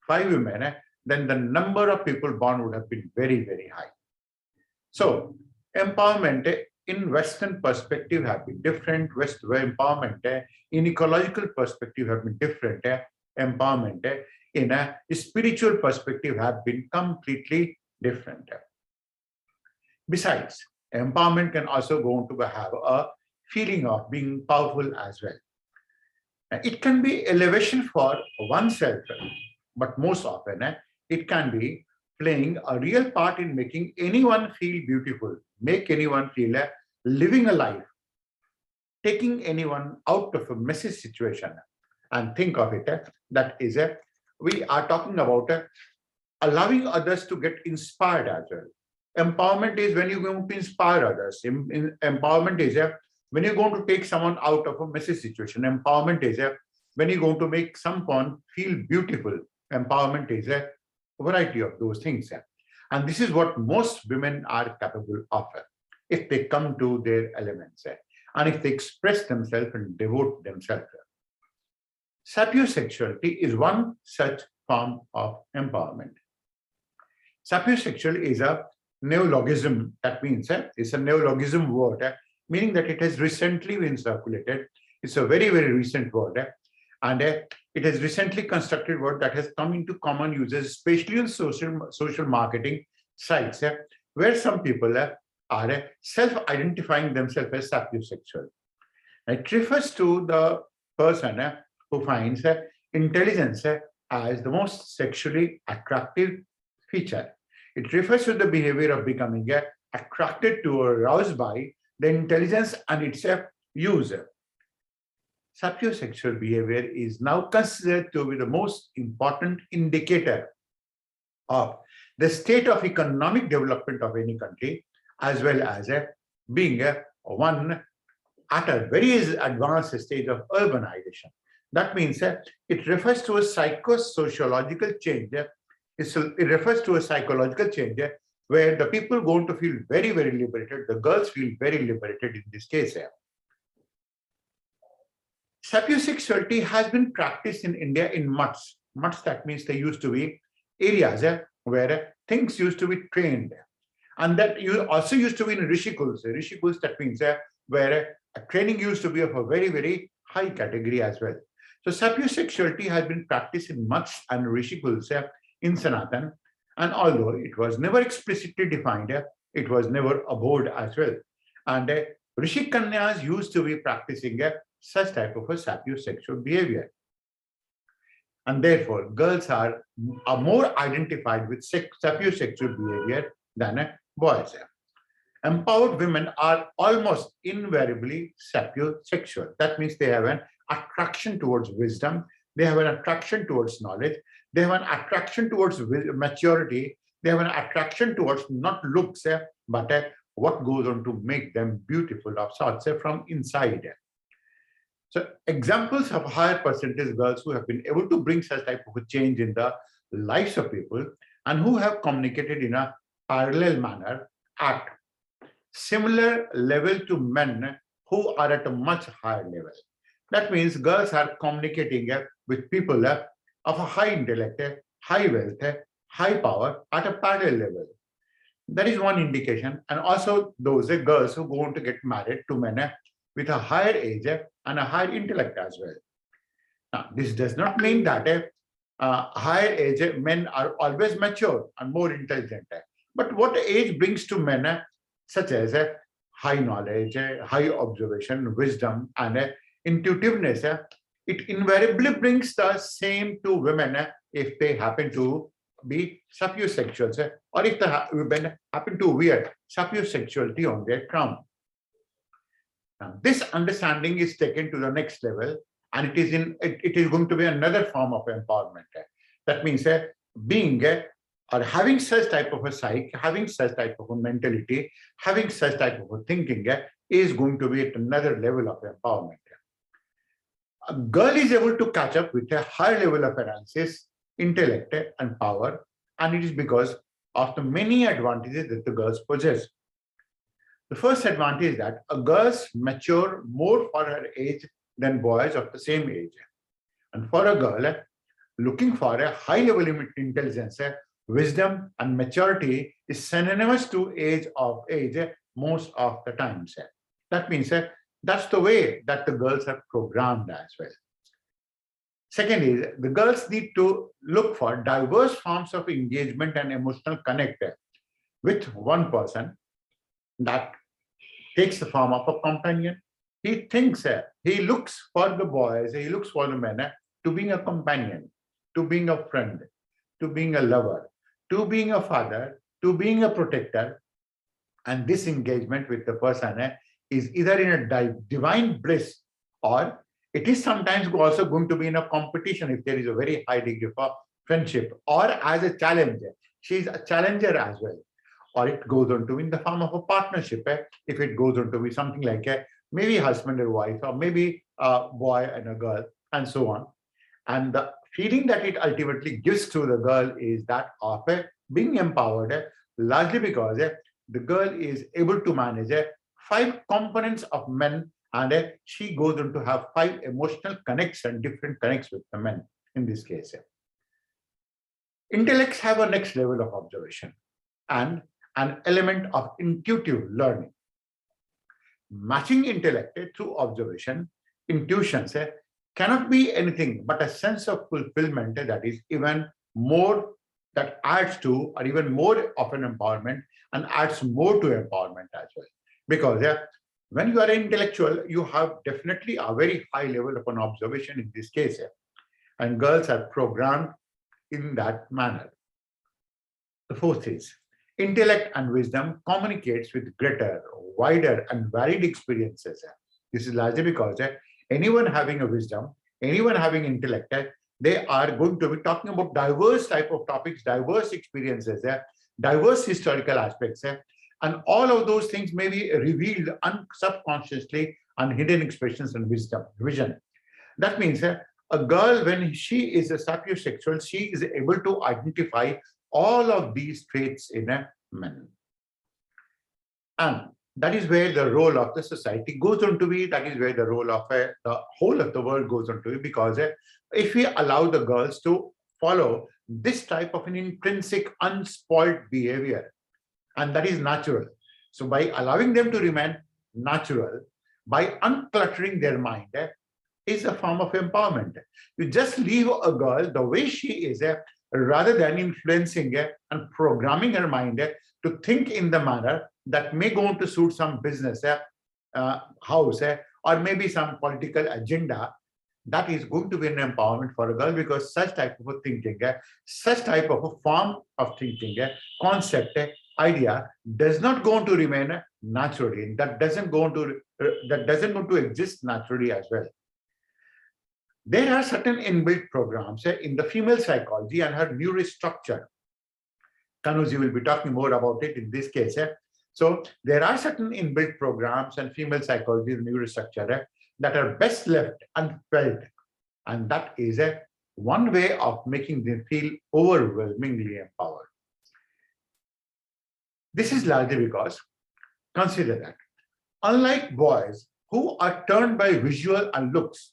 5 women, then the number of people born would have been very, very high. So empowerment in Western perspective have been different. Empowerment in ecological perspective have been different. Empowerment in a spiritual perspective have been completely different. Besides, empowerment can also go on to have a feeling of being powerful as well. It can be elevation for oneself, but most often it can be playing a real part in making anyone feel beautiful, make anyone feel living a life, taking anyone out of a messy situation. And think of it, that is, we are talking about allowing others to get inspired as well. Empowerment is when you're going to inspire others. Empowerment is when you're going to take someone out of a messy situation. Empowerment is when you're going to make someone feel beautiful. Empowerment is a variety of those things. And this is what most women are capable of if they come to their elements and if they express themselves and devote themselves. Sapiosexuality is one such form of empowerment. Sapiosexual is a neologism. That means it's a neologism word, meaning that it has recently been circulated. It's a very, very recent word. And it has recently constructed word that has come into common usage, especially on social marketing sites, where some people are self-identifying themselves as sapiosexual. It refers to the person who finds intelligence as the most sexually attractive feature. It refers to the behavior of becoming attracted to or aroused by the intelligence and its use. Sapiosexual behavior is now considered to be the most important indicator of the state of economic development of any country, as well as being one at a very advanced stage of urbanization. That means it refers to a psychosociological change. It refers to a psychological change where the people are going to feel very, very liberated. The girls feel very liberated in this case. Sapiosexuality has been practiced in India in mutts. Mutts, that means they used to be areas where things used to be trained. And that also used to be in rishikuls. Rishikuls, that means where training used to be of a very, very high category as well. So sapiosexuality has been practiced in mutts and rishikuls in Sanatan. And although it was never explicitly defined, it was never abhorred as well. And Rishikanyas used to be practicing such type of a sapiosexual behavior. And therefore, girls are more identified with sapiosexual behavior than boys. Empowered women are almost invariably sapiosexual. That means they have an attraction towards wisdom, they have an attraction towards knowledge, they have an attraction towards maturity, they have an attraction towards not looks, but what goes on to make them beautiful of sorts from inside. So examples of higher percentage girls who have been able to bring such type of a change in the lives of people and who have communicated in a parallel manner at similar level to men who are at a much higher level. That means girls are communicating with people of a high intellect, high wealth, high power at a parallel level. That is one indication. And also those girls who go on to get married to men with a higher age and a higher intellect as well. Now, this does not mean that higher age men are always mature and more intelligent. But what age brings to men, such as high knowledge, high observation, wisdom, and intuitiveness, it invariably brings the same to women if they happen to be sapiosexuals, or if the women happen to wear sapiosexuality on their crown. Now, this understanding is taken to the next level, and it is going to be another form of empowerment. That means being or having such type of a psyche, having such type of a mentality, having such type of a thinking is going to be at another level of empowerment. A girl is able to catch up with a higher level of analysis, intellect, and power, and it is because of the many advantages that the girls possess. The first advantage is that a girls mature more for her age than boys of the same age. And for a girl, looking for a high level of intelligence, wisdom, and maturity is synonymous to age most of the times. That means that's the way that the girls are programmed as well. Second is, the girls need to look for diverse forms of engagement and emotional connect with one person that takes the form of a companion. He thinks, he looks for the boys, he looks for the men to being a companion, to being a friend, to being a lover, to being a father, to being a protector. And this engagement with the person is either in a divine bliss, or it is sometimes also going to be in a competition if there is a very high degree of friendship, or as a challenger. She is a challenger as well. Or it goes on to be in the form of a partnership, if it goes on to be something like maybe husband and wife, or maybe a boy and a girl, and so on. And the feeling that it ultimately gives to the girl is that of being empowered, largely because the girl is able to manage 5 components of men, and she goes on to have 5 emotional connects and different connects with the men in this case. Intellects have a next level of observation and an element of intuitive learning. Matching intellect through observation, intuitions cannot be anything but a sense of fulfillment that is even more, that adds to, or even more of an empowerment, and adds more to empowerment as well. Because when you are an intellectual, you have definitely a very high level of an observation in this case, and girls are programmed in that manner. The fourth is, intellect and wisdom communicates with greater, wider, and varied experiences. This is largely because anyone having a wisdom, anyone having intellect, they are going to be talking about diverse type of topics, diverse experiences, diverse historical aspects, and all of those things may be revealed subconsciously and hidden expressions and vision. That means a girl, when she is a sapiosexual, she is able to identify all of these traits in a man. And that is where the role of the society goes on to be, that is where the role of the whole of the world goes on to be, because if we allow the girls to follow this type of an intrinsic unspoiled behavior, and that is natural. So by allowing them to remain natural, by uncluttering their mind, is a form of empowerment. You just leave a girl the way she is, rather than influencing and programming her mind to think in the manner that may go on to suit some business house or maybe some political agenda. That is going to be an empowerment for a girl, because such type of a thinking, such type of a form of thinking, concept, idea does not go on to remain naturally. That doesn't go on to exist naturally as well. There are certain inbuilt programs in the female psychology and her neurostructure. Kanuji will be talking more about it in this case. So there are certain inbuilt programs and female psychology and neurostructure that are best left unfelt. And that is one way of making them feel overwhelmingly empowered. This is largely because, consider that, unlike boys who are turned by visual and looks,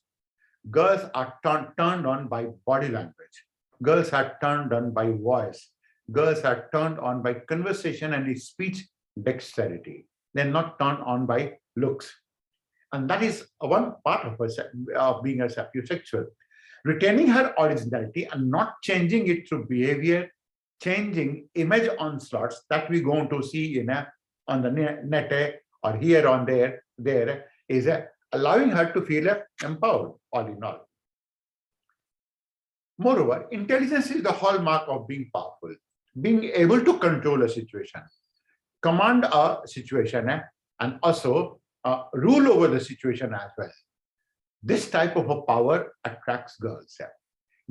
girls are turned on by body language. Girls are turned on by voice. Girls are turned on by conversation and speech dexterity. They're not turned on by looks. And that is one part of being a sapiosexual. Retaining her originality and not changing it through behavior, changing image onslaughts that we go on to see on the net or here on there is allowing her to feel empowered all in all. Moreover, intelligence is the hallmark of being powerful, being able to control a situation, command a situation, and also rule over the situation as well. This type of a power attracts girls.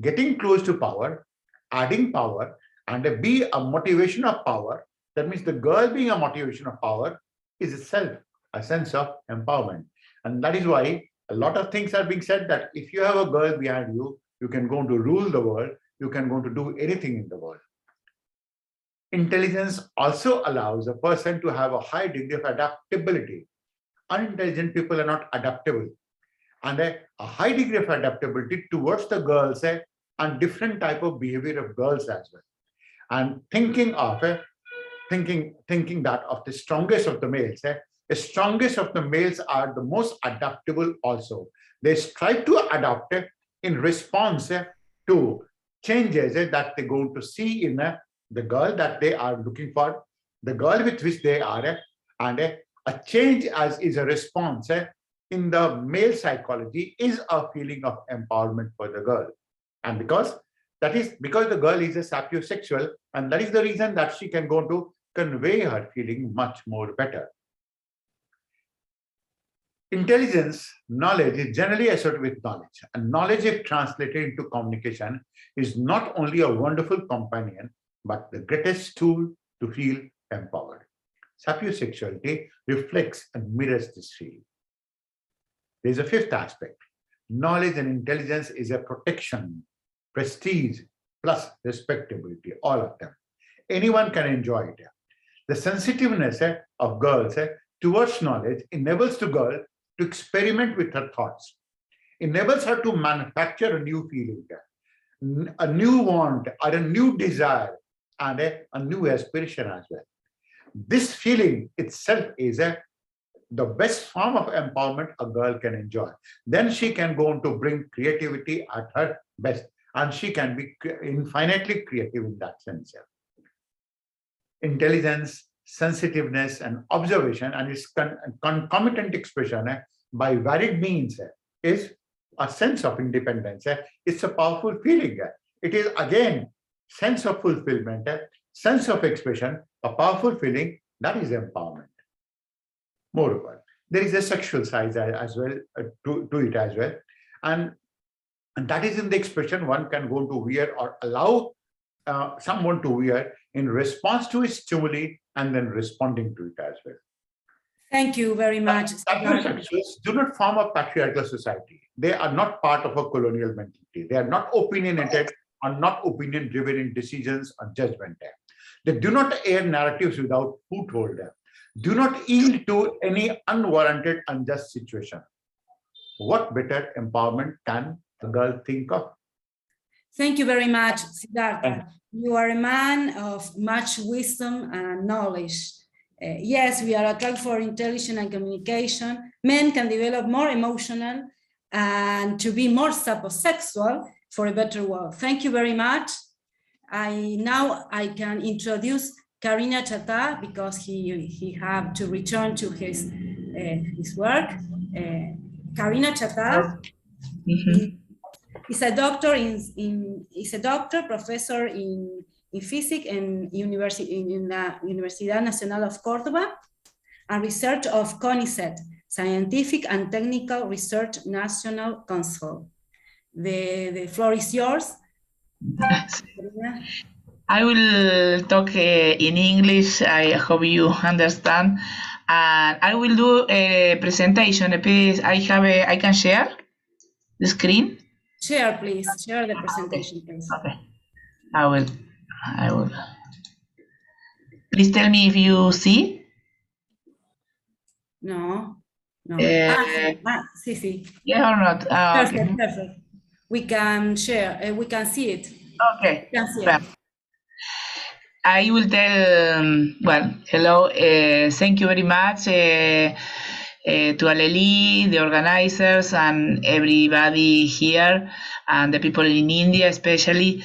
Getting close to power, adding power, and be a motivation of power, that means the girl being a motivation of power is itself a sense of empowerment. And that is why a lot of things are being said that if you have a girl behind you, you can go to rule the world, you can go to do anything in the world. Intelligence also allows a person to have a high degree of adaptability. Unintelligent people are not adaptable. And a high degree of adaptability towards the girls and different type of behavior of girls as well. And thinking that of the strongest of the males, the strongest of the males are the most adaptable also. They strive to adapt in response to changes that they go to see in the girl that they are looking for, the girl with which they are, and a change as is a response in the male psychology is a feeling of empowerment for the girl. And because the girl is a sapiosexual, and that is the reason that she can go to convey her feeling much more better. Intelligence, knowledge is generally associated with knowledge, and knowledge, if translated into communication, is not only a wonderful companion, but the greatest tool to feel empowered. Sapiosexuality reflects and mirrors this feeling. There is a fifth aspect. knowledge and intelligence is a protection, prestige, plus respectability, all of them. Anyone can enjoy it. The sensitiveness of girls towards knowledge enables the girl to experiment with her thoughts, enables her to manufacture a new feeling, a new want, or a new desire, and a new aspiration as well. This feeling itself is the best form of empowerment a girl can enjoy. Then she can go on to bring creativity at her best, and she can be infinitely creative in that sense. Intelligence, sensitiveness, and observation, and its concomitant expression by varied means is a sense of independence. It's a powerful feeling. It is again sense of fulfillment, sense of expression, a powerful feeling, that is empowerment. Moreover, there is a sexual side as well to it as well, and that is in the expression one can go to wear or allow someone to wear in response to its stimuli and then responding to it as well. Thank you very much. Sexuals do not form a patriarchal society. They are not part of a colonial mentality. They are not opinionated or not opinion-driven in decisions or judgment. They do not air narratives without who told them. Do not yield to any unwarranted, unjust situation. What better empowerment can a girl think of? Thank you very much, Siddhartha. You are a man of much wisdom and knowledge. Yes, we are attracted for intelligence and communication. Men can develop more emotional and to be more saposexual for a better world. Thank you very much. Now I can introduce Karina Chattah because he have to return to his work. Karina Chattah is a doctor professor in physics in la Universidad Nacional of Córdoba, and research of CONICET, Scientific and Technical Research National Council. The floor is yours. I will talk in English. I hope you understand. And I will do a presentation. Please, I can share the screen. Share, please. Share the presentation, please. Okay. I will. Please tell me if you see. No. Sí. Yeah or not? Perfect, okay. Perfect. We can share. We can see it. Okay. I will tell, hello, thank you very much to Alelí, the organizers, and everybody here, and the people in India especially,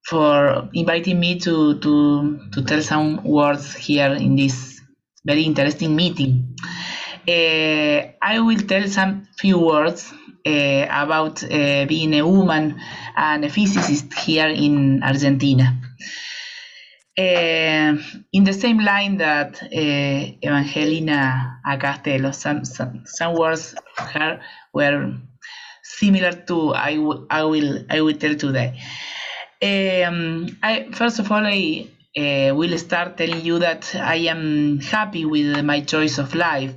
for inviting me to tell some words here in this very interesting meeting. I will tell some few words about being a woman and a physicist here in Argentina. In the same line that Evangelina Accastello, some words of her were similar to I will tell today. First of all, I will start telling you that I am happy with my choice of life,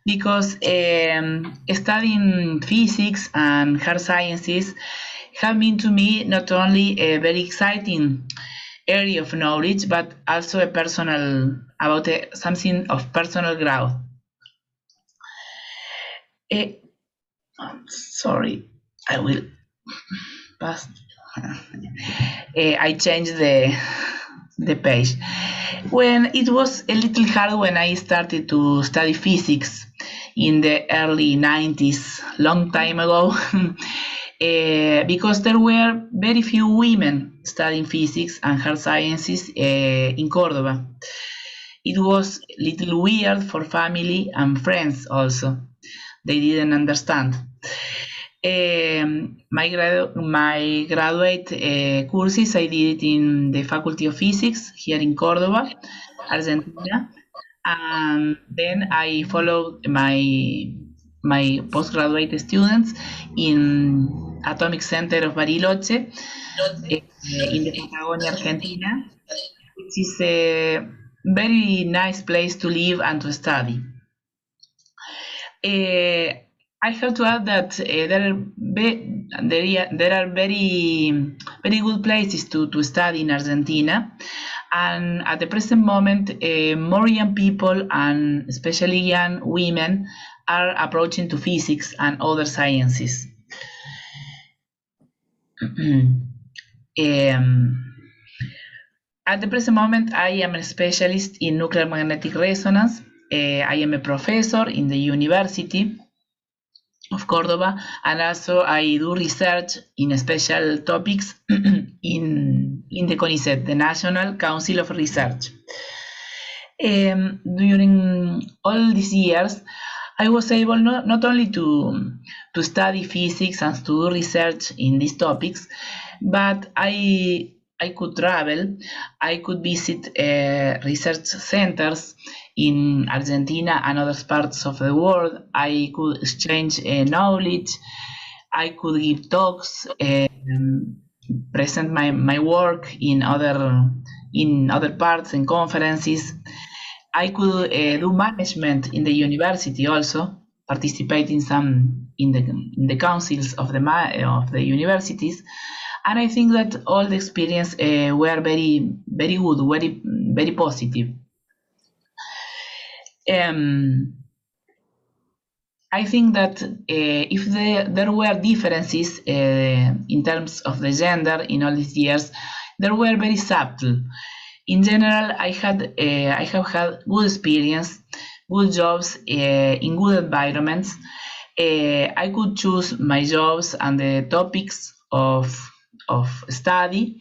because studying physics and hard sciences have been to me not only a very exciting area of knowledge, but also about something of personal growth. Sorry, I will pass. I changed the page. When it was a little hard when I started to study physics in the early 90s, long time ago, because there were very few women studying physics and hard sciences in Córdoba. It was a little weird for family and friends also. They didn't understand. My graduate courses, I did it in the Faculty of Physics here in Córdoba, Argentina, and then I followed my postgraduate students in Atomic Center of Bariloche in the Patagonia, Argentina, which is a very nice place to live and to study. I have to add that there are very good places to study in Argentina, and at the present moment, more young people and especially young women are approaching to physics and other sciences. At the present moment, I am a specialist in nuclear magnetic resonance. I am a professor in the University of Córdoba, and also I do research in special topics in the CONICET, the National Council of Research. During all these years, I was able not only to study physics and to do research in these topics, but I could travel, I could visit research centers in Argentina and other parts of the world. I could exchange knowledge, I could give talks, present my work in other parts and conferences. I could do management in the university also, participate in the councils of the universities, and I think that all the experience were very good, very positive. I think that if there were differences in terms of the gender in all these years, they were very subtle. In general, I have had good experience, good jobs in good environments. I could choose my jobs and the topics of study,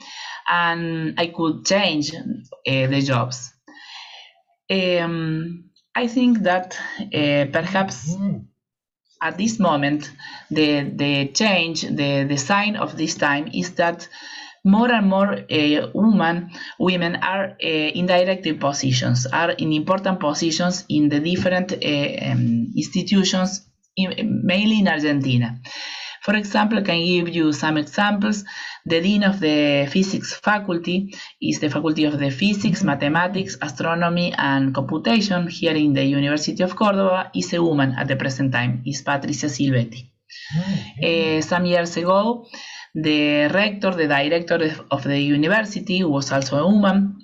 and I could change the jobs. I think that perhaps at this moment, the change, the sign of this time is that more and more women are in directive positions, are in important positions in the different institutions, mainly in Argentina. For example, I can give you some examples. The dean of the physics faculty is the Faculty of the Physics, Mathematics, Astronomy and Computation here in the University of Córdoba is a woman at the present time, is Patricia Silvetti. Some years ago, the rector, the director of the university was also a woman,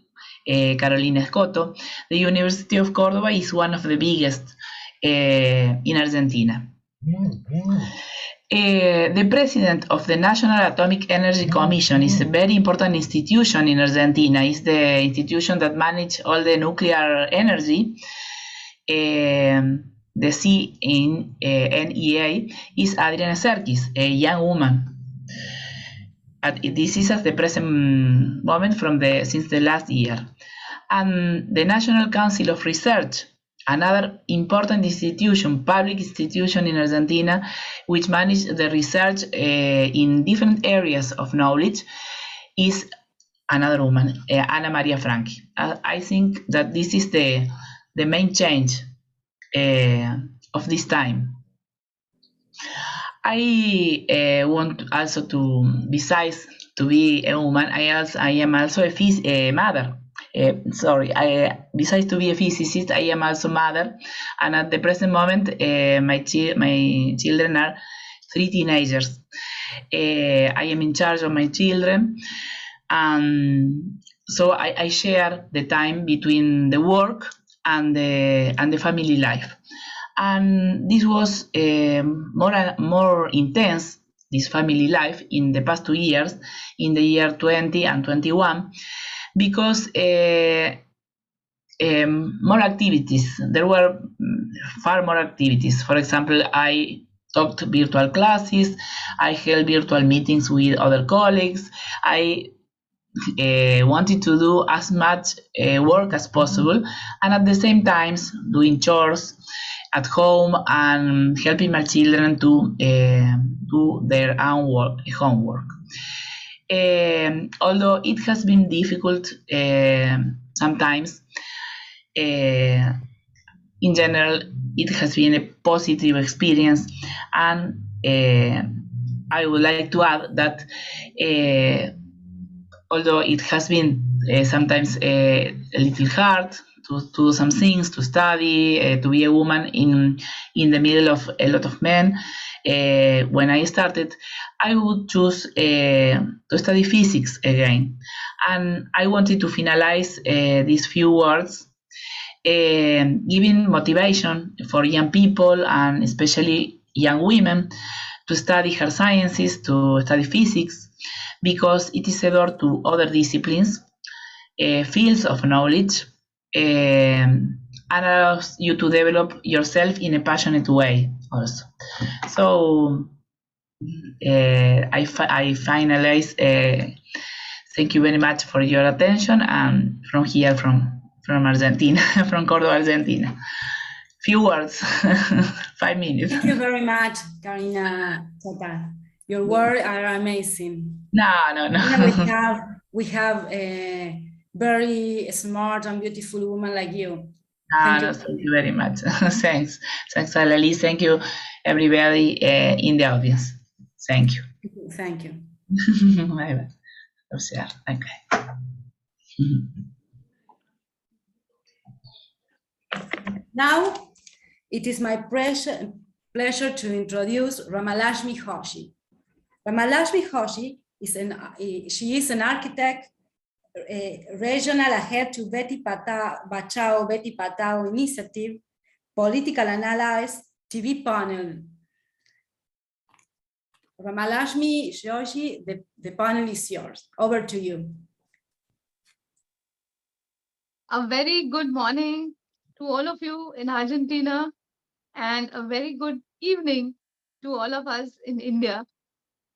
Carolina Escoto. The University of Córdoba is one of the biggest in Argentina. The president of the National Atomic Energy Commission is a very important institution in Argentina. It's the institution that manages all the nuclear energy. The CNEA is Adriana Serkis, a young woman. This is at the present moment since the last year. And the National Council of Research, another important institution, public institution in Argentina, which manages the research in different areas of knowledge, is another woman, Ana Maria Franchi. I think that this is the main change of this time. I want also to, besides to be a woman, I am also a mother. Besides to be a physicist, I am also mother, and at the present moment, my children are 3 teenagers. I am in charge of my children, and so I share the time between the work and the family life. And this was more intense, this family life, in the past 2 years, in the year 20 and 21, because more activities. There were far more activities. For example, I taught virtual classes, I held virtual meetings with other colleagues, I wanted to do as much work as possible, and at the same time doing chores at home and helping my children to do their own homework. Although it has been difficult sometimes, in general, it has been a positive experience, and I would like to add that although it has been sometimes a little hard do some things, to study, to be a woman in the middle of a lot of men. When I started, I would choose to study physics again. And I wanted to finalize these few words, giving motivation for young people and especially young women to study hard sciences, to study physics, because it is a door to other disciplines, fields of knowledge, and allows you to develop yourself in a passionate way also. So I finalize. Thank you very much for your attention, and from here, from Argentina, from Córdoba, Argentina. Few words, 5 minutes. Thank you very much, Karina. Chattah. Your words are amazing. No. We have a very smart and beautiful woman like you. Thank you very much. Thanks, Alelí. Thank you, everybody in the audience. Thank you. Thank you. Bye. Okay. Now, it is my pleasure to introduce Rajalashmi Joshi. Rajalashmi Joshi is an architect, regional head to Beti Bachao Initiative, political analysis, TV panel. Rajalashmi Joshi, the panel is yours. Over to you. A very good morning to all of you in Argentina, and a very good evening to all of us in India.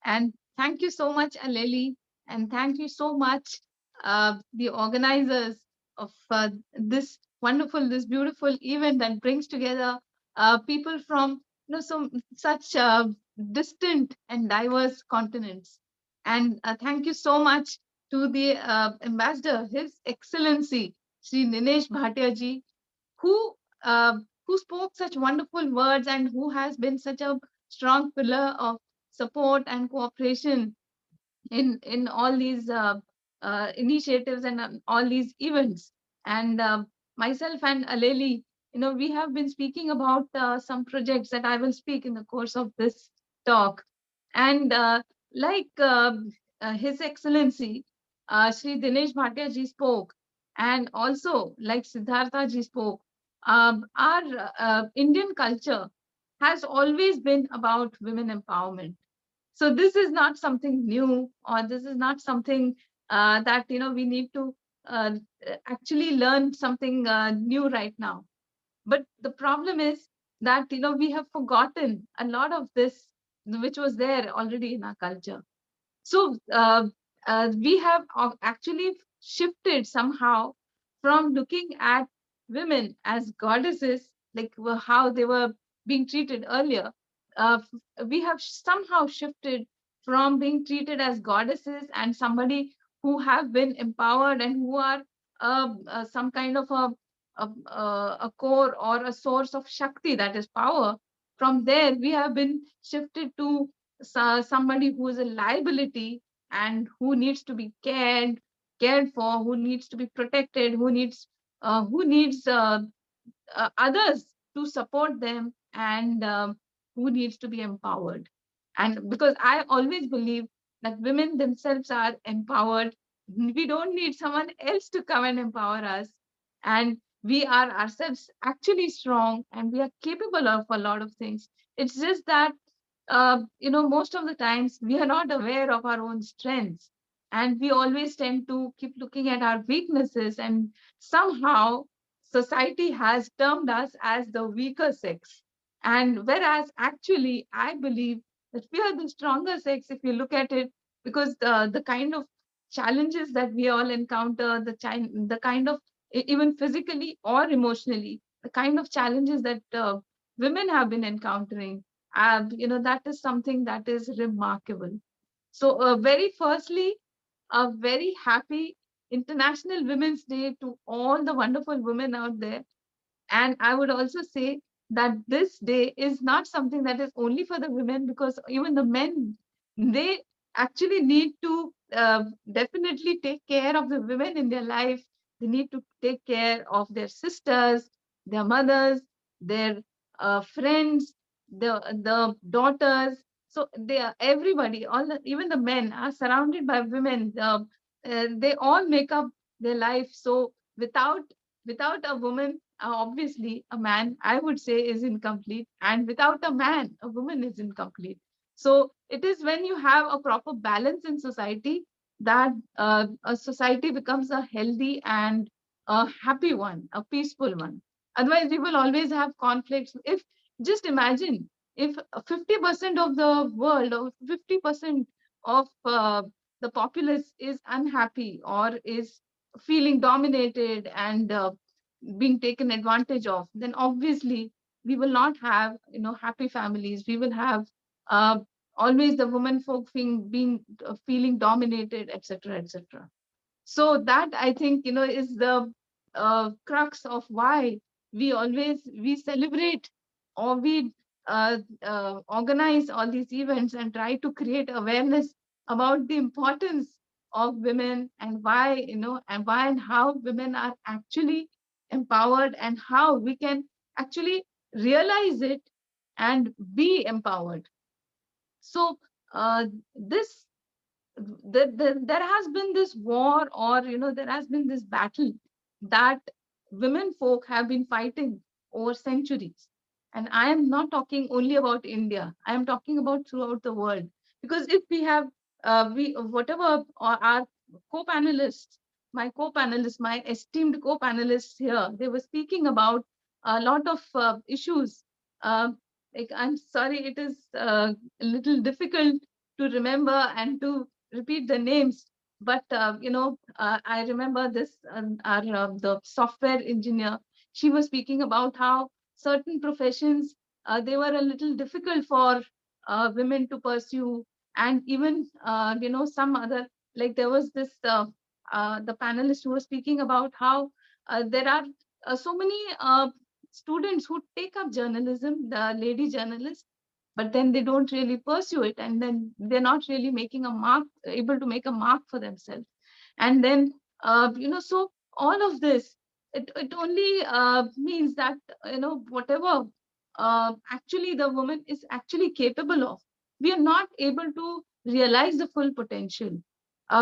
And thank you so much, Alelí, and thank you so much, the organizers of this wonderful, this beautiful event that brings together people from such distant and diverse continents. And thank you so much to the ambassador, His Excellency, Shri Dinesh Bhatia ji, who spoke such wonderful words and who has been such a strong pillar of support and cooperation in all these initiatives and all these events. And myself and Alelí, we have been speaking about some projects that I will speak in the course of this talk. And like His Excellency, Shri Dinesh Bhatia ji spoke, and also like Siddhartha ji spoke, our Indian culture has always been about women empowerment. So this is not something new, or this is not something that we need to actually learn something new right now. But the problem is that we have forgotten a lot of this, which was there already in our culture. So we have actually shifted somehow from looking at women as goddesses, like how they were being treated earlier. We have somehow shifted from being treated as goddesses and somebody who have been empowered and who are some kind of a core or a source of Shakti, that is power. From there, we have been shifted to somebody who is a liability and who needs to be cared for, who needs to be protected, who needs others to support them, and who needs to be empowered. And because I always believe that women themselves are empowered, we don't need someone else to come and empower us. And we are ourselves actually strong, and we are capable of a lot of things. It's just that most of the times we are not aware of our own strengths, and we always tend to keep looking at our weaknesses, and somehow society has termed us as the weaker sex. And whereas actually I believe that we are the stronger sex if you look at it, because the kind of challenges that we all encounter, the kind of, even physically or emotionally, the kind of challenges that women have been encountering, that is something that is remarkable. So very firstly, a very happy International Women's Day to all the wonderful women out there. And I would also say that this day is not something that is only for the women, because even the men, they actually need to definitely take care of the women in their life, They need to take care of their sisters, their mothers, their friends, the daughters. So they are everybody, even the men are surrounded by women. They all make up their life. So without a woman, obviously a man, I would say, is incomplete, and without a man, a woman is incomplete. So it is when you have a proper balance in society that a society becomes a healthy and a happy one, a peaceful one. Otherwise, we will always have conflicts. If just imagine if 50% of the world or 50% of the populace is unhappy or is feeling dominated and being taken advantage of, then obviously we will not have happy families. We will have always the women folk feeling dominated, etc., etc. So that, I think, is the crux of why we celebrate or we organize all these events and try to create awareness about the importance of women, and why and how women are actually empowered, and how we can actually realize it and be empowered. So this there has been this war, or there has been this battle that women folk have been fighting over centuries. And I am not talking only about India, I am talking about throughout the world. Because if we have whatever our co-panelists, my esteemed co-panelists here, they were speaking about a lot of issues. Like, I'm sorry, it is a little difficult to remember and to repeat the names, but I remember this the software engineer. She was speaking about how certain professions, they were a little difficult for women to pursue, and even some other, like there was this the panelist who was speaking about how there are so many students who take up journalism, the lady journalists, but then they don't really pursue it, and then they're not really making a mark, able to make a mark for themselves. And then so all of this, it only means that whatever actually the woman is actually capable of, we are not able to realize the full potential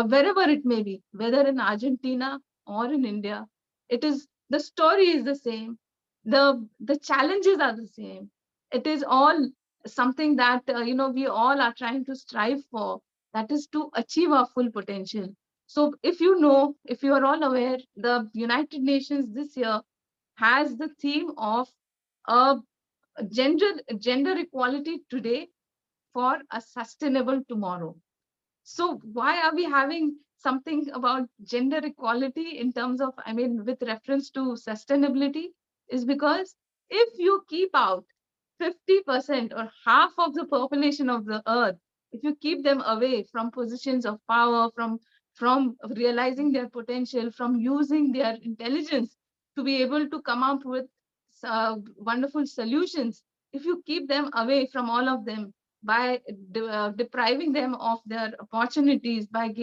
wherever it may be, whether in Argentina or in India. It is, the story is the same, the challenges are the same. It is all something that we all are trying to strive for, that is to achieve our full potential. So if you are all aware, the United Nations this year has the theme of uh, gender equality today for a sustainable tomorrow. So why are we having something about gender equality in terms of, I mean, with reference to sustainability, is because if you keep out 50% or half of the population of the earth, if you keep them away from positions of power, from realizing their potential, from using their intelligence to be able to come up with wonderful solutions, if you keep them away from all of them by depriving them of their opportunities, by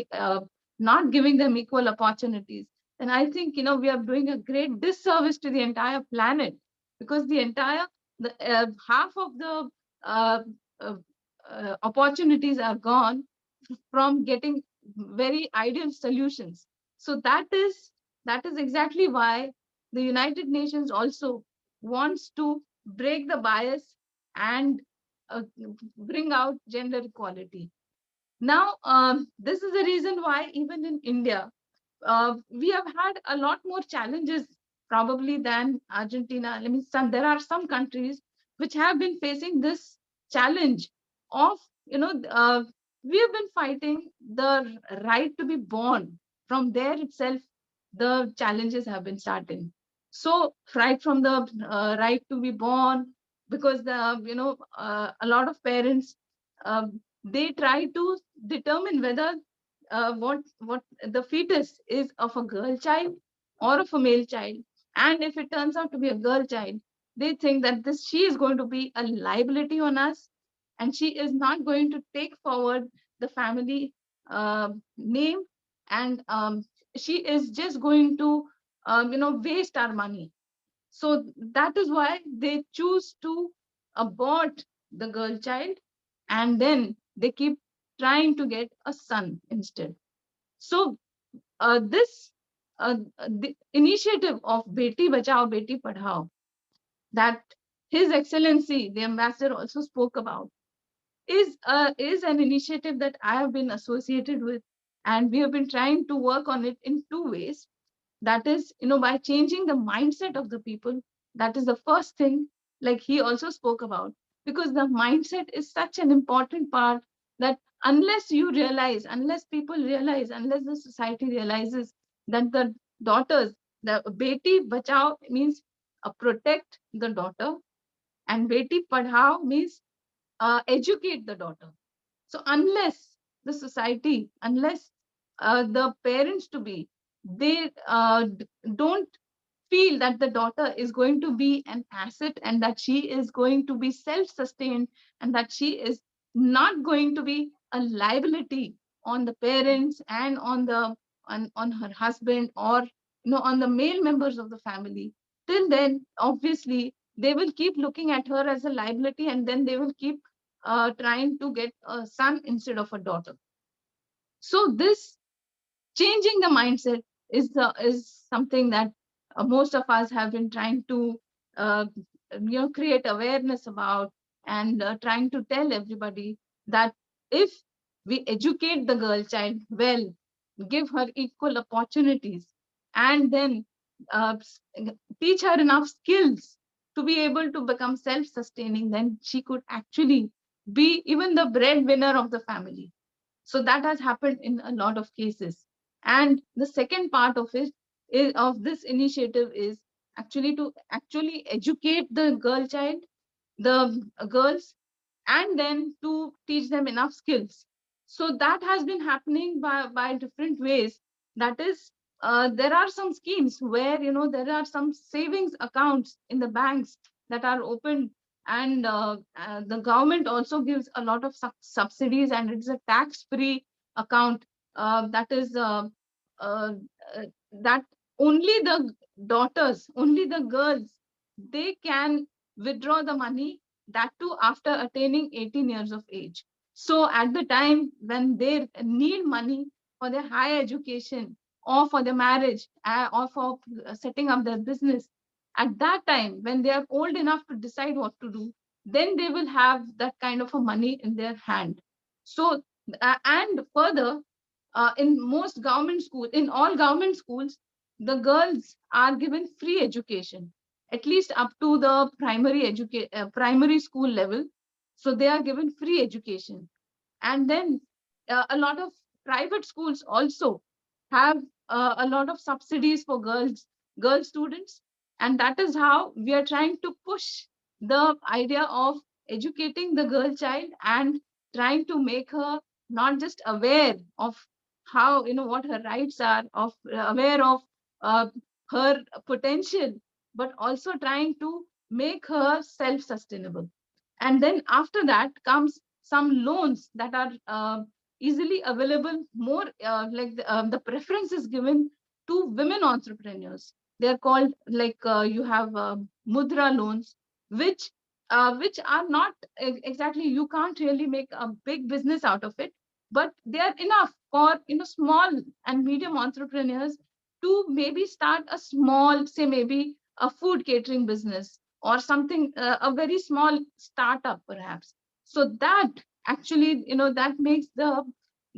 not giving them equal opportunities, then I think we are doing a great disservice to the entire planet, because the entire half of the uh, opportunities are gone from getting very ideal solutions. So that is exactly why the United Nations also wants to break the bias and bring out gender equality. Now, this is the reason why even in India, we have had a lot more challenges probably than Argentina. I mean, there are some countries which have been facing this challenge of, we have been fighting the right to be born. From there itself, the challenges have been starting. So right from the right to be born, because a lot of parents, they try to determine whether what the fetus is of a girl child or of a male child. And if it turns out to be a girl child, they think that she is going to be a liability on us, and she is not going to take forward the family name, and she is just going to waste our money. So that is why they choose to abort the girl child, and then they keep trying to get a son instead. So the initiative of Beti Bachao, Beti Padhao, that His Excellency, the ambassador, also spoke about, is an initiative that I have been associated with, and we have been trying to work on it in two ways. That is, by changing the mindset of the people. That is the first thing, like he also spoke about, because the mindset is such an important part that unless people realize, unless the society realizes that the daughters, the Beti Bachao means protect the daughter, and Beti Padhao means educate the daughter. So unless the society, unless the parents to be, they don't feel that the daughter is going to be an asset and that she is going to be self-sustained and that she is not going to be a liability on the parents and on her husband, or on the male members of the family, till then obviously they will keep looking at her as a liability, and then they will keep trying to get a son instead of a daughter. So this changing the mindset is something that most of us have been trying to create awareness about, and trying to tell everybody that if we educate the girl child well, give her equal opportunities, and then teach her enough skills to be able to become self-sustaining, then she could actually be even the breadwinner of the family. So that has happened in a lot of cases. And the second part of this initiative is actually to educate the girl child, the girls, and then to teach them enough skills. So that has been happening by different ways. That is, there are some schemes where there are some savings accounts in the banks that are opened, and the government also gives a lot of subsidies, and it's a tax-free account that is that only the daughters, only the girls, they can withdraw the money, that too after attaining 18 years of age. So at the time when they need money for their higher education, or for their marriage, or for setting up their business, at that time when they are old enough to decide what to do, then they will have that kind of a money in their hand. So and further, in all government schools, the girls are given free education, at least up to the primary school level. So they are given free education. And then a lot of private schools also have a lot of subsidies for girl students. And that is how we are trying to push the idea of educating the girl child and trying to make her not just aware of how, what her rights are, aware of her potential, but also trying to make her self-sustainable. And then after that comes some loans that are easily available, more like the preference is given to women entrepreneurs. They're called, like you have mudra loans, which are not exactly, you can't really make a big business out of it, but they are enough for small and medium entrepreneurs to maybe start a small, say maybe a food catering business, or something, a very small startup perhaps. So that actually, that makes the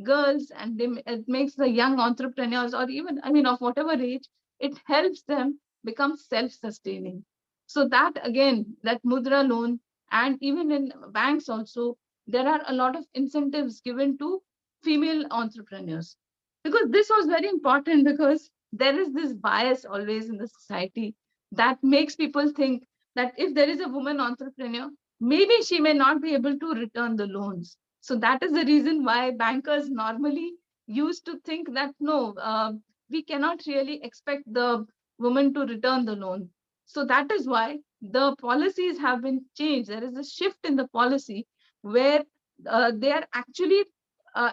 girls, and it makes the young entrepreneurs, or even, of whatever age, it helps them become self-sustaining. So that again, that mudra loan, and even in banks also, there are a lot of incentives given to female entrepreneurs. Because this was very important, because there is this bias always in the society that makes people think that if there is a woman entrepreneur, maybe she may not be able to return the loans. So that is the reason why bankers normally used to think that no, we cannot really expect the woman to return the loan. So that is why the policies have been changed. There is a shift in the policy where they are actually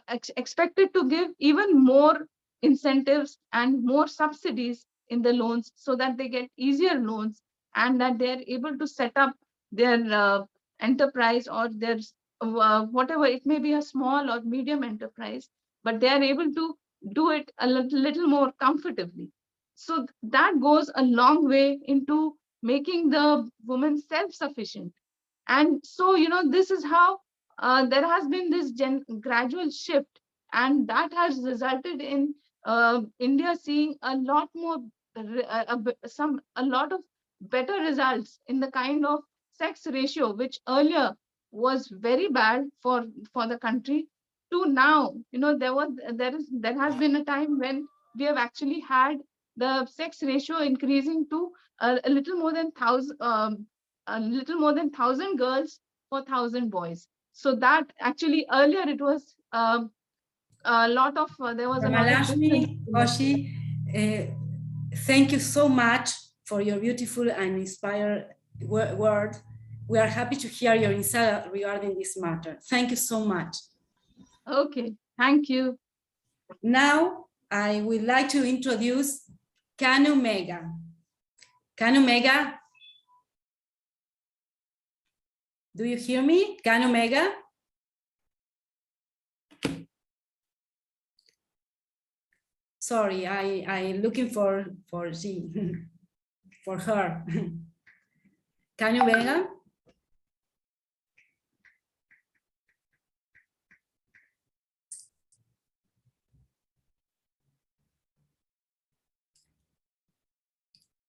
expected to give even more incentives and more subsidies in the loans so that they get easier loans and that they're able to set up their enterprise or their whatever, it may be a small or medium enterprise, but they are able to do it a little more comfortably. So that goes a long way into making the woman self-sufficient. And so, this is how there has been this gradual shift, and that has resulted in India seeing a lot more, a lot of better results in the kind of sex ratio, which earlier was very bad for the country, to now, there has been a time when we have actually had the sex ratio increasing to a little more than 1,000 girls for 1,000 boys. So that actually earlier it was a lot of there was a lot of Rajalashmi, Joshi, thank you so much for your beautiful and inspired word. We are happy to hear your insight regarding this matter. Thank you so much. Okay, thank you. Now I would like to introduce Kanu Megha. Kanu Megha, do you hear me? Kanu Megha? Sorry, I looking for she, for her. Kanu Megha?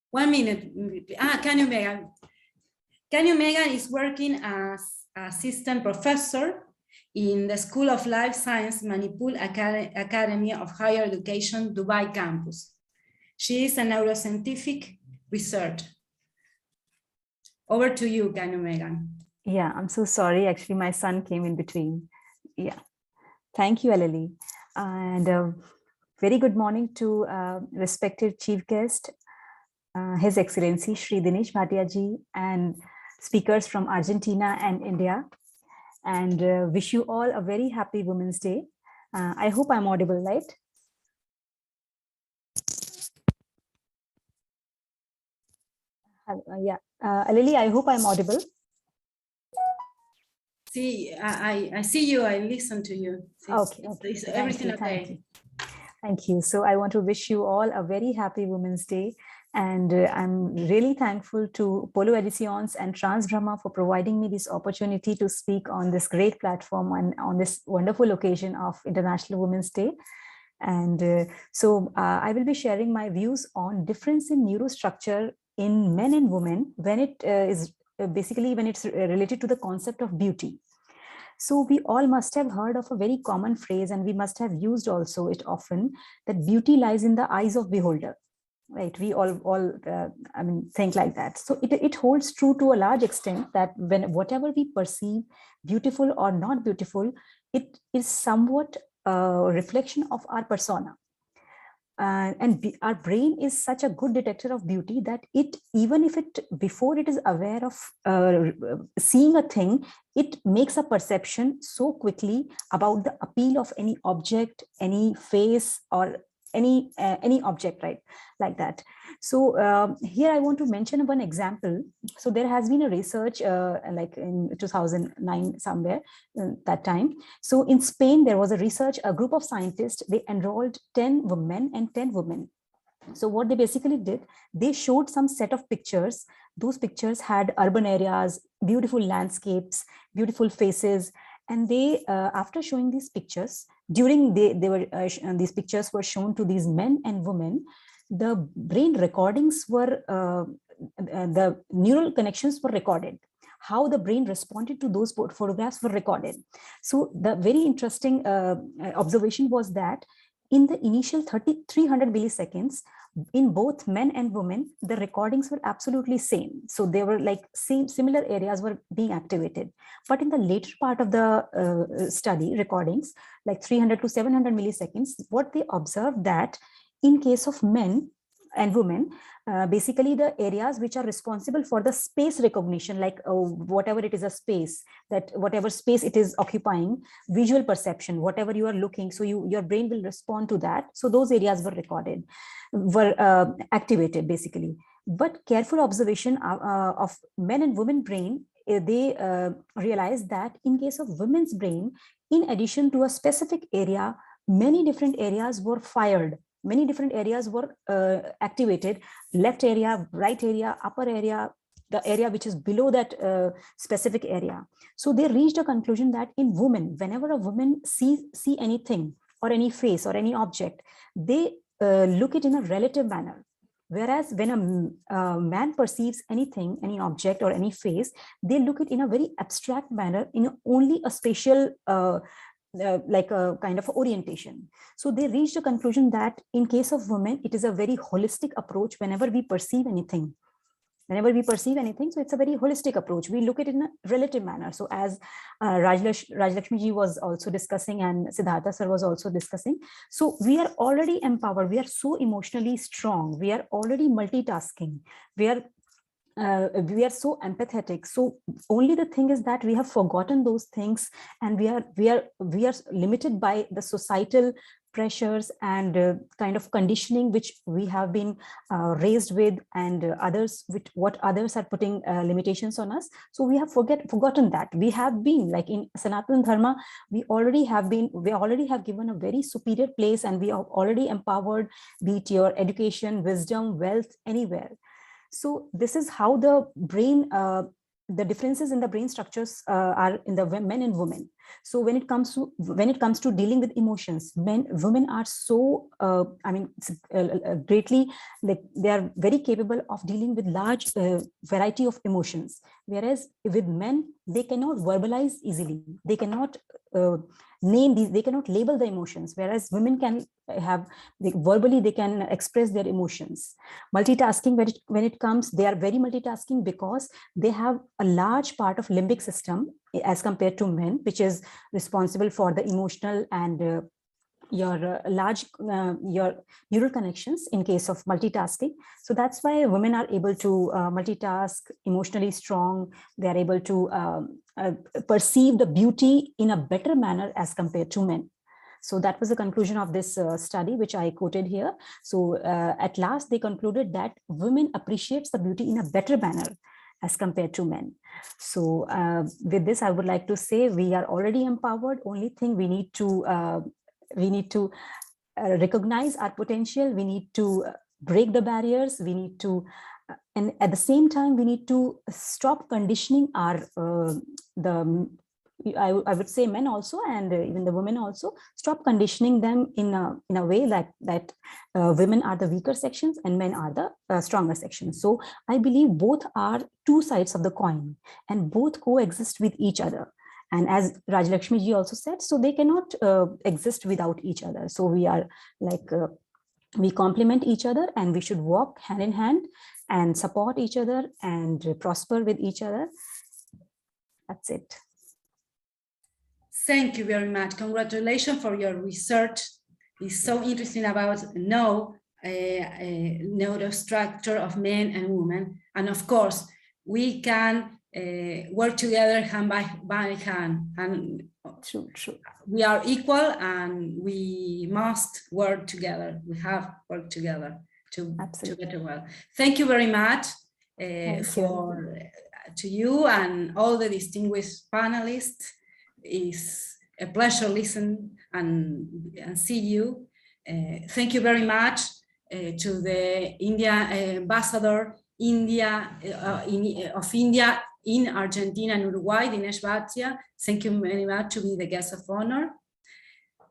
One minute. Kanu Megha. Kanu Megha is working as assistant professor in the School of Life Science Manipur Academy of Higher Education, Dubai campus. She is a neuroscientific researcher. Over to you, Kanu Megha. Yeah, I'm so sorry. Actually, my son came in between. Yeah, thank you, Alelí. And very good morning to respected chief guest, His Excellency Shri Dinesh Bhatia ji, and speakers from Argentina and India. And wish you all a very happy Women's Day. I hope I'm audible, right? Yeah, Alelí, I hope I'm audible. See, I see you, I listen to you. Okay, is everything okay? Thank you. So I want to wish you all a very happy Women's Day. And I'm really thankful to Polo Ediciones and Transbrahma for providing me this opportunity to speak on this great platform and on this wonderful occasion of International Women's Day. And so I will be sharing my views on difference in neurostructure in men and women when it is basically when it's related to the concept of beauty. So we all must have heard of a very common phrase, and we must have used also it often, that beauty lies in the eyes of beholder. Right, we all I mean, think like that. So it holds true to a large extent that when whatever we perceive beautiful or not beautiful, it is somewhat a reflection of our persona. And our brain is such a good detector of beauty that it, even if it, before it is aware of seeing a thing, it makes a perception so quickly about the appeal of any object, any face, or any object, right, like that. So here I want to mention one example. So there has been a research like in 2009 somewhere that time. So in Spain there was a group of scientists. They enrolled 10 men and 10 women. So what they basically did, they showed some set of pictures. Those pictures had urban areas, beautiful landscapes, beautiful faces. And they, after showing these pictures, during these pictures were shown to these men and women, the brain recordings were, the neural connections were recorded. How the brain responded to those photographs were recorded. So the very interesting observation was that in the initial 300 milliseconds, in both men and women, the recordings were absolutely same. So they were like similar areas were being activated. But in the later part of the study recordings, like 300 to 700 milliseconds, what they observed that in case of men, and women, basically the areas which are responsible for the space recognition, like whatever it is a space, that whatever space it is occupying, visual perception, whatever you are looking, so your brain will respond to that. So those areas were activated basically. But careful observation of men and women brain, they realized that in case of women's brain, in addition to a specific area, many different areas were fired. Many different areas were activated: left area, right area, upper area, the area which is below that specific area. So they reached a conclusion that in women, whenever a woman see anything or any face or any object, they look it in a relative manner. Whereas when a man perceives anything, any object or any face, they look it in a very abstract manner, in only a spatial like a kind of orientation. So they reached a conclusion that in case of women, it is a very holistic approach whenever we perceive anything. Whenever we perceive anything, so it's a very holistic approach. We look at it in a relative manner. So as Rajalashmi ji was also discussing and Siddhartha sir was also discussing, so we are already empowered. We are so emotionally strong. We are already multitasking. We are so empathetic. So only the thing is that we have forgotten those things, and we are limited by the societal pressures and kind of conditioning which we have been raised with, and others, with what others are putting limitations on us. So we have forgotten that we have been, like in Sanatana Dharma, we already have given a very superior place, and we are already empowered, be it your education, wisdom, wealth, anywhere. So this is how the brain, the differences in the brain structures are in the men and women. So when it comes to dealing with emotions, women are so greatly, like they are very capable of dealing with large variety of emotions, whereas with men, they cannot verbalize easily. They cannot name these, they cannot label the emotions, whereas women can have, verbally they can express their emotions. Multitasking, when it comes, they are very multitasking because they have a large part of limbic system as compared to men, which is responsible for the emotional and your neural connections in case of multitasking. So that's why women are able to multitask, emotionally strong. They are able to perceive the beauty in a better manner as compared to men. So that was the conclusion of this study, which I quoted here. So at last, they concluded that women appreciates the beauty in a better manner as compared to men. So with this, I would like to say we are already empowered. Only thing we need to recognize our potential. We need to break the barriers. We need to, and at the same time, we need to stop conditioning our I would say men also, and even the women also, stop conditioning them in a way that women are the weaker sections and men are the stronger sections. So I believe both are two sides of the coin, and both coexist with each other. And as Rajalashmi ji also said, so they cannot exist without each other. So we are like, we complement each other, and we should walk hand in hand and support each other and prosper with each other. That's it. Thank you very much. Congratulations for your research. It's so interesting about neurostructure of men and women. And of course, we can work together hand by hand. And true. We are equal, and we must work together. We have worked together to better well. Thank you very much to you and all the distinguished panelists. It's a pleasure listen and see you. Thank you very much to the India ambassador of India in Argentina and Uruguay, Dinesh Bhatia. Thank you very much to be the guest of honor.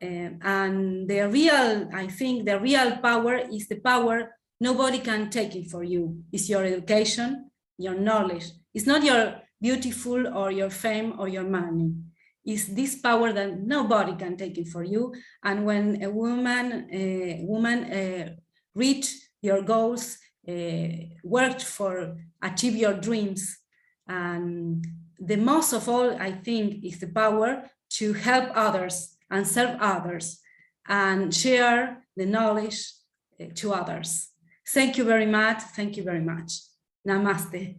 And I think the real power is the power nobody can take it for you. It's your education, your knowledge. It's not your beautiful or your fame or your money. Is this power that nobody can take it for you. And when a woman reach your goals, worked for achieve your dreams, and the most of all, I think, is the power to help others and serve others and share the knowledge to others. Thank you very much. Thank you very much. Namaste.